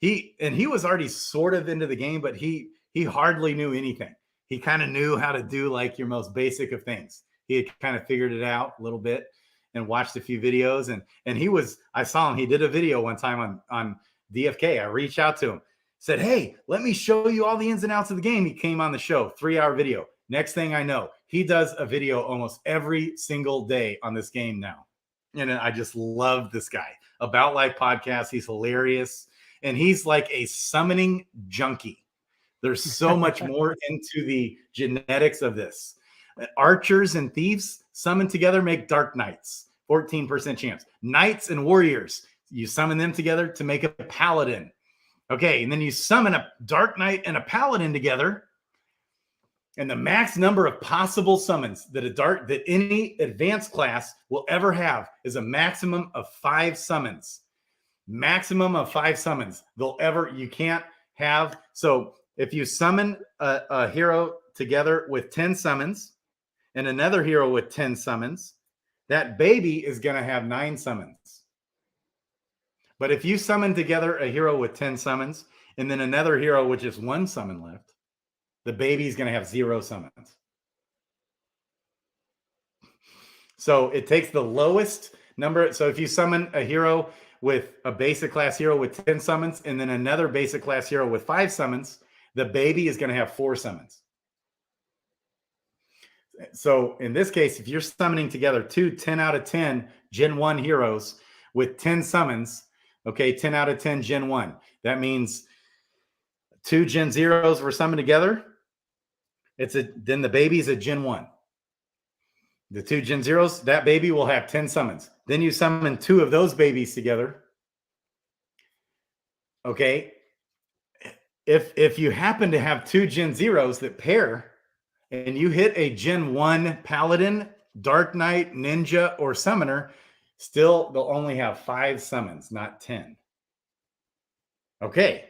he was already sort of into the game, but he hardly knew anything. He kind of knew how to do like your most basic of things. He had kind of figured it out a little bit and watched a few videos. And I saw him. He did a video one time on DFK. I reached out to him, said, hey, let me show you all the ins and outs of the game. He came on the show, 3-hour video. Next thing I know, he does a video almost every single day on this game now. And I just love this guy. About Life podcast. He's hilarious. And he's like a summoning junkie. There's so much more into the genetics of this. Archers and thieves summoned together make dark knights, 14% chance. Knights and warriors, you summon them together to make a paladin. Okay, and then you summon a dark knight and a paladin together, and the max number of possible summons that any advanced class will ever have is a maximum of 5 summons. Maximum of 5 summons you can't have. So if you summon a hero together with 10 summons and another hero with 10 summons, that baby is going to have 9 summons. But if you summon together a hero with 10 summons and then another hero with just 1 summon left, the baby is going to have 0 summons. So it takes the lowest number. So if you summon a hero with a basic class hero with 10 summons and then another basic class hero with 5 summons, the baby is going to have 4 summons. So in this case, if you're summoning together 2 10 out of 10 Gen 1 heroes with 10 summons, okay, 10 out of 10 Gen 1, that means 2 Gen 0s were summoned together. Then the baby is a Gen 1. The 2 Gen 0s, that baby will have 10 summons. Then you summon 2 of those babies together. Okay. If you happen to have 2 Gen 0s that pair and you hit a Gen 1 Paladin, Dark Knight, Ninja, or Summoner, still they'll only have 5 summons, not 10. Okay.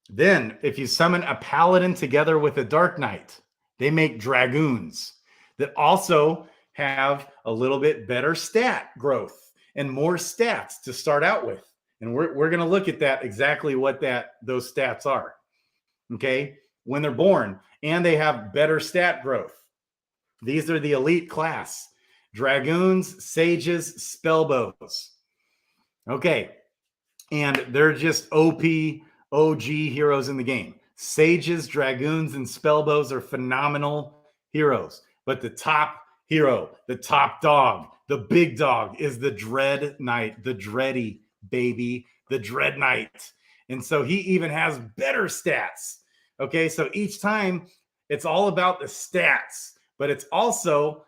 Then if you summon a Paladin together with a Dark Knight, they make Dragoons that also have a little bit better stat growth and more stats to start out with. And we're going to look at that, exactly what those stats are, okay, when they're born, and they have better stat growth. These are the elite class: Dragoons, Sages, Spellbows. Okay, and they're just OP, OG heroes in the game. Sages, Dragoons, and Spellbows are phenomenal heroes, but the top hero, the top dog, the big dog is the Dread Knight, the Dready baby, the Dread Knight. And so he even has better stats. Okay, so each time it's all about the stats, but it's also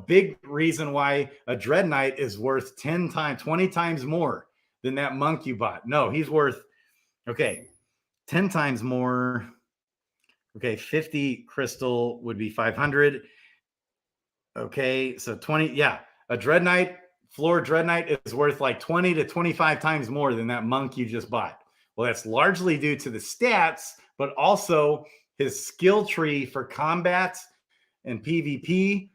big reason why a Dread Knight is worth 10 times, 20 times more than that monk you bought. No, he's worth, 10 times more. Okay, 50 crystal would be 500. Okay, so 20, yeah. A Dread Knight, floor Dread Knight is worth like 20 to 25 times more than that monk you just bought. Well, that's largely due to the stats, but also his skill tree for combat and PvP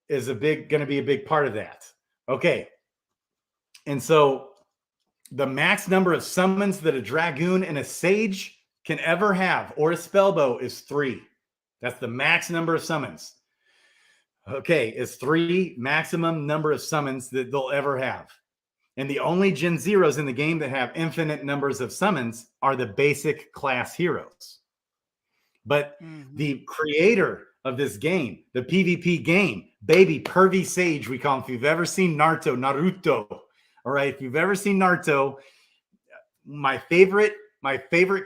is going to be a big part of that. Okay. And so the max number of summons that a Dragoon and a Sage can ever have, or a Spellbow, is 3. That's the max number of summons. Okay, it's 3 maximum number of summons that they'll ever have. And the only Gen Zeros in the game that have infinite numbers of summons are the basic class heroes. But the creator of this game, the PvP game, baby, Pervy Sage, we call him. If you've ever seen Naruto, all right, if you've ever seen Naruto, my favorite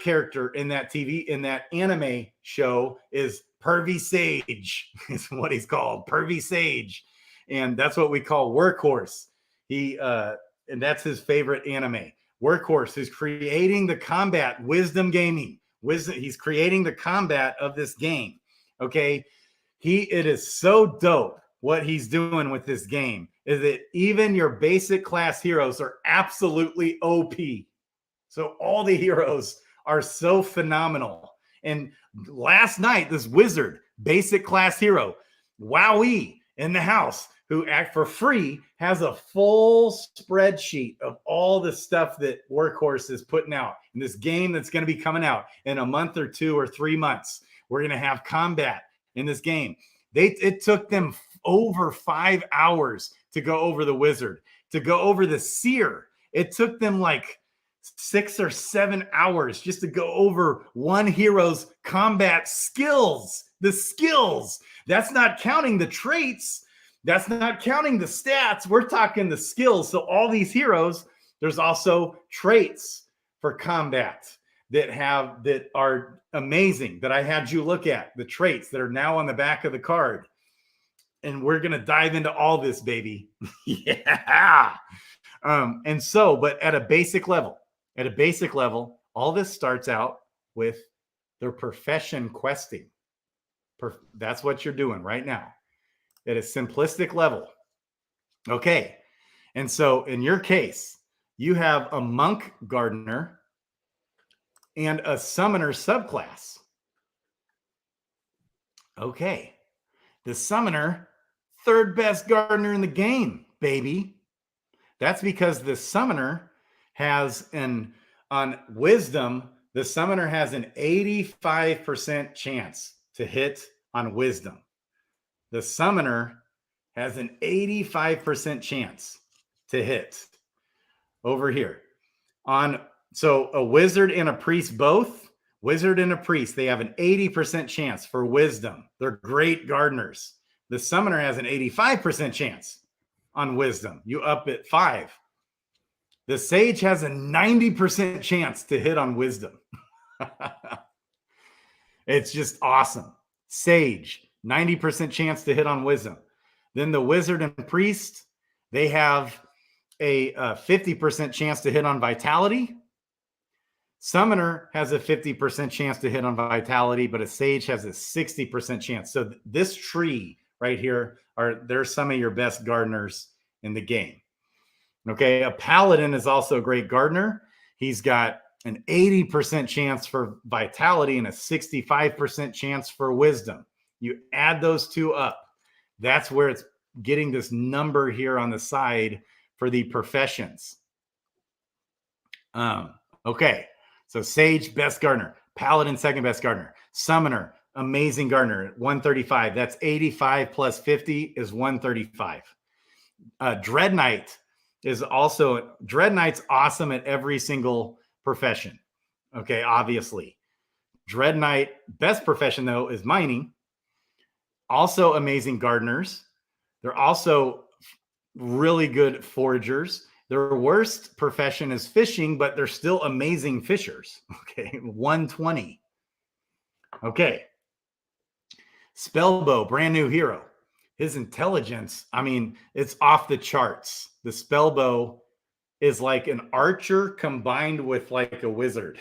character in that anime show is Pervy Sage, is what he's called, Pervy Sage. And that's what we call Workhorse. And that's his favorite anime. Workhorse is creating the combat, Wisdom Gaming. He's creating the combat of this game. Okay. It is so dope what he's doing with this game is that even your basic class heroes are absolutely OP. So all the heroes are so phenomenal. And last night, this wizard, basic class hero, Wowie in the house, who act for free, has a full spreadsheet of all the stuff that Workhorse is putting out in this game that's going to be coming out in a month or 2 or 3 months. We're going to have combat in this game. It took them over 5 hours to go over the wizard, to go over the seer. It took them like 6 or 7 hours just to go over one hero's combat skills. The skills. That's not counting the traits. That's not counting the stats. We're talking the skills. So all these heroes, there's also traits for combat that are amazing, that I had you look at, the traits that are now on the back of the card. And we're going to dive into all this, baby. Yeah. But at a basic level, all this starts out with their profession questing. That's what you're doing right now at a simplistic level. Okay. And so in your case, you have a monk gardener and a summoner subclass. Okay. The summoner, third best gardener in the game, baby. That's because the summoner has on wisdom, the summoner has an 85% chance to hit on wisdom. The summoner has an 85% chance to hit over here. So a wizard and a priest, both wizard and a priest, they have an 80% chance for wisdom. They're great gardeners. The summoner has an 85% chance on wisdom. You up at 5. The sage has a 90% chance to hit on wisdom. It's just awesome. Sage, 90% chance to hit on wisdom. Then the wizard and priest, they have a 50% chance to hit on vitality. Summoner has a 50% chance to hit on vitality, but a sage has a 60% chance. So this tree right here, there's some of your best gardeners in the game. Okay, a paladin is also a great gardener. He's got an 80% chance for vitality and a 65% chance for wisdom. You add those two up. That's where it's getting this number here on the side for the professions. Okay, so sage, best gardener. Paladin, second best gardener. Summoner, amazing gardener, 135. That's 85 plus 50 is 135. Dread Knight Dread Knight's awesome at every single profession. Okay, obviously. Dread Knight, best profession though, is mining. Also amazing gardeners. They're also really good foragers. Their worst profession is fishing, but they're still amazing fishers. Okay, 120. Okay. Spellbow, brand new hero. His intelligence, I mean, it's off the charts. The Spellbow is like an archer combined with like a wizard.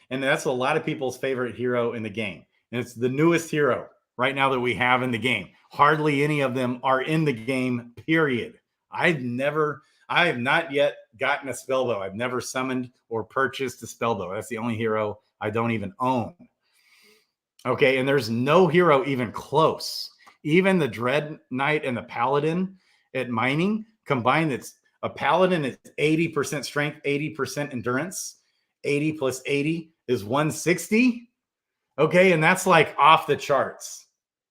And that's a lot of people's favorite hero in the game. And it's the newest hero right now that we have in the game. Hardly any of them are in the game, period. I have not yet gotten a Spellbow. I've never summoned or purchased a Spellbow. That's the only hero I don't even own. Okay, and there's no hero even close. Even the Dread Knight and the Paladin at mining combined, it's a Paladin is 80% strength, 80% endurance. 80 plus 80 is 160. Okay, and that's like off the charts.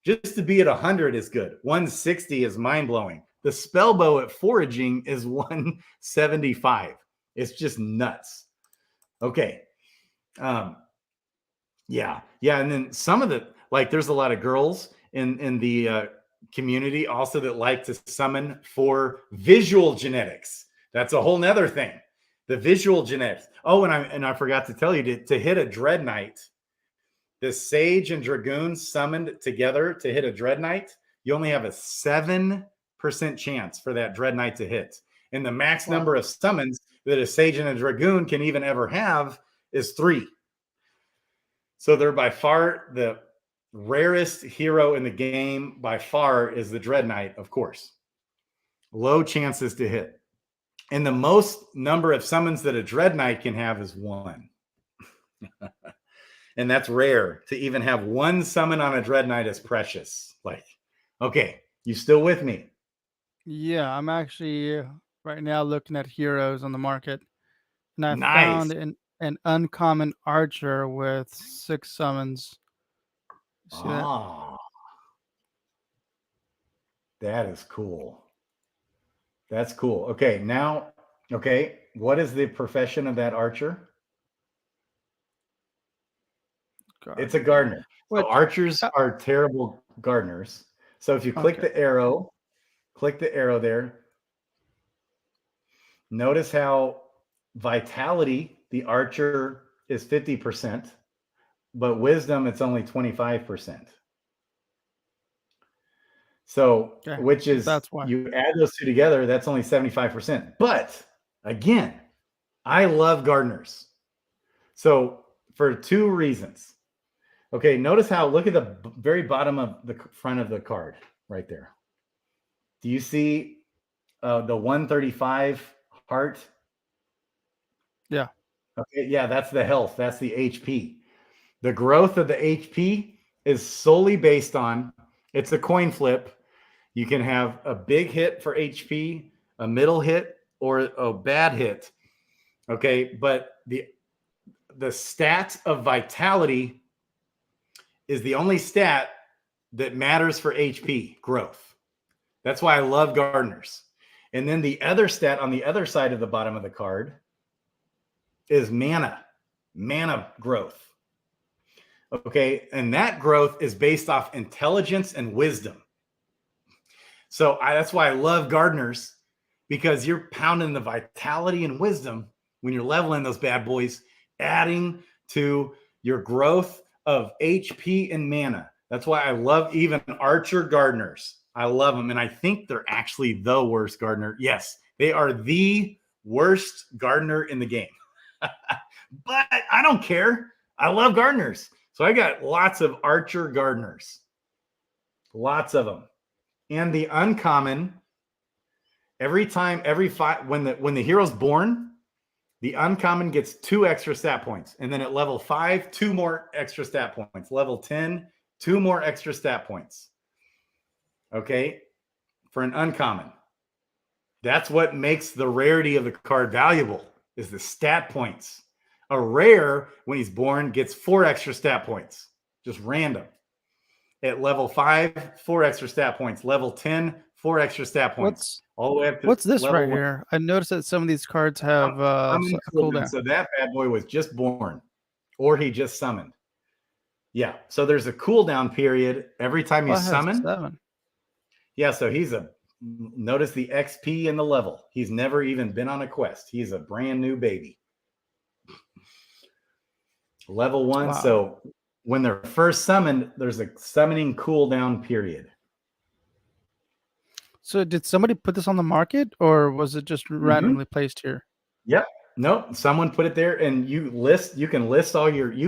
Just to be at 100 is good. 160 is mind-blowing. The spell bow at foraging is 175. It's just nuts. Okay. Yeah. And then some of the, like, there's a lot of girls in the community also that like to summon for visual genetics. That's a whole nother thing. The visual genetics. Oh, and I forgot to tell you, to hit a Dread Knight, the Sage and Dragoon summoned together to hit a Dread Knight, you only have a 7% chance for that Dread Knight to hit. And the max number of summons that a Sage and a Dragoon can even ever have is 3. So they're by far the rarest hero in the game. By far is the Dread Knight, of course. Low chances to hit. And the most number of summons that a Dread Knight can have is 1. And that's rare. To even have 1 summon on a Dread Knight is precious. Like, okay, you still with me? Yeah, I'm actually right now looking at heroes on the market, and I Nice. found an uncommon archer with 6 summons. See that? That is cool. That's cool. Okay, now, okay, what is the profession of that archer? Gardener. It's a gardener. So archers are terrible gardeners. So if you click the arrow there, notice how vitality, the archer is 50%, but wisdom, it's only 25%. So, which is, that's why you add those two together, that's only 75%. But again, I love gardeners. So for 2 reasons. Okay, notice how, look at the very bottom of the front of the card right there. Do you see the 135 heart? Yeah. Okay, yeah, that's the health. That's the HP. The growth of the HP is solely based on, it's a coin flip. You can have a big hit for HP, a middle hit, or a bad hit. Okay, but the stat of vitality is the only stat that matters for HP growth. That's why I love gardeners. And then the other stat on the other side of the bottom of the card is mana growth. Okay, and that growth is based off intelligence and wisdom. So that's why I love gardeners, because you're pounding the vitality and wisdom when you're leveling those bad boys, adding to your growth of HP and mana. That's why I love even archer gardeners. I love them. And I think they're actually the worst gardener. Yes, they are the worst gardener in the game. But I don't care. I love gardeners. So I got lots of archer gardeners. Lots of them. And the uncommon, every 5, when the hero's born, the uncommon gets 2 extra stat points. And then at level 5, 2 more extra stat points. Level 10, 2 more extra stat points. Okay, for an uncommon. That's what makes the rarity of the card valuable, is the stat points. A rare, when he's born, gets 4 extra stat points. Just random. At level 5, 4 extra stat points. Level 10, 4 extra stat points. All the way up to what's this right 1. here? I noticed that some of these cards have cooldown. So that bad boy was just born, or he just summoned. Yeah. So there's a cooldown period every time you summon. 7. Yeah. So notice the XP and the level. He's never even been on a quest. He's a brand new baby. Level 1. Wow. So when they're first summoned, there's a summoning cooldown period. So did somebody put this on the market, or was it just randomly placed here? Yep. Nope. Someone put it there, and you can list you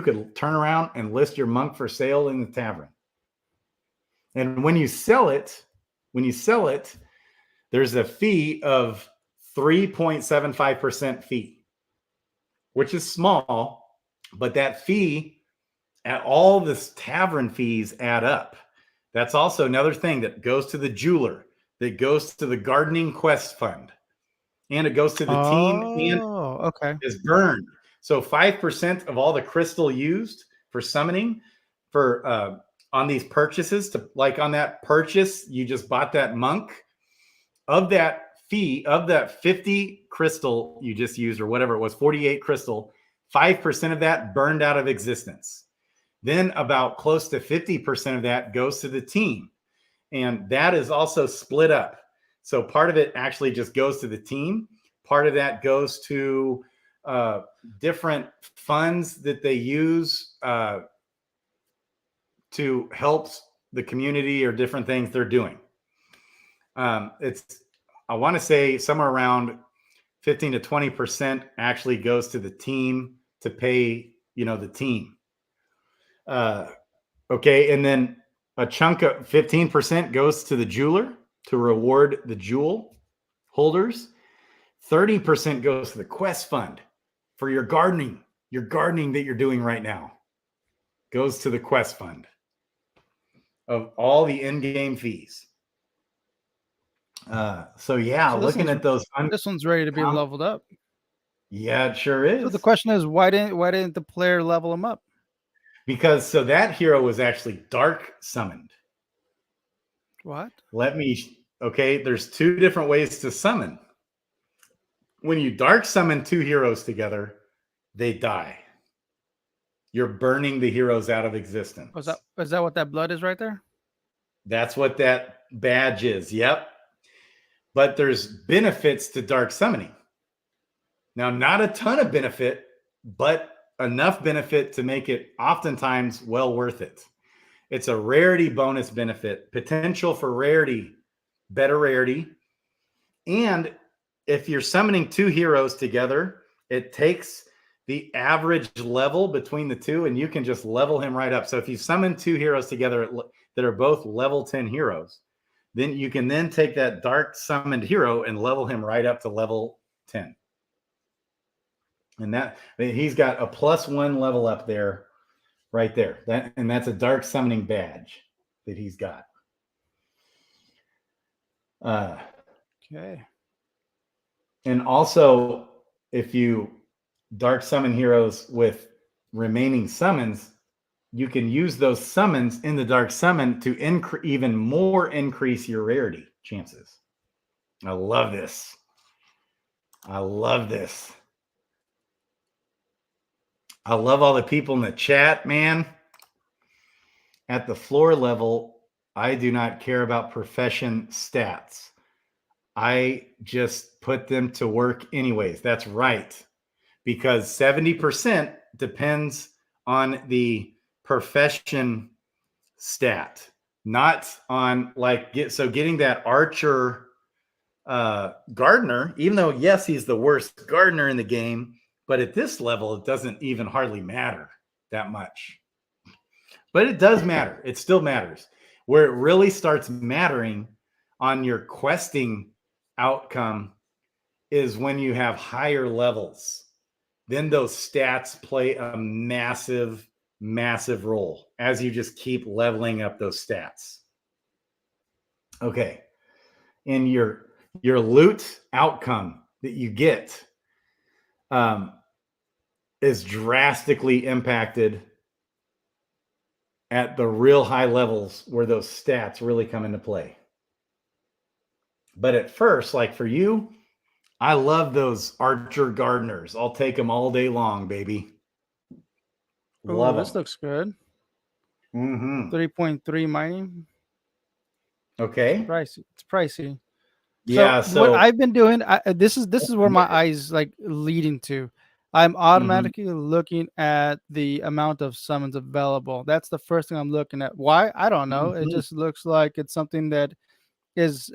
could turn around and list your monk for sale in the tavern. And when you sell it, there's a fee of 3.75% fee, which is small, but that fee, at all this tavern fees add up. That's also another thing that goes to the jeweler, that goes to the gardening quest fund, and it goes to the team and is burned. So 5% of all the crystal used for summoning, for on these purchases, to like on that purchase, you just bought that monk, of that fee, of that 50 crystal you just used, or whatever it was, 48 crystal, 5% of that burned out of existence. Then about close to 50% of that goes to the team. And that is also split up. So part of it actually just goes to the team. Part of that goes to different funds that they use to help the community or different things they're doing. It's, I want to say somewhere around 15 to 20% actually goes to the team to pay, you know, the team. Okay. And then a chunk of 15% goes to the jeweler to reward the jewel holders. 30% goes to the quest fund for your gardening that you're doing right now goes to the quest fund of all the in-game fees. So yeah, so looking at those, this one's ready to be leveled up. Yeah, it sure is. So the question is, why didn't the player level him up? Because so that hero was actually dark summoned. What? Okay, there's two different ways to summon. When you dark summon two heroes together, they die. You're burning the heroes out of existence. Is that what that blood is right there? That's what that badge is. Yep. But there's benefits to dark summoning. Now, not a ton of benefit, but enough benefit to make it oftentimes well worth it. It's a rarity bonus benefit, potential for rarity, better rarity. And if you're summoning two heroes together, it takes the average level between the two and you can just level him right up. So if you summon two heroes together that are both level 10 heroes, then you can then take that dark summoned hero and level him right up to level 10. And that he's got a +1 level up there, right there. And that's a dark summoning badge that he's got. Okay. And also, if you dark summon heroes with remaining summons, you can use those summons in the dark summon to even more increase your rarity chances. I love this. I love this. I love all the people in the chat, man. At the floor level, I do not care about profession stats. I just put them to work anyways. That's right. Because 70% depends on the profession stat, not on getting that archer gardener, even though, yes, he's the worst gardener in the game, but at this level, it doesn't even hardly matter that much. But it does matter. It still matters. Where it really starts mattering on your questing outcome is when you have higher levels. Then those stats play a massive, massive role as you just keep leveling up those stats. Okay. And your loot outcome that you get is drastically impacted at the real high levels where those stats really come into play. But at first, like for you, I love those archer gardeners. I'll take them all day long, baby. Love this looks good. 3.3 mining. Okay. Pricey. It's pricey. Yeah. So what I've been doing, this is where my eyes like leading to. I'm automatically looking at the amount of summons available. That's the first thing I'm looking at. Why? I don't know. It just looks like it's something that is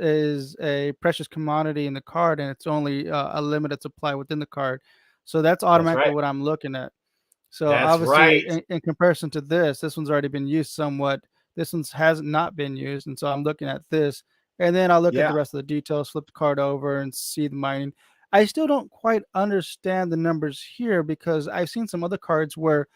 a precious commodity in the card, and it's only a limited supply within the card. So that's automatically what I'm looking at. So obviously, in comparison to this one's already been used somewhat. This one's has not been used, and so I'm looking at this, and then I'll look at the rest of the details, flip the card over, and see the mining. I still don't quite understand the numbers here because I've seen some other cards where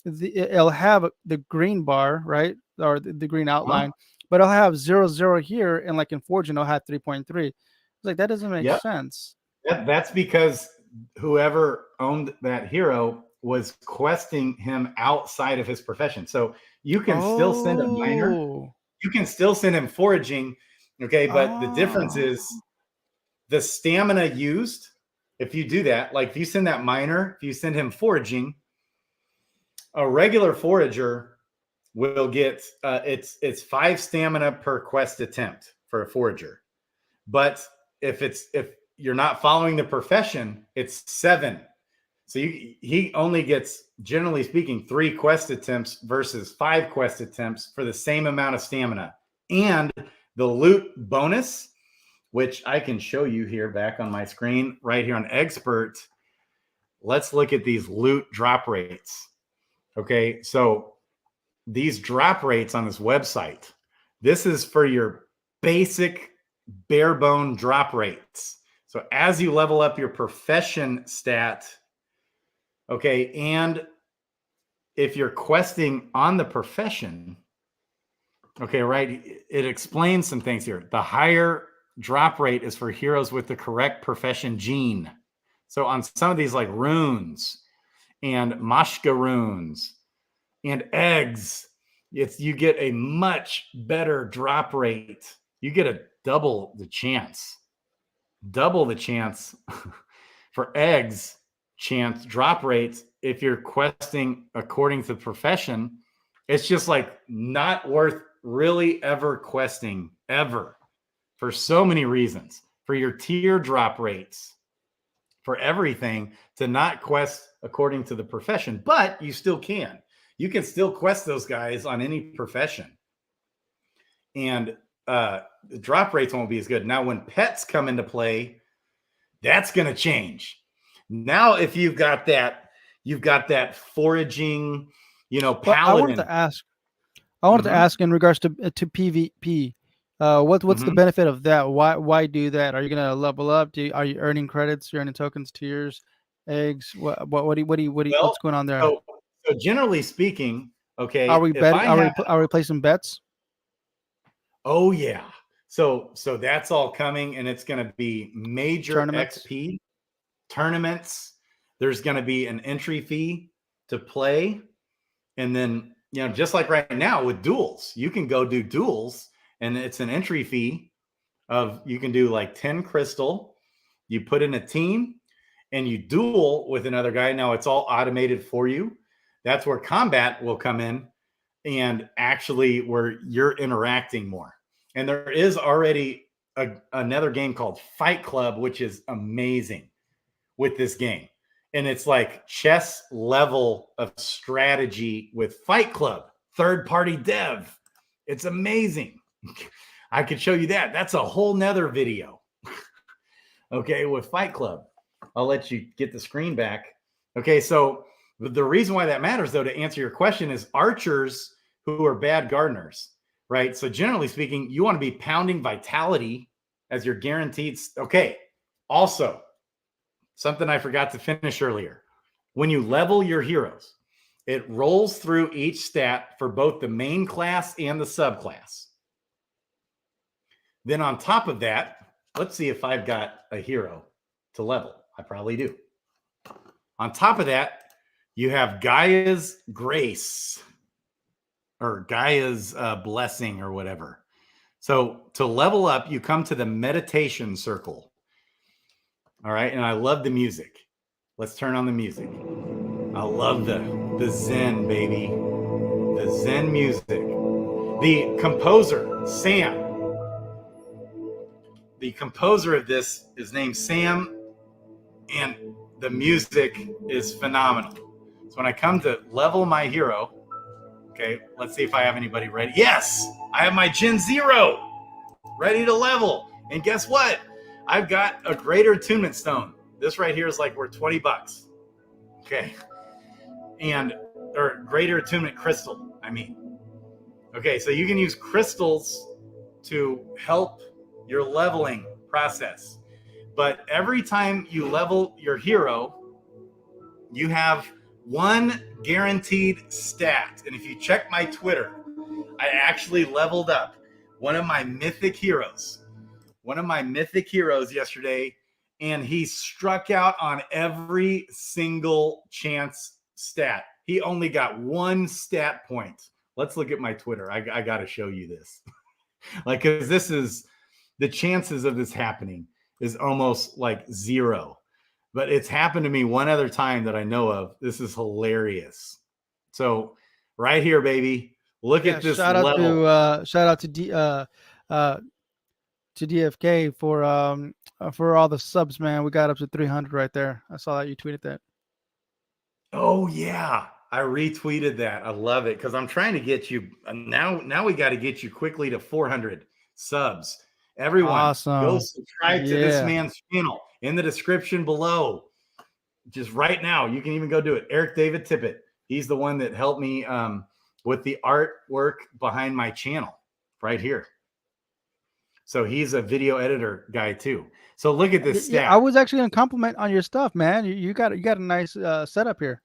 it'll have the green bar, right, or the green outline, but I'll have 0 here, and like in Fortune, I'll have 3.3. It's like that doesn't make sense. That's because whoever owned that hero was questing him outside of his profession. So You can still send a miner. Oh. You can still send him foraging. Okay. But the difference Oh. is the stamina used. If you do that, like if you send that miner, if you send him foraging, a regular forager will get it's 5 stamina per quest attempt for a forager. But if you're not following the profession, it's 7. So he only gets, generally speaking, 3 quest attempts versus 5 quest attempts for the same amount of stamina. And the loot bonus, which I can show you here back on my screen right here on Expert. Let's look at these loot drop rates. Okay, so these drop rates on this website, this is for your basic bare bone drop rates. So as you level up your profession stat, okay, and if you're questing on the profession, okay, right, it explains some things here. The higher drop rate is for heroes with the correct profession gene. So on some of these like runes and Mashka runes and eggs, you get a much better drop rate. You get a double the chance for eggs chance drop rates if you're questing according to the profession. It's just like not worth really ever questing ever, for so many reasons, for your tier drop rates, for everything, to not quest according to the profession. But you still can. You can still quest those guys on any profession. And the drop rates won't be as good. Now, when pets come into play, that's going to change. Now, if you've got that foraging, paladin. Well, I wanted to ask in regards to PvP. What's the benefit of that? Why do that? Are you gonna level up? Are you earning credits? You're earning tokens, tiers, eggs? What's going on there? So generally speaking, okay. Are we betting? Are we placing bets? Oh yeah. So that's all coming, and it's going to be major XP tournaments. There's going to be an entry fee to play, and then just like right now with duels, you can go do duels, and it's an entry fee of, you can do like 10 crystal. You put in a team, and you duel with another guy. Now it's all automated for you. That's where combat will come in, and actually where you're interacting more. And there is already another game called Fight Club, which is amazing with this game. And it's like chess level of strategy with Fight Club, third-party dev. It's amazing. I could show you that. That's a whole nother video. Okay, with Fight Club. I'll let you get the screen back. Okay, so the reason why that matters, though, to answer your question, is archers who are bad gardeners. Right. So generally speaking, you want to be pounding vitality as your guaranteed. Okay. Also, something I forgot to finish earlier. When you level your heroes, it rolls through each stat for both the main class and the subclass. Then on top of that, let's see if I've got a hero to level. I probably do. On top of that, you have Gaia's Grace, or Gaia's blessing, or whatever. So to level up, you come to the meditation circle. All right. And I love the music. Let's turn on the music. I love the Zen, baby. The Zen music. The composer, Sam. The composer of this is named Sam, and the music is phenomenal. So when I come to level my hero, okay, let's see if I have anybody ready. Yes, I have my Gen 0 ready to level. And guess what? I've got a greater attunement stone. This right here is like worth $20. Okay. Or greater attunement crystal, I mean. Okay, so you can use crystals to help your leveling process. But every time you level your hero, you have one guaranteed stat. And if you check my Twitter, I actually leveled up one of my mythic heroes yesterday, and he struck out on every single chance stat. He only got one stat point let's look at my Twitter. I got to show you this. Like, because this is the chances of this happening is almost like zero, but it's happened to me one other time that I know of. This is hilarious. So right here, baby, look at this level. Shout out to DFK for all the subs, man. We got up to 300 right there. I saw that you tweeted that. Oh yeah, I retweeted that. I love it because I'm trying to get you now. Now we got to get you quickly to 400 subs. Everyone, awesome. Go subscribe to this man's channel in the description below. Just right now, you can even go do it. Eric David Tippett. He's the one that helped me with the artwork behind my channel right here. So he's a video editor guy too. So look at this stat. I was actually going to compliment on your stuff, man. You got a nice setup here.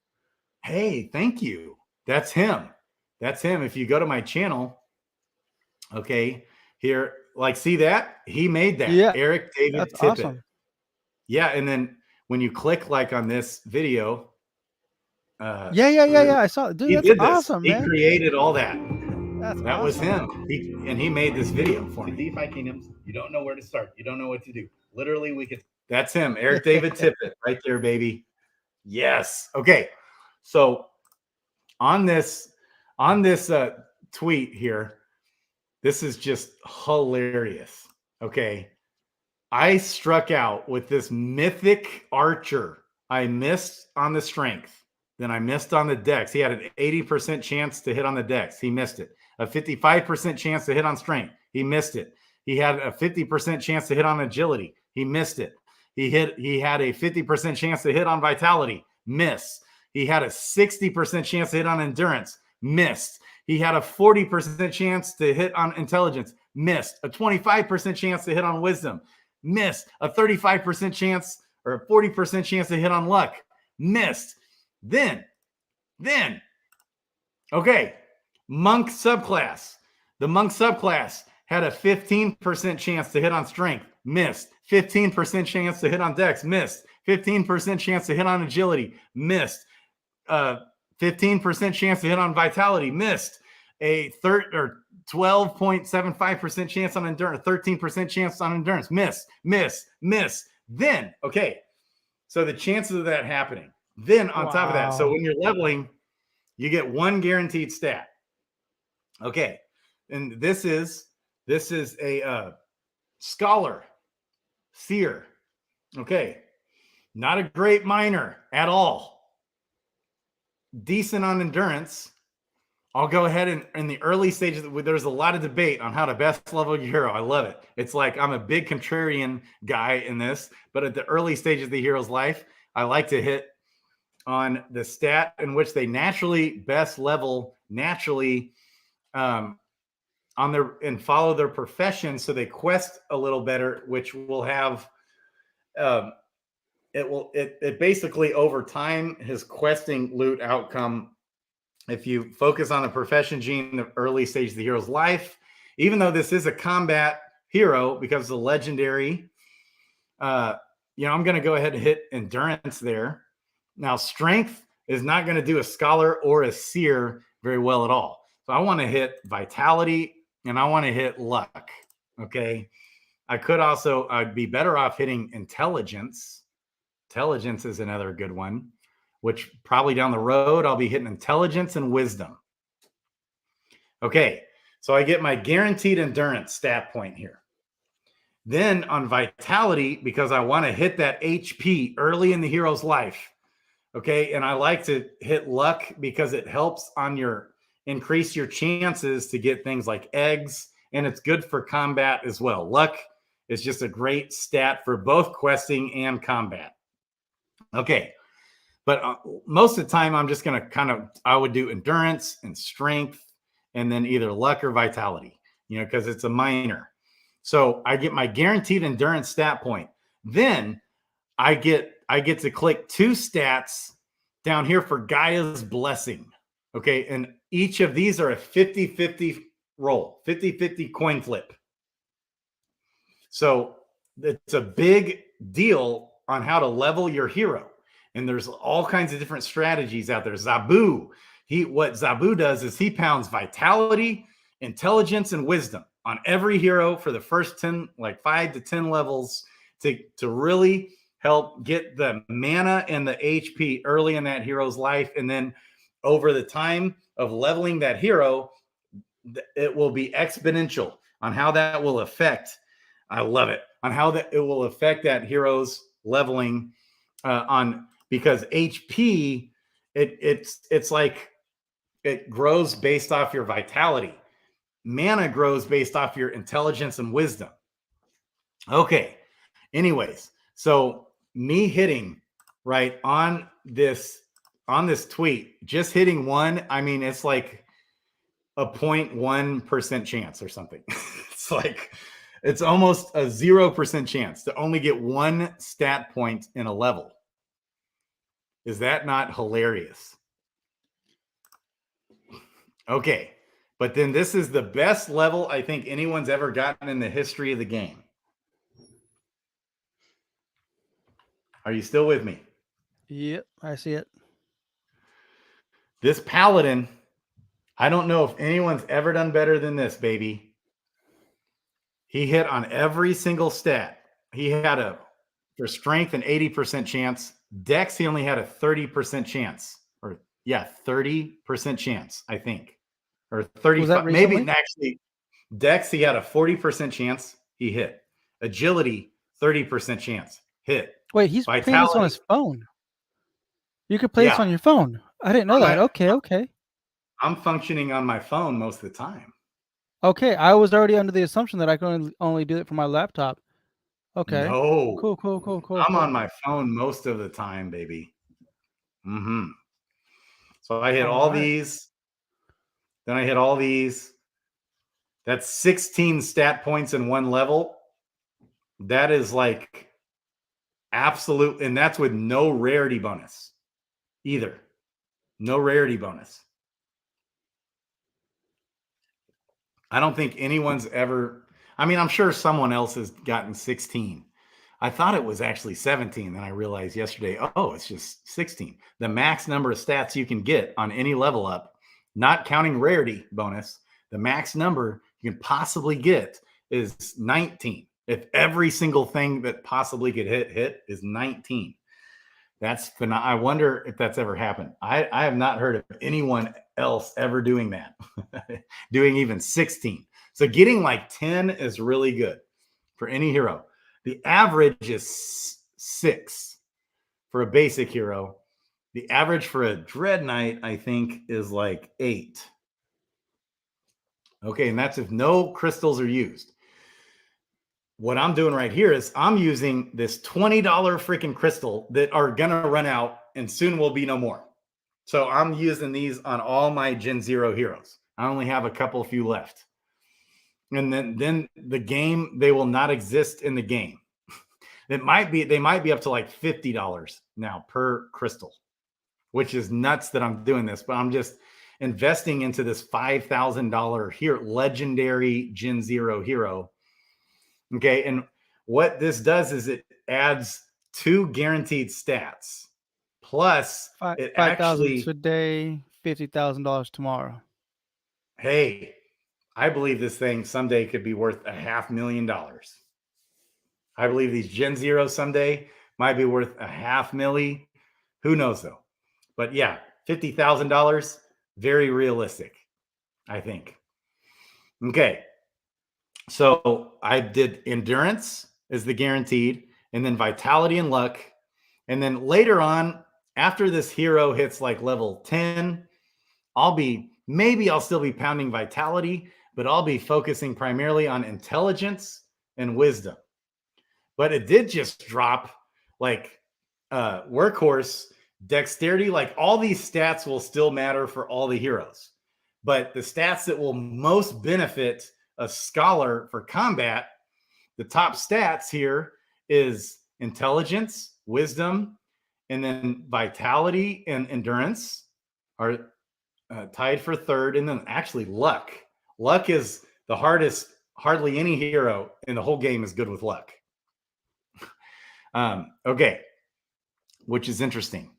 Hey, thank you. That's him. That's him. If you go to my channel, okay, here, like, see that? He made that. Yeah, Eric David that's Tippett. awesome. Yeah, and then when you click like on this video, yeah. I saw it. Dude, that's awesome, man. He created all that. That awesome. Was him. He made this video for me. DeFi Kingdoms. You don't know where to start. You don't know what to do. Literally, we could. That's him, Eric David Tippett, right there, baby. Yes. Okay. So on this tweet here, this is just hilarious. Okay. I struck out with this mythic archer. I missed on the strength. Then I missed on the dex. He had an 80% chance to hit on the dex. He missed it. A 55% chance to hit on strength. He missed it. He had a 50% chance to hit on agility. He missed it. He had a 50% chance to hit on vitality. Miss. He had a 60% chance to hit on endurance. Missed. He had a 40% chance to hit on intelligence. Missed. A 25% chance to hit on wisdom. Missed. A 35% chance or a 40% chance to hit on luck. Missed. Then, okay, monk subclass. The monk subclass had a 15% chance to hit on strength. Missed. 15% chance to hit on dex. Missed. 15% chance to hit on agility. Missed. 15% chance to hit on vitality. Missed. A 12.75% chance on endurance. 13% chance on endurance. Miss. Then, okay, so the chances of that happening. Then on top of that, so when you're leveling, you get one guaranteed stat. Okay, and this is a scholar, seer. Okay, not a great miner at all. Decent on endurance. I'll go ahead and in the early stages, there's a lot of debate on how to best level your hero. I love it. It's like I'm a big contrarian guy in this, but at the early stages of the hero's life, I like to hit on the stat in which they naturally best level naturally on their and follow their profession, so they quest a little better, which will have it basically over time his questing loot outcome. If you focus on the profession gene in the early stage of the hero's life, even though this is a combat hero because it's a legendary, I'm going to go ahead and hit endurance there. Now, strength is not going to do a scholar or a seer very well at all. So I want to hit vitality and I want to hit luck. Okay. I'd be better off hitting intelligence. Intelligence is another good one, which probably down the road, I'll be hitting intelligence and wisdom. Okay. So I get my guaranteed endurance stat point here. Then on vitality, because I want to hit that HP early in the hero's life. Okay. And I like to hit luck because it helps on increase your chances to get things like eggs. And it's good for combat as well. Luck is just a great stat for both questing and combat. Okay. But most of the time I'm just going to I would do endurance and strength and then either luck or vitality, because it's a minor. So I get my guaranteed endurance stat point. Then I get to click 2 stats down here for Gaia's Blessing. Okay. And each of these are a 50-50 roll, 50-50 coin flip. So it's a big deal on how to level your hero. And there's all kinds of different strategies out there. Zabu, what Zabu does is he pounds vitality, intelligence, and wisdom on every hero for the first 10, like 5 to 10 levels to really help get the mana and the HP early in that hero's life. And then over the time of leveling that hero, it will be exponential on how that will affect. I love it on how that it will affect that hero's leveling because HP, it's like it grows based off your vitality. Mana grows based off your intelligence and wisdom. Okay. Anyways, so me hitting right on this tweet, just hitting one, I mean, it's like a 0.1% chance or something. It's like it's almost a 0% chance to only get one stat point in a level. Is that not hilarious? Okay. But then this is the best level I think anyone's ever gotten in the history of the game. Are you still with me? Yep, I see it. This Paladin, I don't know if anyone's ever done better than this, baby. He hit on every single stat. He had for strength an 80% chance. Dex, he only had a 30% chance. Or 30% chance, I think. Or 35. Maybe actually Dex, he had a 40% chance. He hit. Agility, 30% chance. Hit. Wait, he's playing this on his phone. You could play this on your phone. I didn't know that. Okay. I'm functioning on my phone most of the time. Okay, I was already under the assumption that I can only do it from my laptop. Okay. No. Cool. I'm on my phone most of the time, baby. So I hit all these. Then I hit all these. That's 16 stat points in one level. That is like absolute, and that's with no rarity bonus either. No rarity bonus. I don't think anyone's ever, I mean, I'm sure someone else has gotten 16. I thought it was actually 17. Then I realized yesterday, oh, it's just 16. The max number of stats you can get on any level up, not counting rarity bonus, the max number you can possibly get is 19. If every single thing that possibly could hit is 19. That's phenomenal. I wonder if that's ever happened. I have not heard of anyone else ever doing that, doing even 16. So getting like 10 is really good for any hero. The average is 6 for a basic hero. The average for a Dread Knight, I think, is like 8. Okay, and that's if no crystals are used. What I'm doing right here is I'm using this $20 freaking crystal that are going to run out and soon will be no more. So I'm using these on all my Gen 0 heroes. I only have a few left. And then the game, they will not exist in the game. They might be up to like $50 now per crystal, which is nuts that I'm doing this, but I'm just investing into this $5,000 here legendary Gen 0 hero. Okay, and what this does is it adds 2 guaranteed stats. Plus, it actually today, $50,000 tomorrow. Hey, I believe this thing someday could be worth $500,000. I believe these Gen 0 someday might be worth $500,000. Who knows though? But yeah, $50,000, very realistic, I think. Okay. So I did endurance as the guaranteed, and then vitality and luck. And then later on, after this hero hits like level 10, I'll still be pounding vitality, but I'll be focusing primarily on intelligence and wisdom. But it did just drop like workhorse, dexterity, like all these stats will still matter for all the heroes. But the stats that will most benefit a scholar for combat, the top stats here is intelligence, wisdom, and then vitality and endurance are tied for third. And then actually luck. Luck is the hardest. Hardly any hero in the whole game is good with luck. Okay, which is interesting.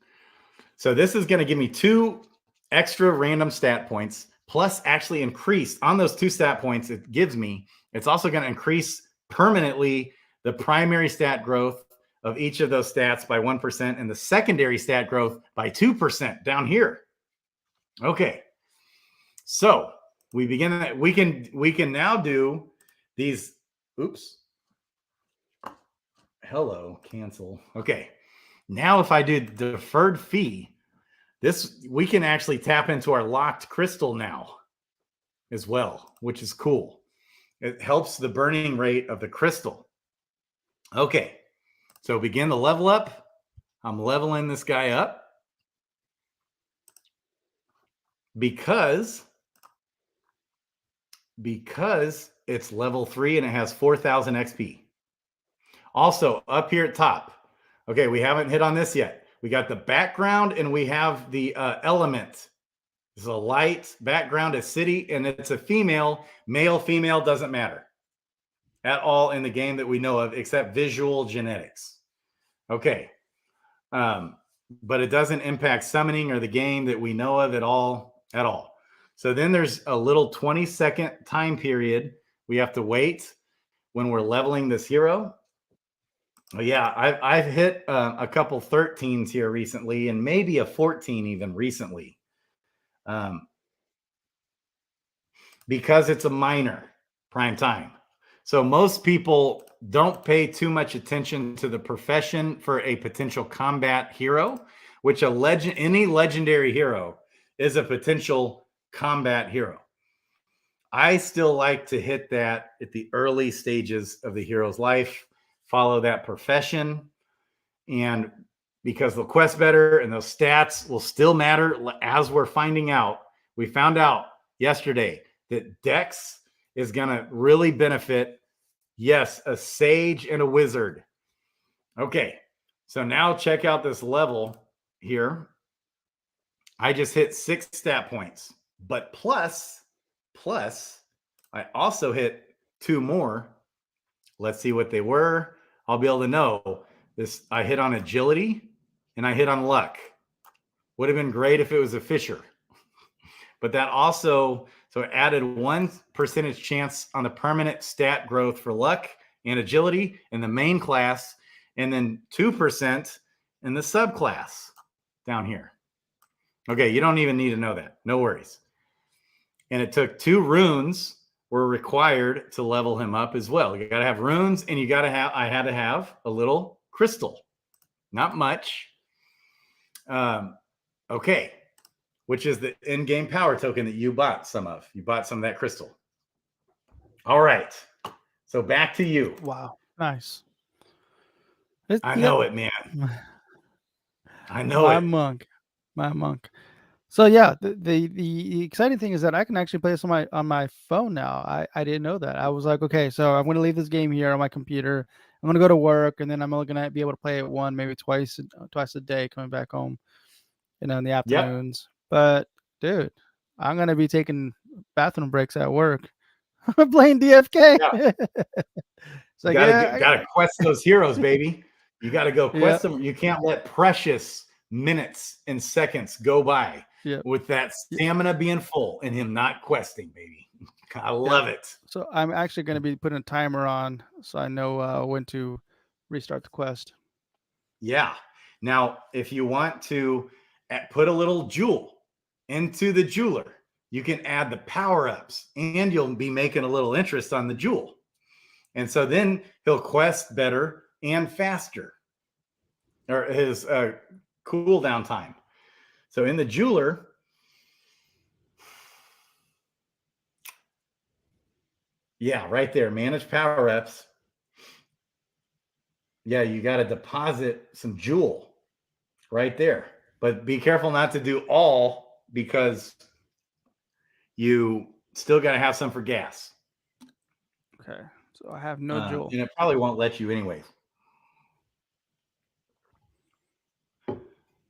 So this is going to give me 2 extra random stat points, plus actually increased on those 2 stat points it gives me. It's also going to increase permanently the primary stat growth of each of those stats by 1% and the secondary stat growth by 2% down here. Okay. So we begin that we can now do these. Oops. Hello, cancel. Okay. Now if I do deferred fee, this we can actually tap into our locked crystal now as well, which is cool. It helps the burning rate of the crystal. Okay. So begin the level up. I'm leveling this guy up because it's level 3 and it has 4,000 XP. Also, up here at top, okay, we haven't hit on this yet. We got the background and we have the element. It's a light background, a city, and it's a female. Male, female, doesn't matter at all in the game that we know of, except visual genetics. Okay. But it doesn't impact summoning or the game that we know of at all. So then there's a little 20-second time period we have to wait when we're leveling this hero. Oh, yeah, I've hit a couple 13s here recently and maybe a 14 even recently. Because it's a minor prime time. So most people don't pay too much attention to the profession for a potential combat hero, which any legendary hero is a potential combat hero. I still like to hit that at the early stages of the hero's life, follow that profession, and because they'll quest better and those stats will still matter as we're finding out. We found out yesterday that Dex is going to really benefit. Yes, a sage and a wizard. Okay, so now check out this level here. I just hit 6 stat points, but plus, I also hit 2 more. Let's see what they were. I'll be able to know this. I hit on agility and I hit on luck. Would have been great if it was a fisher, but that also, so it added 1% chance on the permanent stat growth for luck and agility in the main class, and then 2% in the subclass down here. Okay, you don't even need to know that. No worries. And it took 2 runes were required to level him up as well. You got to have runes, and I had to have a little crystal. Not much. Okay. Which is the in-game power token that you bought some of. You bought some of that crystal. All right. So back to you. Wow. Nice. I know it, man. I know it. My monk. So yeah, the exciting thing is that I can actually play this on my phone now. I didn't know that. I was like, okay, so I'm going to leave this game here on my computer. I'm going to go to work, and then I'm only going to be able to play it maybe twice a day coming back home, in the afternoons. Yep. But dude, I'm going to be taking bathroom breaks at work. I'm playing DFK. Yeah. It's like, gotta quest those heroes, baby. You got to go quest them. You can't let precious minutes and seconds go by with that stamina being full and him not questing, baby. I love it. So I'm actually going to be putting a timer on so I know when to restart the quest. Yeah. Now, if you want to put a little jewel into the jeweler, you can add the power-ups and you'll be making a little interest on the jewel. And so then he'll quest better and faster, or his cooldown time. So in the jeweler, yeah, right there, manage power-ups. Yeah, you got to deposit some jewel right there. But be careful not to do all, because you still got to have some for gas. Okay, so I have no jewel. And it probably won't let you anyways.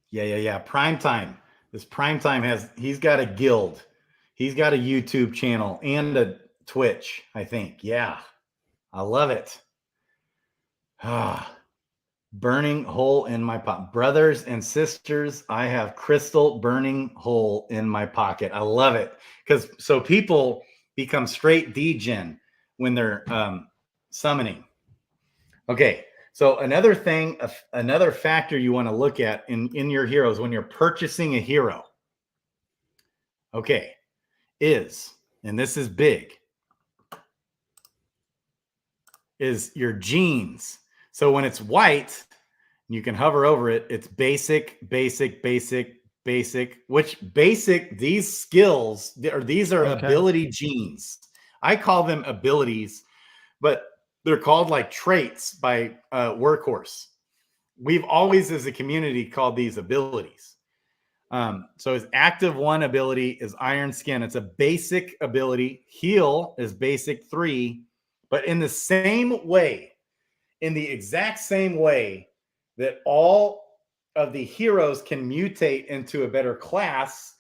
Yeah. Prime time. This Prime time he's got a guild. He's got a YouTube channel and a Twitch, I think. Yeah. I love it. burning hole in my pocket. Brothers and sisters, I have crystal burning hole in my pocket. I love it. Because so people become straight degen when they're summoning. Okay. So another thing, another factor you want to look at in your heroes when you're purchasing a hero, okay, is, and this is big, is your genes. So when it's white, you can hover over it. It's basic, basic, basic, basic, which basic, these skills, or these are ability genes. I call them abilities, but they're called like traits by Workhorse. We've always, as a community, called these abilities. So his active 1 ability is Iron Skin. It's a basic ability. Heal is basic 3, but in the same way, in the exact same way that all of the heroes can mutate into a better class,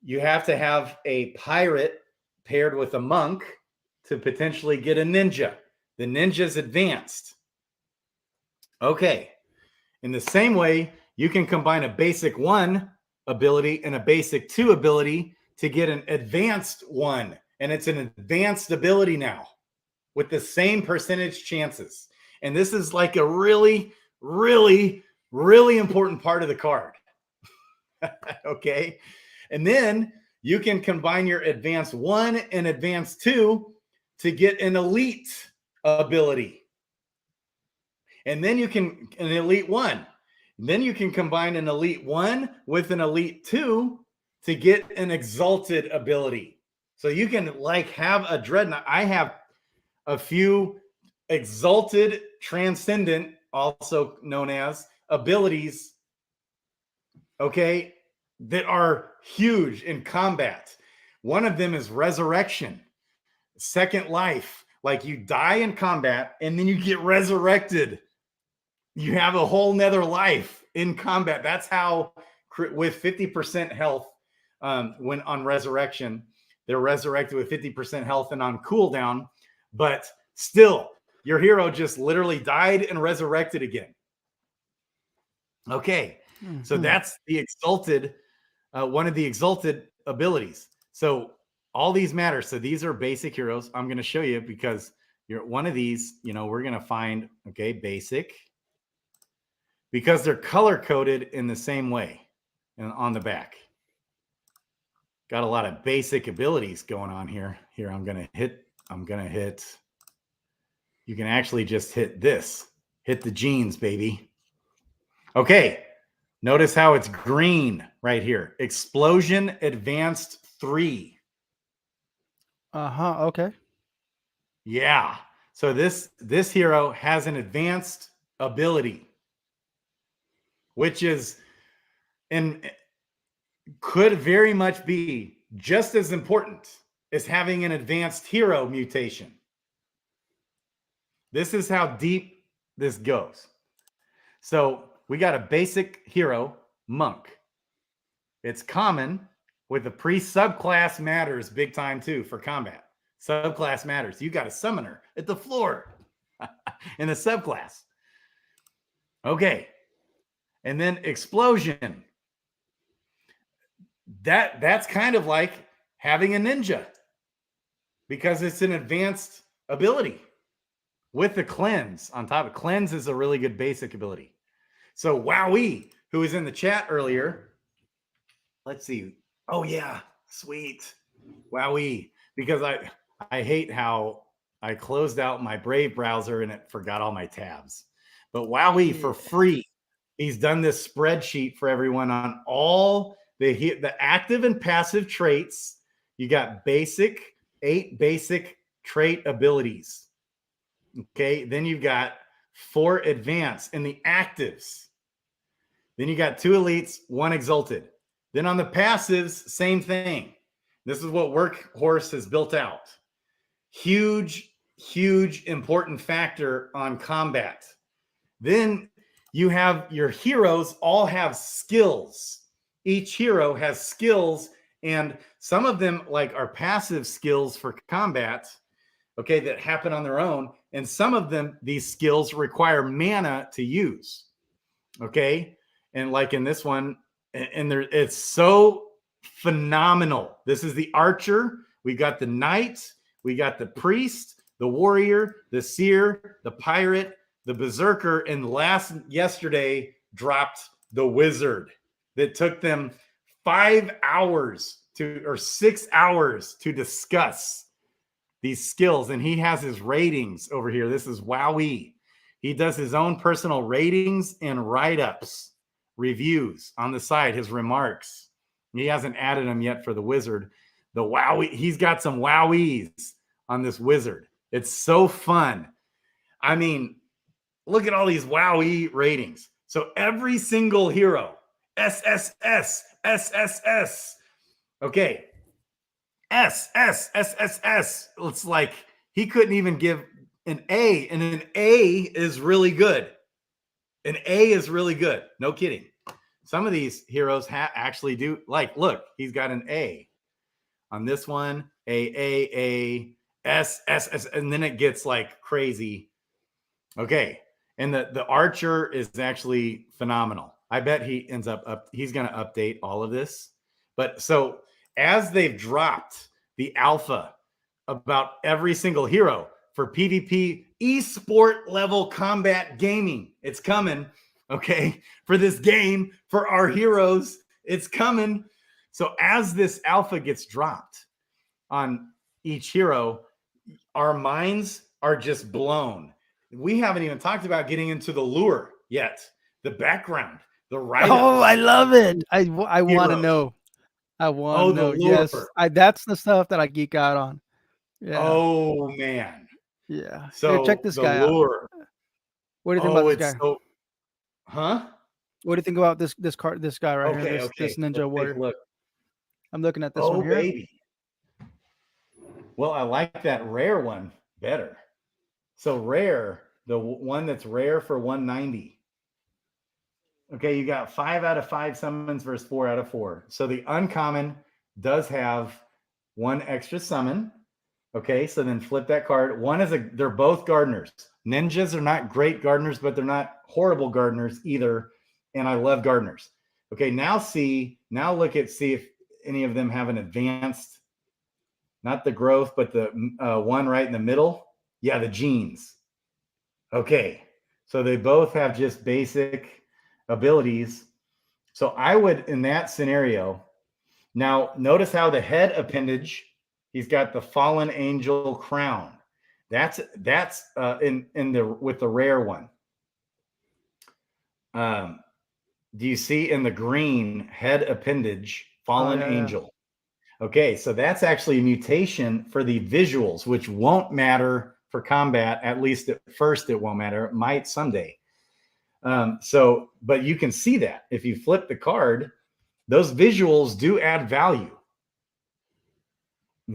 you have to have a pirate paired with a monk to potentially get a ninja. The ninja's advanced. Okay. In the same way, you can combine a basic 1 ability and a basic 2 ability to get an advanced 1. And it's an advanced ability now with the same percentage chances. And this is like a really, really, really important part of the card. Okay. And then you can combine your advanced 1 and advanced 2 to get an elite ability. And then you can, an elite 1. Then you can combine an elite 1 with an elite 2 to get an exalted ability. So you can like have a dreadnought. I have a few exalted transcendent, also known as abilities, okay, that are huge in combat. One of them is resurrection, second life. Like you die in combat and then you get resurrected. You have a whole nother life in combat. That's how, with 50% health, when on resurrection, they're resurrected with 50% health and on cooldown, but still, your hero just literally died and resurrected again. Okay, so that's the exalted, one of the exalted abilities. So all these matter. So these are basic heroes. I'm going to show you because you're one of these, you know, we're going to find, okay, basic, because they're color coded in the same way and on the back. Got a lot of basic abilities going on here. Here, I'm going to hit, you can actually just hit this, hit the genes, baby. Okay. Notice how it's green right here. Explosion Advanced 3. Okay. Yeah. So this hero has an advanced ability, which is, and could very much be just as important as having an advanced hero mutation. This is how deep this goes. So we got a basic hero, monk. It's common with the priest. Subclass matters big time too for combat. Subclass matters. You got a summoner at the floor in the subclass. Okay. And then explosion. That's kind of like having a ninja because it's an advanced ability with the cleanse on top of it. Cleanse is a really good basic ability. So Wowie, who was in the chat earlier, let's see. Oh yeah, sweet. Wowie. Because I hate how I closed out my Brave browser and it forgot all my tabs. But Wowie for free. He's done this spreadsheet for everyone on all the active and passive traits. You got basic, 8 basic trait abilities. Okay, then you've got 4 advanced in the actives. Then you got 2 elites, 1 exalted. Then on the passives, same thing. This is what Workhorse has built out. Huge, huge important factor on combat. Then you have your heroes all have skills. Each hero has skills, and some of them like are passive skills for combat. okay, that happen on their own. And some of them, these skills require mana to use. Okay. And like in this one, and there, it's so phenomenal. This is the archer. We got the knight, we got the priest, the warrior, the seer, the pirate, the berserker, and yesterday dropped the wizard that took them 5 hours or 6 hours to discuss these skills. And he has his ratings over here. This is Wowie. He does his own personal ratings and write-ups, reviews on the side, his remarks. He hasn't added them yet for the wizard. The Wowie, he's got some Wowies on this wizard. It's so fun. I mean, look at all these Wowie ratings. So every single hero, SSS, SSS. Okay. SSSSS. It's like he couldn't even give an A, and an A is really good. An A is really good. No kidding. Some of these heroes actually do, like, look, he's got an A on this one, A, S, S, S, and then it gets like crazy. Okay. And the archer is actually phenomenal. I bet he ends up he's going to update all of this. But so as they've dropped the alpha about every single hero for PvP esport level combat gaming, it's coming. Okay. For this game, for our heroes, it's coming. So as this alpha gets dropped on each hero, our minds are just blown. We haven't even talked about getting into the lure yet. The background, the write-ups. Oh, I love it. I want to know. I want to know. Yes, that's the stuff that I geek out on. Yeah. Oh man. Yeah. So here, check this guy lure. out. What do you think about this guy? Huh? What do you think about this guy right here? This ninja warrior. Look. I'm looking at this one here. Baby. Well, I like that rare one better. So rare, the one that's rare for 190. Okay, you got 5 out of 5 summons versus 4 out of 4. So the uncommon does have 1 extra summon. Okay, so then flip that card. They're both gardeners. Ninjas are not great gardeners, but they're not horrible gardeners either. And I love gardeners. Okay, now see if any of them have an advanced, not the growth, but the one right in the middle. Yeah, the genes. Okay, so they both have just basic abilities. So I would, in that scenario, now notice how the head appendage, he's got the fallen angel crown. That's with the rare one. Do you see in the green head appendage fallen angel? Okay, so that's actually a mutation for the visuals, which won't matter for combat. At least at first it won't matter. It might someday. But you can see that if you flip the card, those visuals do add value.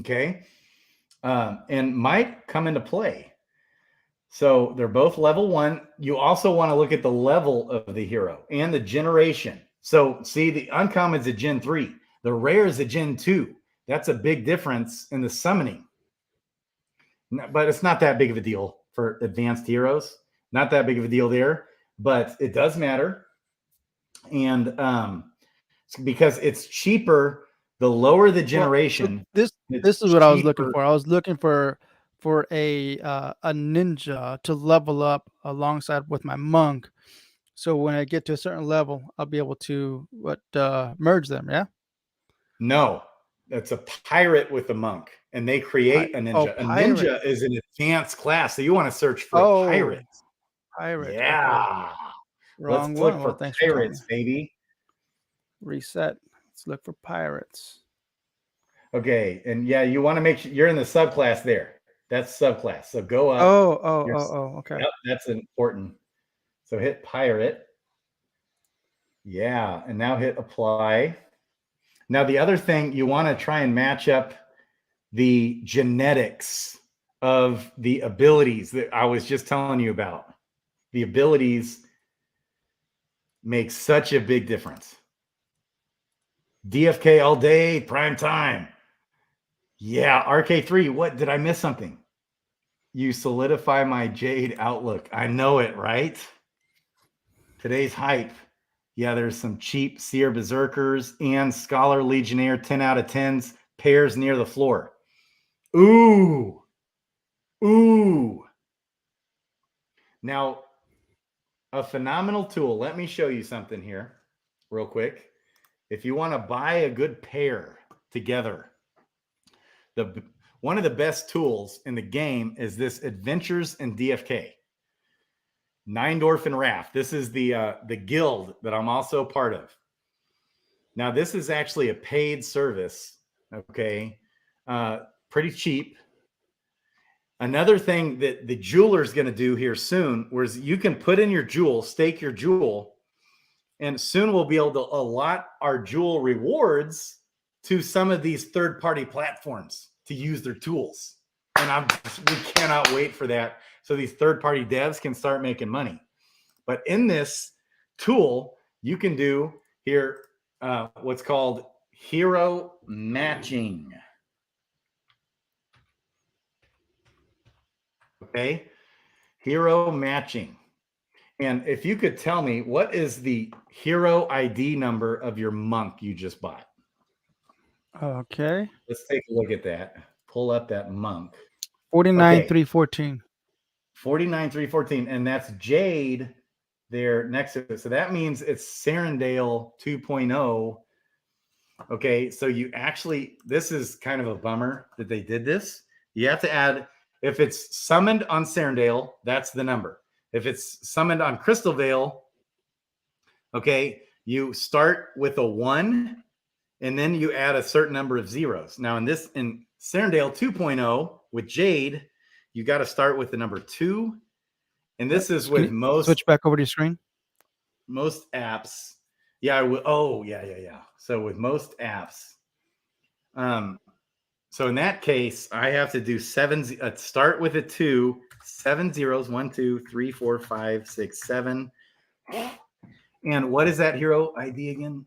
Okay. And might come into play. So they're both level 1. You also want to look at the level of the hero and the generation. So see, the uncommon is a Gen 3. The rare is a Gen 2. That's a big difference in the summoning. But it's not that big of a deal for advanced heroes. Not that big of a deal there, but it does matter. And because it's cheaper, the lower the generation. Well, this is what I was looking for. I was looking for a ninja to level up alongside with my monk. So when I get to a certain level, I'll be able to merge them. Yeah. No, that's a pirate with a monk, and they create a ninja. A ninja is an advanced class, so you want to search for pirates. Pirate. Yeah. Okay. Wrong Let's one. look for pirates, baby. Reset. Let's look for pirates. Okay, and yeah, you want to make sure you're in the subclass there. That's subclass. So go up. Okay. Yep, that's important. So hit pirate. Yeah, and now hit apply. Now the other thing, you want to try and match up the genetics of the abilities that I was just telling you about. The abilities make such a big difference. DFK all day, prime time. Yeah, RK3. What did I miss something? You solidify my Jade outlook. I know it, right? Today's hype. Yeah, there's some cheap Seer Berserkers and Scholar Legionnaire 10 out of 10s pairs near the floor. Ooh. Ooh. Now, a phenomenal tool. Let me show you something here real quick. If you want to buy a good pair together, one of the best tools in the game is this Adventures in DFK. Neindorf and Raff. This is the guild that I'm also part of. Now, this is actually a paid service, okay? Pretty cheap. Another thing that the jeweler is going to do here soon, whereas you can put in your jewel, stake your jewel, and soon we'll be able to allot our jewel rewards to some of these third-party platforms to use their tools. And we cannot wait for that. So these third-party devs can start making money. But in this tool, you can do here what's called hero matching. Okay, hero matching. And if you could tell me, what is the hero ID number of your monk you just bought? Okay. Let's take a look at that. Pull up that monk. 49,314. 49,314. And that's Jade there next to it. So that means it's Serendale 2.0. Okay, so you actually, this is kind of a bummer that they did this. You have to add, if it's summoned on Serendale, that's the number. If it's summoned on Crystalvale, okay, you start with a 1 and then you add a certain number of zeros. Now in Serendale 2.0 with Jade, you got to start with the number 2. And this is with most. Switch back over to your screen. Most apps. Yeah, I will. Oh, yeah. So with most apps, so in that case, I have to do start with a 2, 7 zeros, 1, 2, 3, 4, 5, 6, 7. And what is that hero ID again?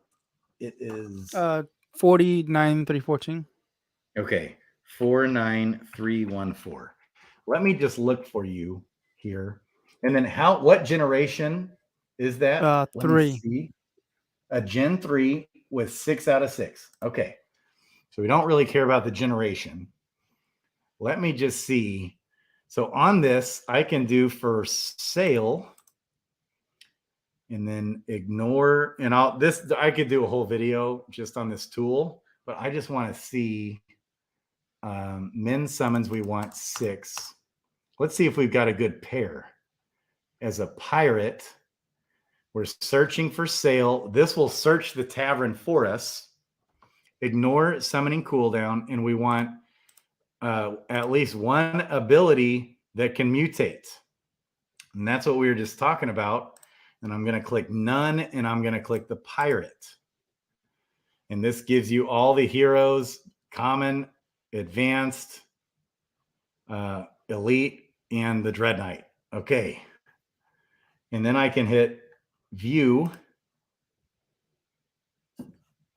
It is 49,314. Okay, 49314. Let me just look for you here. And then what generation is that? 3. A Gen 3 with 6 out of 6. Okay. So we don't really care about the generation. Let me just see. So on this, I can do for sale and then ignore. And I could do a whole video just on this tool, but I just want to see min summons. We want 6. Let's see if we've got a good pair. As a pirate, we're searching for sale. This will search the tavern for us. Ignore summoning cooldown, and we want at least one ability that can mutate. And that's what we were just talking about. And I'm going to click none, and I'm going to click the pirate. And this gives you all the heroes, common, advanced, elite, and the Dread Knight. Okay. And then I can hit view.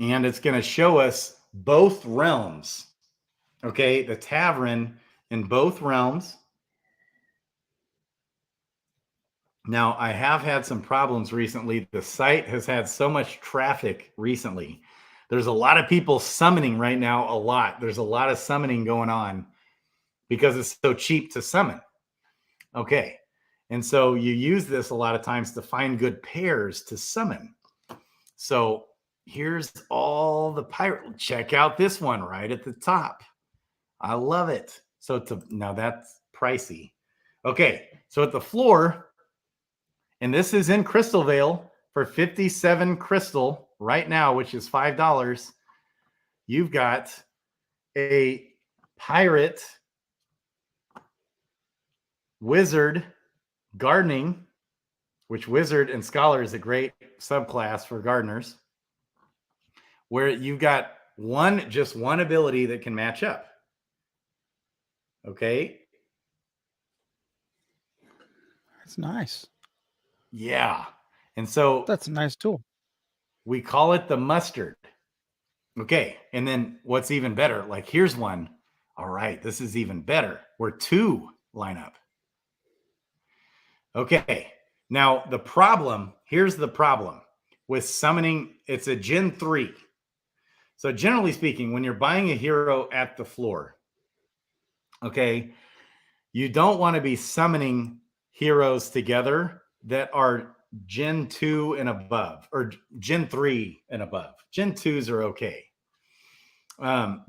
And it's going to show us both realms. Okay, the tavern in both realms. Now, I have had some problems recently. The site has had so much traffic recently. There's a lot of people summoning right now, a lot. There's a lot of summoning going on because it's so cheap to summon. Okay, and so you use this a lot of times to find good pairs to summon. So here's all the pirate. Check out this one right at the top. I love it. So now that's pricey. Okay, so at the floor, and this is in Crystalvale for 57 crystal right now, which is $5. You've got a pirate, wizard, gardening, which wizard and scholar is a great subclass for gardeners, where you've got just one ability that can match up. Okay. That's nice. Yeah. And so that's a nice tool. We call it the mustard. Okay. And then what's even better? Like, here's one. All right. This is even better. We're 2 line up. Okay, now here's the problem with summoning. It's a Gen 3. So generally speaking, when you're buying a hero at the floor, okay, you don't want to be summoning heroes together that are Gen 2 and above, or Gen 3 and above. Gen 2s are okay.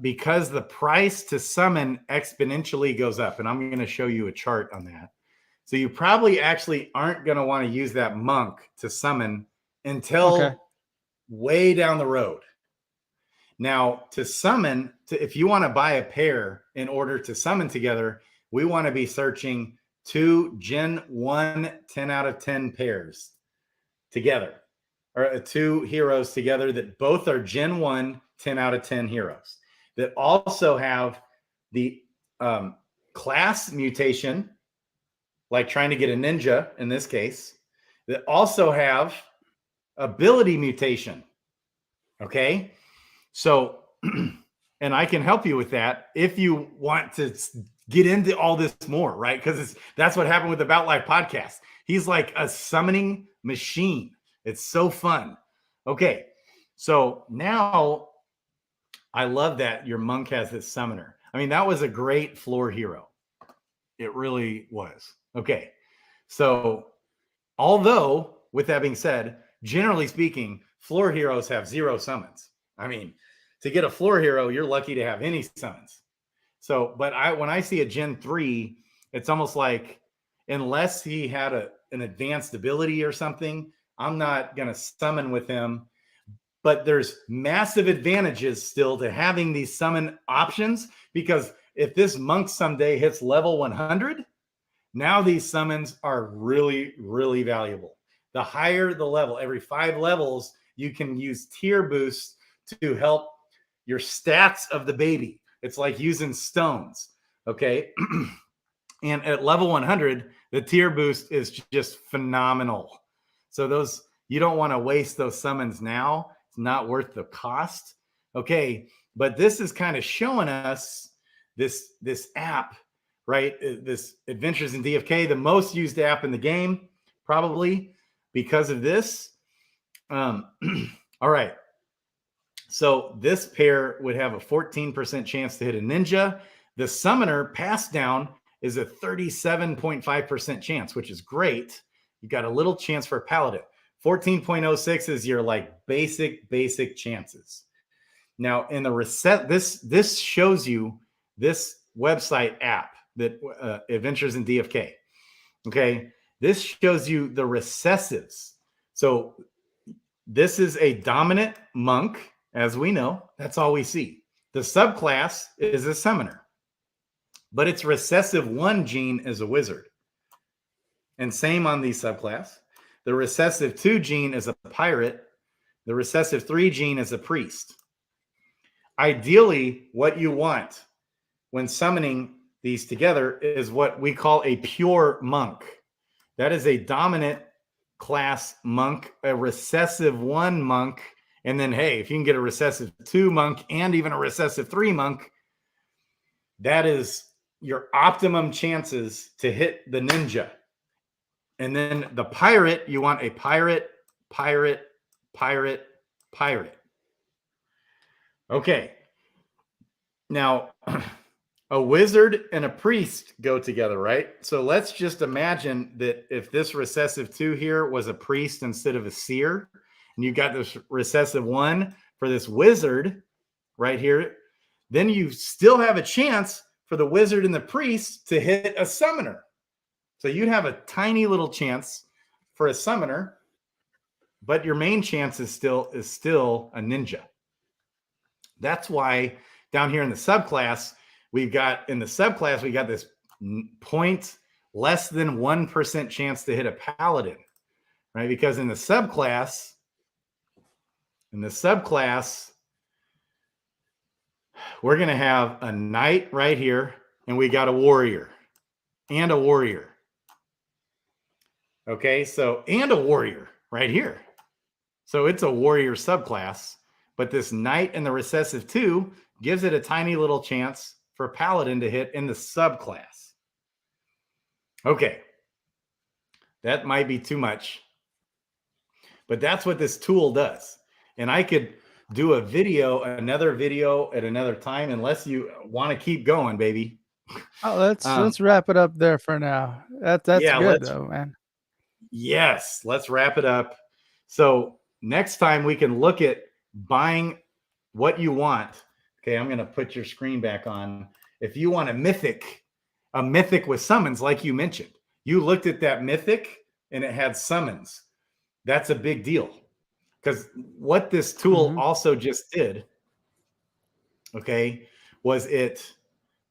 Because the price to summon exponentially goes up. And I'm going to show you a chart on that. So you probably actually aren't going to want to use that monk to summon until way down the road. Now, to summon, if you want to buy a pair in order to summon together, we want to be searching 2 Gen 1 10 out of 10 pairs together, or 2 heroes together that both are Gen 1 10 out of 10 heroes that also have the class mutation, like trying to get a ninja in this case, that also have ability mutation. Okay. So, and I can help you with that if you want to get into all this more, right? Because that's what happened with the About Life podcast. He's like a summoning machine. It's so fun. Okay. So now I love that your monk has this summoner. I mean, that was a great floor hero. It really was. Okay. So although, with that being said, generally speaking, floor heroes have 0 summons. I mean, to get a floor hero, you're lucky to have any summons. So, but when I see a Gen 3, it's almost like, unless he had an advanced ability or something, I'm not going to summon with him. But there's massive advantages still to having these summon options, because if this monk someday hits level 100, now these summons are really, really valuable. The higher the level, every 5 levels, you can use tier boosts to help your stats of the baby. It's like using stones. Okay. And at level 100, the tier boost is just phenomenal. So you don't want to waste those summons now. It's not worth the cost. Okay. But this is kind of showing us this app, right? This Adventures in DFK, the most used app in the game, probably because of this. All right. So this pair would have a 14% chance to hit a ninja. The summoner pass down is a 37.5% chance, which is great. You got a little chance for a paladin. 14.06 is your like basic chances. Now in the this shows you this website app that Adventures in DFK. Okay. This shows you the recessives. So this is a dominant monk. As we know, that's all we see. The subclass is a summoner, but its recessive 1 gene is a wizard. And same on the subclass. The recessive 2 gene is a pirate. The recessive 3 gene is a priest. Ideally, what you want when summoning these together is what we call a pure monk. That is a dominant class monk, a recessive 1 monk. And then, hey, if you can get a recessive 2 monk and even a recessive 3 monk, that is your optimum chances to hit the ninja. And then the pirate, you want a pirate. Okay. Now, a wizard and a priest go together, right? So let's just imagine that if this recessive 2 here was a priest instead of a seer, and you got this recessive 1 for this wizard right here, then you still have a chance for the wizard and the priest to hit a summoner. So you'd have a tiny little chance for a summoner, but your main chance is still a ninja. That's why down here in the subclass, we got this point less than 1% chance to hit a paladin, right? Because in the subclass, we're going to have a knight right here, and we got a warrior and a warrior. Okay, so, and a warrior right here. So it's a warrior subclass, but this knight and the recessive 2 gives it a tiny little chance for a paladin to hit in the subclass. Okay. That might be too much, but that's what this tool does. And I could do another video at another time, unless you want to keep going, baby. Oh, let's wrap it up there for now. That's Yeah, good though, man. Yes, let's wrap it up. So next time we can look at buying what you want. Okay, I'm going to put your screen back on. If you want a mythic with summons, like you mentioned, you looked at that mythic and it had summons. That's a big deal, because what this tool also just did, okay, was it,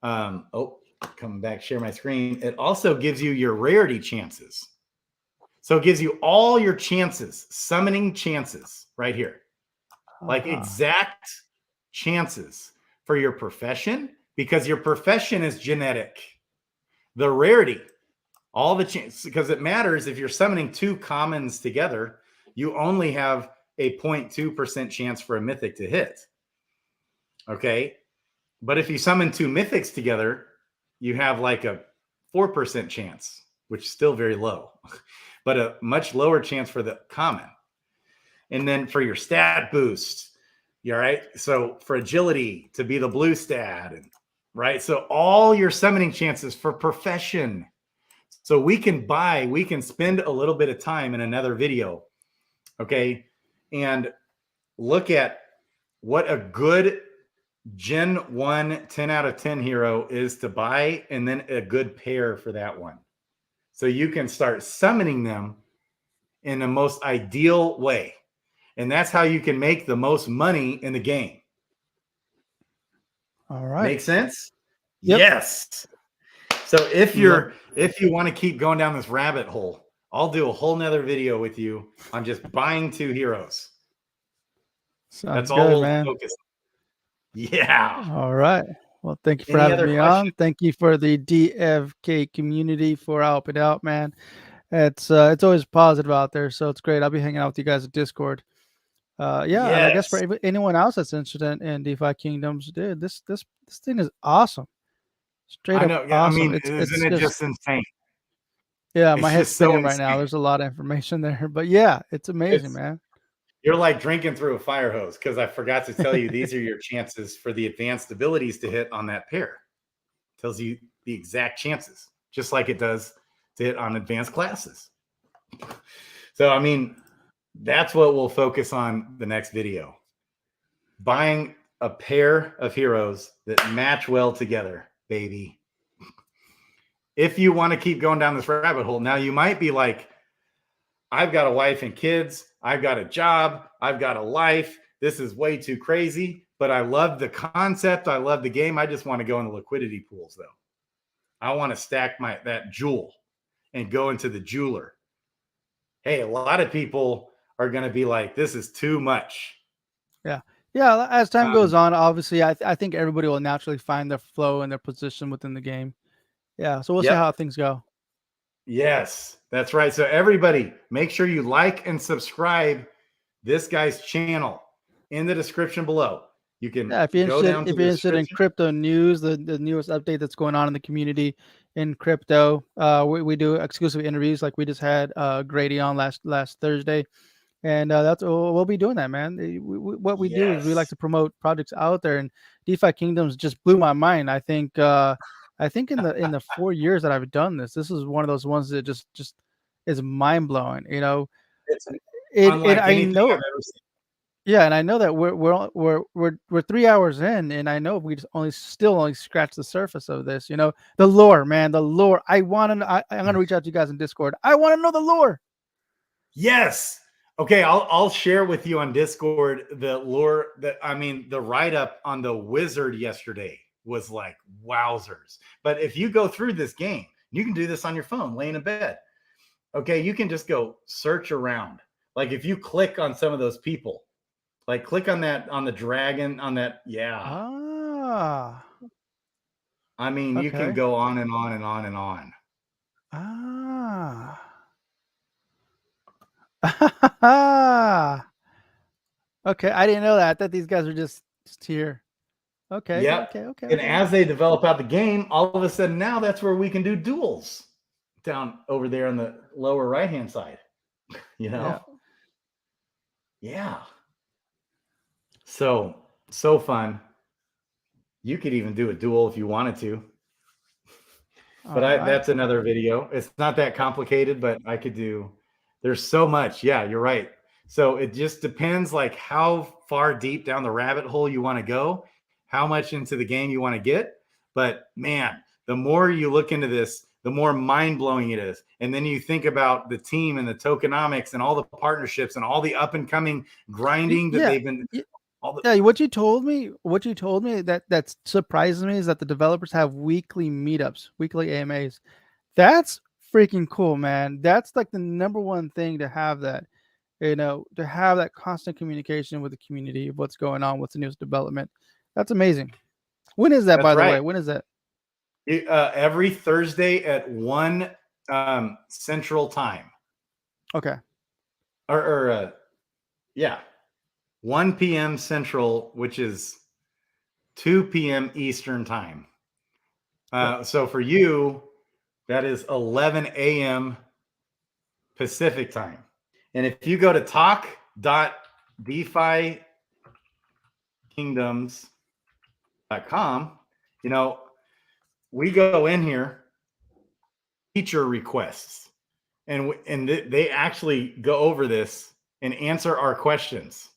come back, share my screen. It also gives you your rarity chances. So it gives you all your chances, summoning chances right here, like exact chances for your profession, because your profession is genetic. The rarity, all the chances, because it matters. If you're summoning 2 commons together, you only have a 0.2% chance for a mythic to hit. Okay. But if you summon 2 mythics together, you have like a 4% chance, which is still very low, but a much lower chance for the common. And then for your stat boost, all right. So for agility to be the blue stat, and right. So all your summoning chances for profession. So we can spend a little bit of time in another video, okay, and look at what a good Gen 1 10 out of 10 hero is to buy, and then a good pair for that one. So you can start summoning them in the most ideal way. And that's how you can make the most money in the game. All right. Make sense? Yep. Yes. So if you want to keep going down this rabbit hole, I'll do a whole nother video with you on just buying 2 heroes. That's all we'll focus on. Yeah. All right. Well, thank you for having me on. Thank you for the DFK community for helping out, man. It's always positive out there, so it's great. I'll be hanging out with you guys at Discord. Yeah, and I guess for anyone else that's interested in DeFi Kingdoms, dude, this thing is awesome. Straight up awesome. I mean, isn't it just insane? Yeah, my head's spinning right now. There's a lot of information there, but yeah, it's amazing, man. You're like drinking through a fire hose, because I forgot to tell you, these are your chances for the advanced abilities to hit on that pair. It tells you the exact chances, just like it does to hit on advanced classes. So, I mean, that's what we'll focus on the next video. Buying a pair of heroes that match well together, baby. If you want to keep going down this rabbit hole, now you might be like, I've got a wife and kids, I've got a job, I've got a life. This is way too crazy, but I love the concept. I love the game. I just want to go in the liquidity pools, though. I want to stack that jewel and go into the jeweler. Hey, a lot of people are going to be like, this is too much. Yeah. Yeah. As time goes on, obviously, I think everybody will naturally find their flow and their position within the game. Yeah. So we'll see how things go. Yes, that's right. So everybody, make sure you like and subscribe this guy's channel in the description below. You can if you're interested in crypto news, the newest update that's going on in the community in crypto. We do exclusive interviews, like we just had Grady on last Thursday, and that's we'll be doing that, man. What we do is we like to promote projects out there, and DeFi Kingdoms just blew my mind. I think in the 4 years that I've done this is one of those ones that just is mind blowing. You know, I know. Yeah, and I know that we're 3 hours in, and I know we still only scratched the surface of this. You know, the lore, man, the lore. I'm gonna reach out to you guys in Discord. I want to know the lore. Yes. Okay, I'll share with you on Discord the lore. The write up on the wizard yesterday was like wowzers. But if you go through this game, you can do this on your phone, laying in bed. Okay, you can just go search around. Like if you click on some of those people. Like click on that, on the dragon, on that. Yeah. I mean, you can go on and on and on and on. Okay. I didn't know that. I thought these guys were just here. Okay. Yep. Okay. And as they develop out the game, all of a sudden now that's where we can do duels. down over there on the lower right-hand side, you know? Yeah. Yeah. So fun. You could even do a duel if you wanted to. But that's another video. It's not that complicated, but I could do, there's so much. Yeah, you're right. So it just depends like how far deep down the rabbit hole you want to go, how much into the game you want to get. But man, the more you look into this, the more mind-blowing it is. And then you think about the team and the tokenomics and all the partnerships and all the up and coming grinding that they've been what you told me that surprises me is that the developers have weekly meetups, weekly AMAs. That's freaking cool, man. That's like the number one thing to have that, to have that constant communication with the community of what's going on, what's the newest development. That's amazing. When is that, by the way? When is that? Every Thursday at 1 Central Time. Okay. Yeah. 1 p.m. Central, which is 2 p.m. Eastern Time. So for you, that is 11 a.m. Pacific Time. And if you go to talk.defykingdoms.com, we go in here, feature requests, and they actually go over this and answer our questions.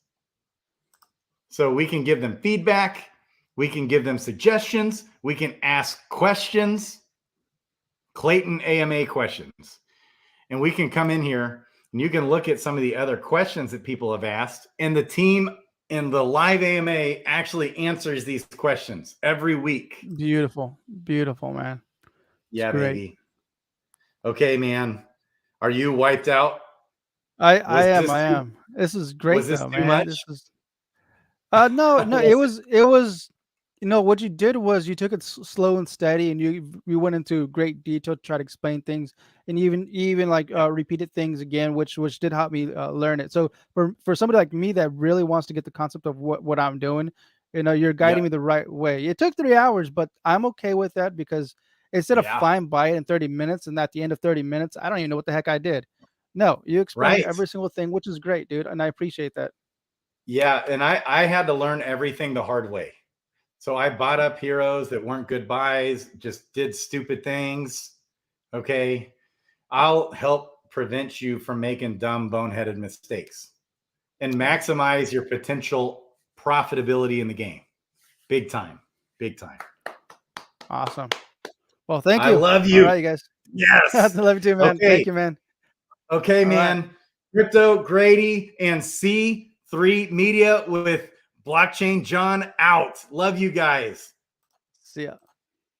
So we can give them feedback, we can give them suggestions, we can ask questions, Clayton AMA questions, and we can come in here and you can look at some of the other questions that people have asked, and the team in the live AMA actually answers these questions every week. Beautiful, man. Yeah, baby. Okay, man. Are you wiped out? I am. This is great though, man. Much? This is no, it was what you did was you took it slow and steady, and you went into great detail to try to explain things, and even like repeated things again, which did help me learn it. So for somebody like me that really wants to get the concept of what I'm doing, you're guiding me the right way. It took 3 hours, but I'm okay with that, because instead of flying by it in 30 minutes, and at the end of 30 minutes, I don't even know what the heck I did. No, you explained every single thing, which is great, dude, and I appreciate that. Yeah, and I had to learn everything the hard way. So I bought up heroes that weren't good buys, just did stupid things. Okay. I'll help prevent you from making dumb, boneheaded mistakes and maximize your potential profitability in the game. Big time. Big time. Awesome. Well, thank you. I love you. All right, you guys. Yes. I love you too, man. Okay. Thank you, man. Okay, man. Right. Crypto Grady and C3 Media with Blockchain John out. Love you guys. See ya.